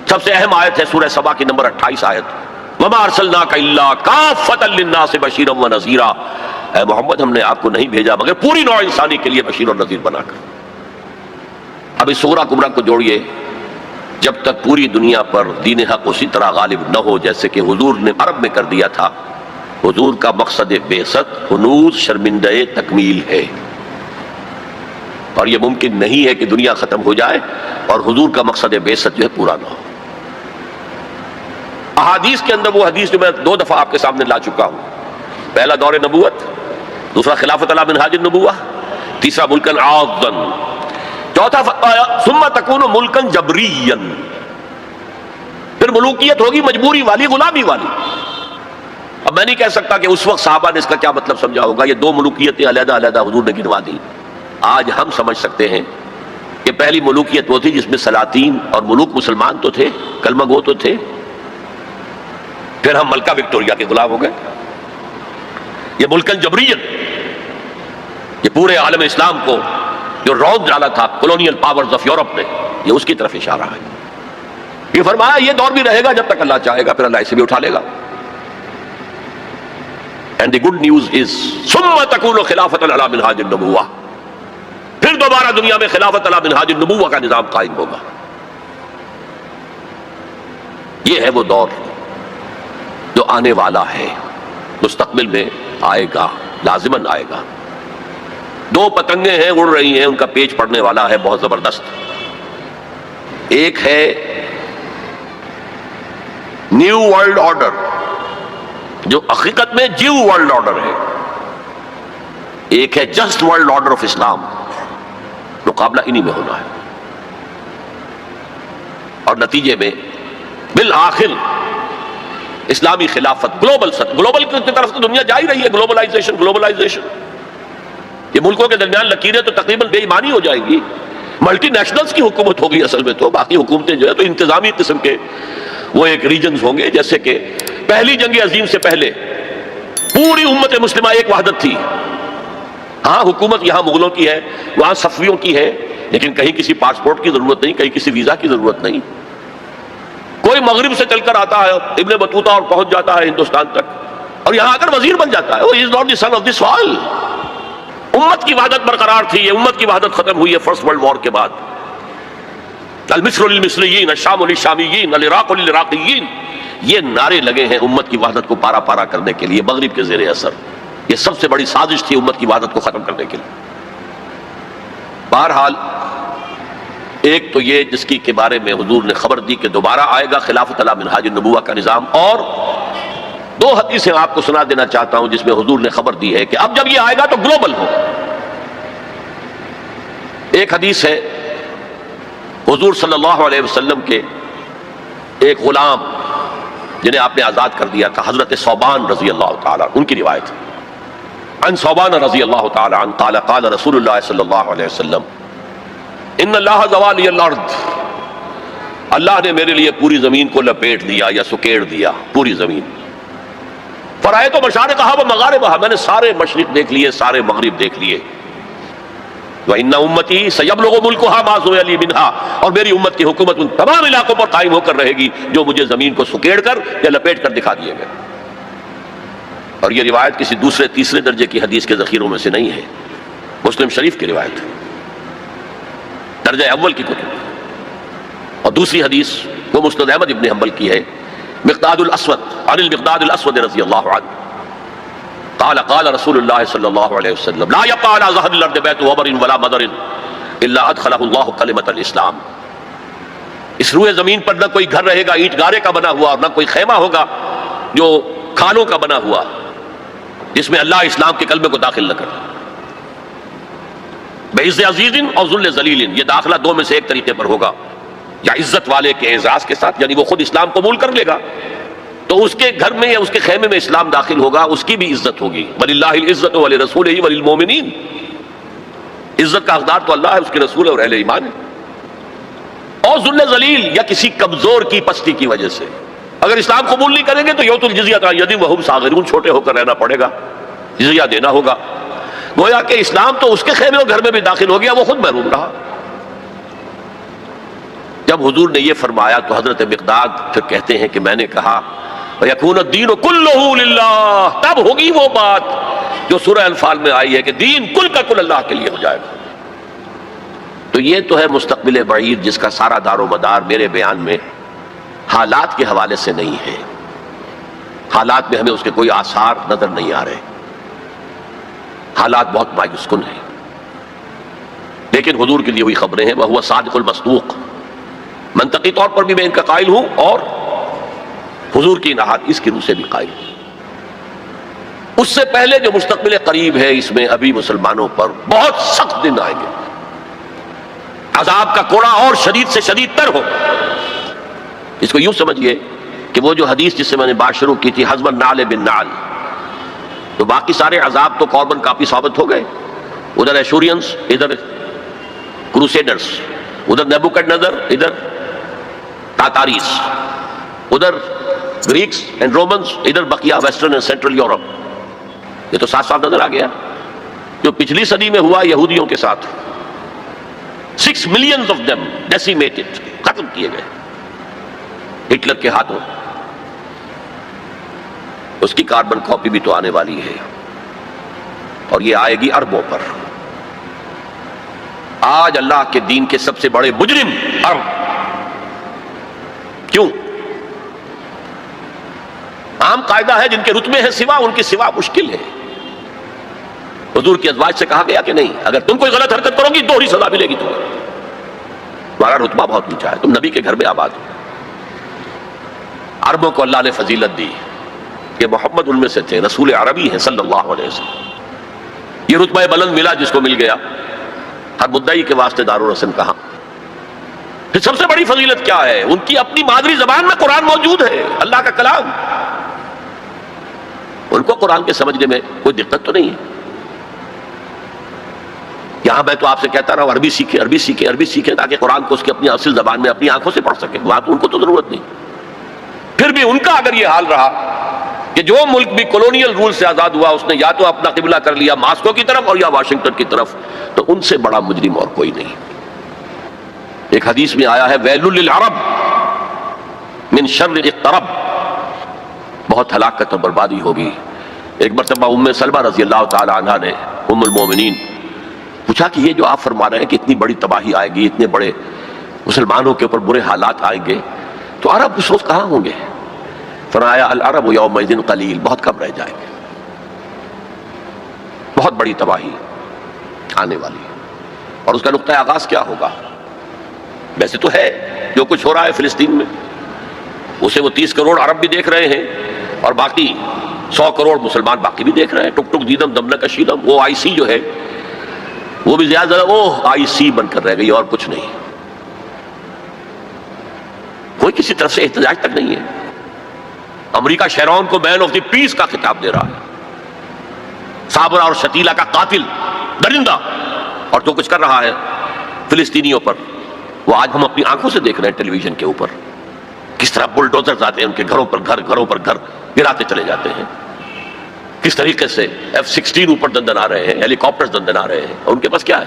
سب سے اہم آیت ہے سورہ سبا کی نمبر 28 آیت، وَمَا أَرْسَلْنَاكَ إِلَّا كَافَّةً لِلنَّاسِ بَشِيرًا وَنَذِيرًا، اے محمد ہم نے آپ کو نہیں بھیجا مگر پوری نوع انسانی کے لیے بشیر اور نذیر بنا کر۔ اب اس صغرا کبرا کو جوڑیے، جب تک پوری دنیا پر دین حق اسی طرح غالب نہ ہو جیسے کہ حضور نے عرب میں کر دیا تھا، حضور کا مقصد بعثت ہنوز شرمندہ تکمیل ہے، اور یہ ممکن نہیں ہے کہ دنیا ختم ہو جائے اور حضور کا مقصد بعثت جو ہے پورا نہ ہو۔ احادیث کے اندر وہ حدیث جو میں 2 دفعہ آپ کے سامنے لا چکا ہوں، پہلا دور نبوت، دوسرا خلافت علی منہاج النبوہ، تیسرا ملکن عاضا، چوتھا ثم تکون ملکن جبریا، پھر ملوکیت ہوگی مجبوری والی، غلامی والی۔ اب میں نہیں کہہ سکتا کہ اس وقت صحابہ نے اس کا کیا مطلب سمجھا ہوگا، یہ 2 ملوکیتیں علیحدہ علیحدہ حضور نے گنوا دی۔ آج ہم سمجھ سکتے ہیں کہ پہلی ملوکیت وہ تھی جس میں سلاطین اور ملوک مسلمان تو تھے، کلمہ گو تو تھے، پھر ہم ملکہ وکٹوریہ کے غلام ہو گئے۔ یہ ملکن جبریت، یہ پورے عالم اسلام کو جو روند ڈالا تھا کولونیل پاورز آف یورپ نے، یہ اس کی طرف اشارہ ہے۔ یہ فرمایا یہ دور بھی رہے گا جب تک اللہ چاہے گا، پھر اللہ اسے بھی اٹھا لے گا۔ And the good news is ثم تکون خلافت علی منہاج النبوہ، پھر دوبارہ دنیا میں خلافت علی منہاج النبوہ کا نظام قائم ہوگا۔ یہ ہے وہ دور جو آنے والا ہے، مستقبل میں آئے گا، لازماً آئے گا۔ 2 پتنگیں ہیں اڑ رہی ہیں، ان کا پیچ پڑنے والا ہے بہت زبردست۔ ایک ہے نیو ورلڈ آرڈر، جو حقیقت میں جیو ورلڈ آرڈر ہے، ایک ہے جسٹ ورلڈ آرڈر آف اسلام، مقابلہ انہی میں ہونا ہے، اور نتیجے میں بالآخر اسلامی خلافت گلوبل کی طرف تو دنیا جا ہی رہی ہے، گلوبلائزیشن۔ یہ ملکوں کے درمیان لکیریں تو تقریباً بے ایمانی ہو جائیں گی، ملٹی نیشنلز کی حکومت ہوگی اصل میں، تو باقی حکومتیں جو ہے تو انتظامی قسم کے وہ ایک ریجنز ہوں گے، جیسے کہ پہلی جنگ عظیم سے پہلے پوری امت مسلمہ ایک وحدت تھی۔ ہاں حکومت یہاں مغلوں کی ہے، وہاں صفویوں کی ہے، لیکن کہیں کسی پاسپورٹ کی ضرورت نہیں، کہیں کسی ویزا کی ضرورت نہیں۔ کوئی مغرب سے چل کر آتا ہے ابن بطوطہ اور پہنچ جاتا ہے ہندوستان تک، اور یہاں آ کر وزیر بن جاتا ہے۔ وہ is not the son of the soil. امت کی وحدت برقرار تھی، یہ امت کی وحدت ختم ہوئی ہے فرسٹ ورلڈ وار کے بعد۔ المصر للمصریین، الشام للشامیین، العراق للعراقیین، یہ نعرے لگے ہیں امت کی وحدت کو پارا پارا کرنے کے لیے مغرب کے زیر اثر۔ یہ سب سے بڑی سازش تھی امت کی وحدت کو ختم کرنے کے لیے۔ بہرحال ایک تو یہ جس کی کے بارے میں حضور نے خبر دی کہ دوبارہ آئے گا خلافت علی منہاج النبوہ کا نظام، اور 2 حدیثیں آپ کو سنا دینا چاہتا ہوں جس میں حضور نے خبر دی ہے کہ اب جب یہ آئے گا تو گلوبل ہو۔ ایک حدیث ہے حضور صلی اللہ علیہ وسلم کے ایک غلام جنہیں آپ نے آزاد کر دیا تھا، حضرت ثوبان رضی اللہ تعالیٰ، ان کی روایت ہے۔ عن ثوبان رضی اللہ تعالیٰ عنہ قال قال رسول اللہ صلی اللہ علیہ وسلم ان اللہ زوالی الارض، اللہ نے میرے لیے پوری زمین کو لپیٹ دیا یا سکیڑ دیا، پوری زمین۔ فرائے تو مشارقہا و مغاربہا، میں نے سارے مشرق دیکھ لیے، سارے مغرب دیکھ لیے۔ وَإِنَّ أُمَّتِي سَيَبْلُغُ مُلْكُهَا مَا سُئِلَ لِي مِنْهَا، اور میری امت کی حکومت ان تمام علاقوں پر قائم ہو کر رہے گی جو مجھے زمین کو سکیڑ کر یا لپیٹ کر دکھا دیے گئے. اور یہ روایت کسی دوسرے تیسرے درجے کی حدیث کے ذخیروں میں سے نہیں ہے، مسلم شریف کی روایت ہے، درجہ اول کی کتب. اور دوسری حدیث وہ مسند احمد ابن حنبل کی ہے، مقداد الاسود عن المقداد الاسود رضی اللہ عنہ قال قال رسول اللہ صلی اللہ علیہ وسلم لا يبقى على ظهر الارض بيت وبر ولا مدر الا ادخله الله كلمة الاسلام. اس روئے زمین پر نہ کوئی گھر رہے گا اینٹ گارے کا بنا ہوا، اور نہ کوئی خیمہ ہوگا جو کھانوں کا بنا ہوا، جس میں اللہ اسلام کے کلمے کو داخل نہ کرے. بعز عزیز اور ذل ذلیل، یہ داخلہ دو میں سے ایک طریقے پر ہوگا، یا عزت والے کے اعزاز کے ساتھ، یعنی وہ خود اسلام قبول کر لے گا تو اس کے گھر میں یا اس کے خیمے میں اسلام داخل ہوگا، اس کی بھی عزت ہوگی. وَلِلَّهِ الْعِزَّةُ وَلِرَسُولِهِ وَلِلْمُؤْمِنِينَ، عزت کا حقدار تو اللہ ہے، اس کے رسول ہے اور اہل ایمان ہے. اور ذل ذلیل یا کسی کمزور کی پستی کی وجہ سے اگر اسلام قبول نہیں کریں گے تو یؤتوا الجزیۃ عن یدٍ وہم صاغرون، چھوٹے ہو کر رہنا پڑے گا، جزیہ دینا ہوگا. گویا کہ اسلام تو اس کے خیمے اور گھر میں بھی داخل ہو گیا، وہ خود محروم رہا. جب حضور نے یہ فرمایا تو حضرت مقداد پھر کہتے ہیں کہ میں نے کہا وَيَكُونَ الدِّينُ كُلُّهُ لِلَّهِ، تب ہوگی وہ بات جو سورہ انفال میں آئی ہے کہ دین کل کا کل اللہ کے لیے ہو جائے گا. تو یہ تو ہے مستقبل بعید جس کا سارا دار و مدار میرے بیان میں حالات کے حوالے سے نہیں ہے. حالات میں ہمیں اس کے کوئی آثار نظر نہیں آ رہے، حالات بہت مایوس کن ہیں، لیکن حضور کے لیے ہوئی خبریں ہیں. وَهُوَ صادق المصدوق، منطقی طور پر بھی میں ان کا قائل ہوں اور حضور کی نہاد اس کی روح سے بھی قائل ہوں. اس سے پہلے جو مستقبل قریب ہے اس میں ابھی مسلمانوں پر بہت سخت دن آئیں گے، عذاب کا کوڑا اور شدید سے شدید تر ہو. اس کو یوں سمجھیے کہ وہ جو حدیث جس سے میں نے بات شروع کی تھی حزب النعل بالنعل، تو باقی سارے عذاب تو کاربن کاپی ثابت ہو گئے. ادھر ایشورینس، ادھر کروسیڈرز، ادھر نیبوکڈنیزر، ادھر تاتاریس، ادھر گریکس اینڈ رومنز، ادھر بقیہ ویسٹرن اینڈ سینٹرل یورپ. یہ تو صاف صاف نظر آ گیا جو پچھلی صدی میں ہوا یہودیوں کے ساتھ. 6 million of them decimated، ختم کیے گئے ہٹلر کے ہاتھوں. اس کی کاربن کاپی بھی تو آنے والی ہے، اور یہ آئے گی اربوں پر. آج اللہ کے دین کے سب سے بڑے مجرم عرب. کیوں؟ عام قاعدہ ہے جن کے رتبے ہیں سوا، ان کی سوا مشکل ہے. حضور کی ازواج سے کہا گیا کہ نہیں، اگر تم کوئی غلط حرکت کرو گی دوہری سزا ملے گی تمہیں. تمہارا رتبہ بہت اونچا ہے، تم نبی کے گھر میں آباد ہو. عربوں کو اللہ نے فضیلت دی کہ محمد ان میں سے تھے، رسول عربی ہیں صلی اللہ علیہ وسلم. یہ رتبہ بلند ملا جس کو مل گیا. ہر مدعی کے واسطے دار و رسم کہاں. پھر سب سے بڑی فضیلت کیا ہے؟ ان کی اپنی مادری زبان میں قرآن موجود ہے، اللہ کا کلام. ان کو قرآن کے سمجھنے میں کوئی دقت تو نہیں ہے. یہاں میں تو آپ سے کہتا رہا عربی سیکھیں، عربی سیکھیں، عربی سیکھیں، تاکہ قرآن کو اس کی اپنی اصل زبان میں اپنی آنکھوں سے پڑھ سکیں. وہاں تو ان کو تو ضرورت نہیں. پھر بھی ان کا اگر یہ حال رہا کہ جو ملک بھی کولونیل رول سے آزاد ہوا اس نے یا تو اپنا قبلہ کر لیا ماسکو کی طرف اور یا واشنگٹن کی طرف، تو ان سے بڑا مجرم اور کوئی نہیں. ایک حدیث میں آیا ہے ویل للعرب من شر اقترب، بہت ہلاکت اور بربادی ہوگی. ایک مرتبہ ام سلمہ رضی اللہ تعالی عنہا نے ام المومنین پوچھا کہ یہ جو آپ فرما رہے ہیں کہ اتنی بڑی تباہی آئے گی، اتنے بڑے مسلمانوں کے اوپر برے حالات آئیں گے، تو عرب اس وقت کہاں ہوں گے؟ فرمایا العرب یومئذ قلیل، بہت کم رہ جائیں گے. بہت بڑی تباہی آنے والی ہے. اور اس کا نقطہ آغاز کیا ہوگا؟ ویسے تو ہے جو کچھ ہو رہا ہے فلسطین میں، اسے وہ 30 کروڑ عرب بھی دیکھ رہے ہیں اور باقی 100 کروڑ مسلمان باقی بھی دیکھ رہے ہیں. ٹک ٹک دیدم دم نکشیدم، وہ آئی سی جو ہے وہ بھی زیادہ وہ آئی سی بن کر رہ گئی اور کچھ نہیں. کوئی کسی طرف سے احتجاج تک نہیں ہے. امریکہ شیرون کو مین آف دی پیس کا خطاب دے رہا ہے، صابرہ اور شتیلہ کا قاتل درندہ، اور جو کچھ کر رہا ہے فلسطینیوں پر وہ آج ہم اپنی آنکھوں سے دیکھ رہے ہیں ٹیلی ویژن کے اوپر. کس طرح بلڈوزرز آتے ہیں ان کے گھروں پر گھر گراتے چلے جاتے ہیں. کس طریقے سے F-16 اوپر دندن آ رہے ہیں، ہیلی کاپٹرز دندن آ رہے ہیں، اور ان کے پاس کیا ہے؟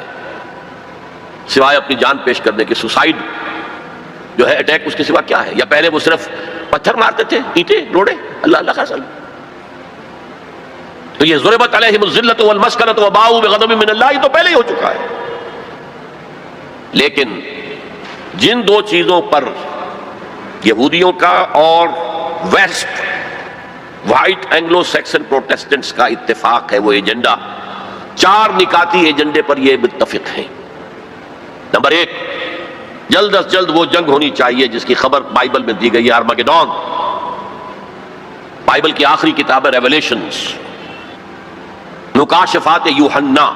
سوائے اپنی جان پیش کرنے کے. سوسائڈ جو ہے اٹیک اس کے سوا کیا ہے؟ یا پہلے وہ صرف پتھر مارتے تھے، اینٹیں روڑے، اللہ اللہ کا سلام. تو یہ ضربت علیہم الذلۃ والمسکنۃ وباؤوا بغضب من اللہ، یہ تو پہلے ہی ہو چکا ہے. لیکن جن دو چیزوں پر یہودیوں کا اور west white Anglo Saxon Protestants کا اتفاق ہے، وہ ایجنڈا، 4 نکاتی ایجنڈے پر یہ متفق ہیں. نمبر 1، جلد از جلد وہ جنگ ہونی چاہیے جس کی خبر بائبل میں دی گئی ہے، آرمگیڈون. بائبل کی آخری کتاب ہے ریویلیشنز، مکاشفات یوحنا.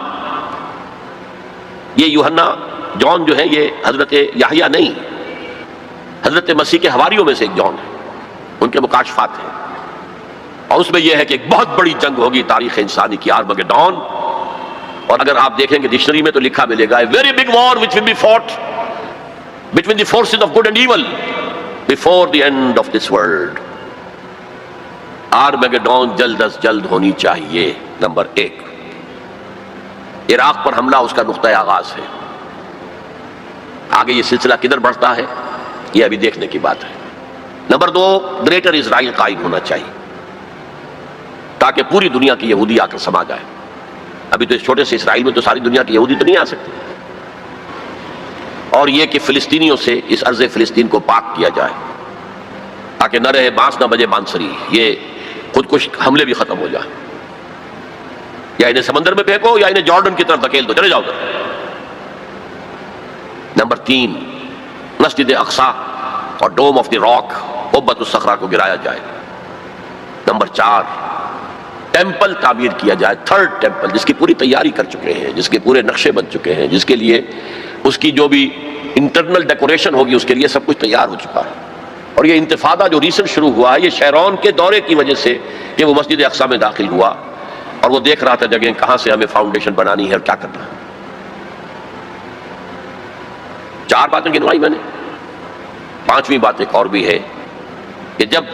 یہ یوحنا جون جو ہے یہ حضرت یحییٰ نہیں، حضرت مسیح کے حواریوں میں سے ایک جون ہے، ان کے مکاشفات ہیں. اور اس میں یہ ہے کہ ایک بہت بڑی جنگ ہوگی تاریخ انسانی کی، آرمگیڈون. اور اگر آپ دیکھیں گے ڈکشنری میں تو لکھا ملے گا a very big war which will be fought between the forces of good and evil before the end of this world. آرمگیڈون جلد از جلد ہونی چاہیے. نمبر 1، عراق پر حملہ اس کا نقطہ آغاز ہے. آگے یہ سلسلہ کدھر بڑھتا ہے یہ ابھی دیکھنے کی بات ہے. نمبر 2، گریٹر اسرائیل قائم ہونا چاہیے تاکہ پوری دنیا کی یہودی آ کر سما جائے. ابھی تو اس چھوٹے سے اسرائیل میں تو ساری دنیا کی یہودی تو نہیں آ سکتی. اور یہ کہ فلسطینیوں سے اس ارض فلسطین کو پاک کیا جائے تاکہ نہ رہے بانس نہ بجے بانسری. یہ خودکش حملے بھی ختم ہو جائیں. یا انہیں سمندر میں پھینکو یا انہیں جارڈن کی طرف دھکیل دو، چلے جاؤ ادھر. نمبر 3، مسجد اقصی اور ڈوم آف دی راک قبۃ الصخرہ کو گرایا جائے. نمبر 4، ٹیمپل تعمیر کیا جائے، 3rd ٹیمپل، جس کی پوری تیاری کر چکے ہیں، جس کے پورے نقشے بن چکے ہیں، جس کے لیے اس کی جو بھی انٹرنل ڈیکوریشن ہوگی اس کے لیے سب کچھ تیار ہو چکا ہے. اور یہ انتفاضہ جو ریسنٹ شروع ہوا ہے یہ شیرون کے دورے کی وجہ سے کہ وہ مسجد اقصی میں داخل ہوا اور وہ دیکھ رہا تھا جگہ کہاں سے ہمیں فاؤنڈیشن بنانی ہے اور کیا کرنا ہے. 4 باتیں گنوائی میں نے. 5ویں بات ایک اور بھی ہے کہ جب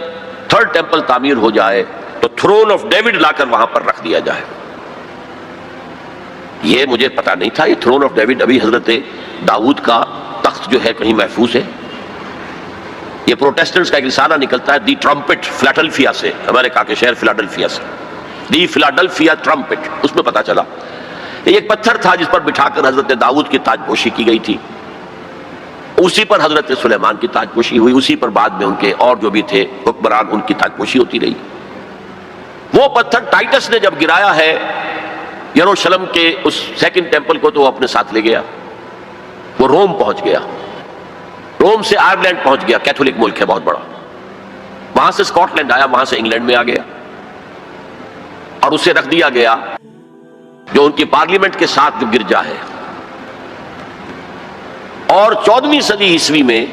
3rd ٹیمپل تعمیر ہو جائے تو تھرون آف ڈیوڈ لا کر وہاں پر رکھ دیا جائے. یہ مجھے پتا نہیں تھا، یہ تھرون آف ڈیوڈ ابھی حضرت داؤد کا تخت جو ہے کہیں محفوظ ہے. یہ پروٹیسٹنٹس کا ایک رسالہ نکلتا ہے دی ٹرمپٹ، فلاڈلفیا سے، امریکہ کے شہر فلاڈلفیا سے، دی فلاڈلفیا ٹرمپٹ. اس میں پتا چلا یہ ایک پتھر تھا جس پر بٹھا کر حضرت داؤد کی تاج پوشی کی گئی تھی. اسی پر حضرت سلیمان کی تاج پوشی ہوئی، اسی پر بعد میں ان کے اور جو بھی تھے حکمران ان کی تاج پوشی ہوتی رہی. وہ پتھر ٹائٹس نے جب گرایا ہے یروشلم کے اس 2nd ٹیمپل کو تو وہ اپنے ساتھ لے گیا. وہ روم پہنچ گیا، روم سے آئرلینڈ پہنچ گیا، کیتھولک ملک ہے بہت بڑا. وہاں سے اسکاٹ لینڈ آیا، وہاں سے انگلینڈ میں آ گیا اور اسے رکھ دیا گیا جو ان کی پارلیمنٹ کے ساتھ جو گرجا ہے. اور 14ویں صدی عیسوی میں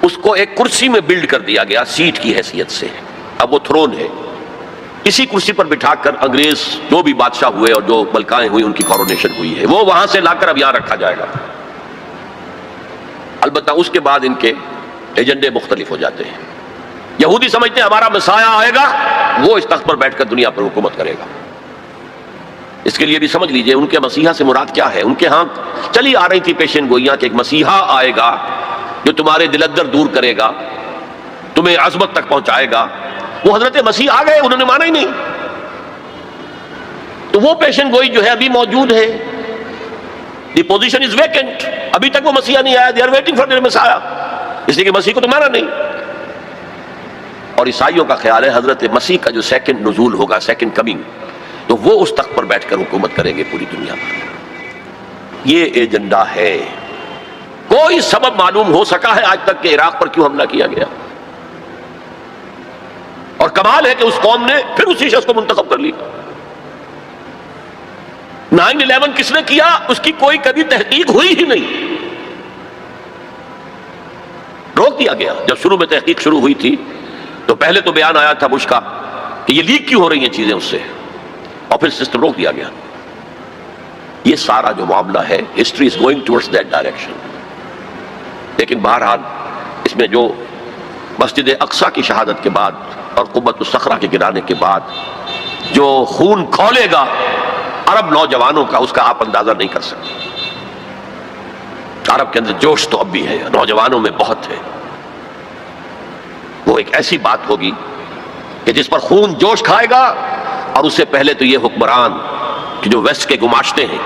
اس کو ایک کرسی میں بلڈ کر دیا گیا سیٹ کی حیثیت سے. اب وہ تھرون ہے. اسی کرسی پر بٹھا کر انگریز جو بھی بادشاہ ہوئے اور جو ملکائیں ہوئی ان کی کورونیشن ہوئی ہے، وہ وہاں سے لا کر اب یہاں رکھا جائے گا. البتہ اس کے بعد ان کے ایجنڈے مختلف ہو جاتے ہیں. یہودی سمجھتے ہیں ہمارا مسیح آئے گا، وہ اس تخت پر بیٹھ کر دنیا پر حکومت کرے گا. اس کے لیے بھی سمجھ لیجئے ان کے مسیحا سے مراد کیا ہے. ان کے ہاں چلی آ رہی تھی پیشین گوئیاں کہ ایک مسیحا آئے گا جو تمہارے دل ادر دور کرے گا، تمہیں عظمت تک پہنچائے گا. وہ حضرت مسیح آ گئے، انہوں نے مانا ہی نہیں. تو وہ پیشین گوئی جو ہے ابھی موجود ہے. The position is vacant. ابھی تک وہ مسیحا نہیں آیا. They are waiting for their مسیحا، اس لیے کہ مسیح کو تو مانا نہیں. اور عیسائیوں کا خیال ہے حضرت مسیح کا جو 2nd نزول ہوگا، 2nd کمنگ، تو وہ اس تخت پر بیٹھ کر حکومت کریں گے پوری دنیا پر. یہ ایجنڈا ہے. کوئی سبب معلوم ہو سکا ہے آج تک کہ عراق پر کیوں حملہ کیا گیا؟ اور کمال ہے کہ اس قوم نے پھر اسی شخص کو منتخب کر لیا. 9/11 کس نے کیا اس کی کوئی کبھی تحقیق ہوئی ہی نہیں، روک دیا گیا. جب شروع میں تحقیق شروع ہوئی تھی تو پہلے تو بیان آیا تھا بش کا کہ یہ لیک کیوں ہو رہی ہیں چیزیں اس سے، اور پھر سسٹم روک دیا گیا. یہ سارا جو معاملہ ہے history is going towards that direction. لیکن بہرحال اس میں جو مسجد اقصی کی شہادت کے بعد اور قبۃ الصخرہ کے گرانے کے بعد جو خون کھولے گا عرب نوجوانوں کا، اس کا آپ اندازہ نہیں کر سکتے. عرب کے اندر جوش تو اب بھی ہے، نوجوانوں میں بہت ہے. وہ ایک ایسی بات ہوگی کہ جس پر خون جوش کھائے گا، اور اس سے پہلے تو یہ حکمران کہ جو ویسٹ کے گماشتے ہیں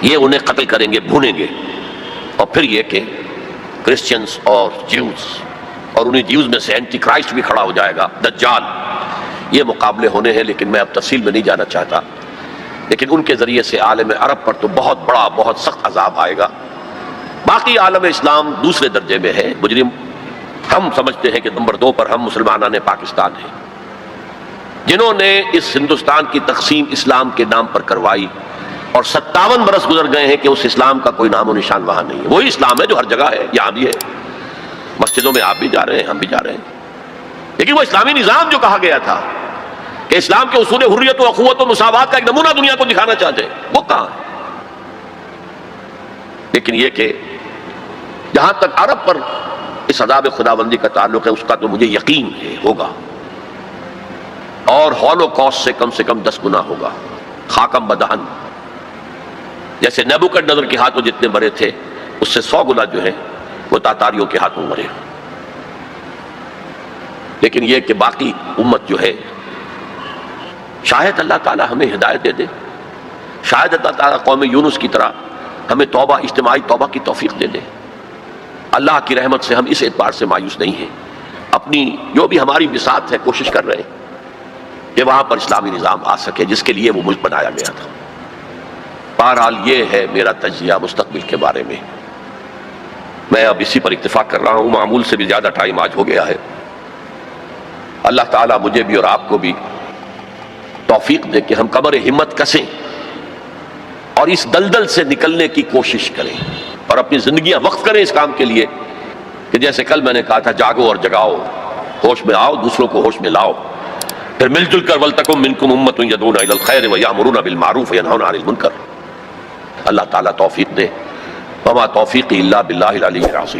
یہ انہیں قتل کریں گے، بھونیں گے. اور پھر یہ کہ کرسچنز اور جیوز، اور انہیں جیوز میں سے اینٹی کرائسٹ بھی کھڑا ہو جائے گا، دجال. یہ مقابلے ہونے ہیں، لیکن میں اب تفصیل میں نہیں جانا چاہتا. لیکن ان کے ذریعے سے عالم عرب پر تو بہت بڑا، بہت سخت عذاب آئے گا. باقی عالم اسلام دوسرے درجے میں ہے مجرم. ہم سمجھتے ہیں کہ نمبر 2 پر ہم مسلمانان پاکستان ہیں، جنہوں نے اس ہندوستان کی تقسیم اسلام کے نام پر کروائی، اور 57 برس گزر گئے ہیں کہ اس اسلام کا کوئی نام و نشان وہاں نہیں ہے. وہی اسلام ہے جو ہر جگہ ہے، یہاں بھی ہے. مسجدوں میں آپ بھی جا رہے ہیں، ہم بھی جا رہے ہیں. لیکن وہ اسلامی نظام جو کہا گیا تھا کہ اسلام کے اصول حریت و اخوت و مساوات کا ایک نمونہ دنیا کو دکھانا چاہتے ہیں، وہ کہاں ہے؟ لیکن یہ کہ جہاں تک عرب پر اس عذاب خداوندی کا تعلق ہے، اس کا تو مجھے یقین ہے ہوگا، اور ہولوکاسٹ سے کم 10 گنا ہوگا. خاکم بدہن، جیسے نیبوکڈنیزر کے ہاتھوں جتنے مرے تھے، اس سے 100 گنا جو ہے وہ تاتاریوں کے ہاتھوں مرے. لیکن یہ کہ باقی امت جو ہے، شاید اللہ تعالی ہمیں ہدایت دے دے، شاید اللہ تعالی قوم یونس کی طرح ہمیں توبہ، اجتماعی توبہ کی توفیق دے دے. اللہ کی رحمت سے ہم اس اعتبار سے مایوس نہیں ہیں. اپنی جو بھی ہماری بساط ہے کوشش کر رہے ہیں کہ وہاں پر اسلامی نظام آ سکے جس کے لیے وہ ملک بنایا گیا تھا. بہرحال یہ ہے میرا تجزیہ مستقبل کے بارے میں. میں اب اسی پر اتفاق کر رہا ہوں، معمول سے بھی زیادہ ٹائم آج ہو گیا ہے. اللہ تعالیٰ مجھے بھی اور آپ کو بھی توفیق دے کہ ہم کمر ہمت کسیں اور اس دلدل سے نکلنے کی کوشش کریں، اور اپنی زندگیاں وقف کریں اس کام کے لیے کہ جیسے کل میں نے کہا تھا، جاگو اور جگاؤ، ہوش میں آؤ، دوسروں کو ہوش میں لاؤ. پھر مل جل کر وَلْتَكُن مِّنكُمْ أُمَّةٌ يَدْعُونَ إِلَى الْخَيْرِ وَيَأْمُرُونَ بِالْمَعْرُوفِ وَيَنْهَوْنَ عَنِ الْمُنكَرِ. اللہ تعالیٰ توفیق دے. وما توفیقی الا باللہ العلی العظیم.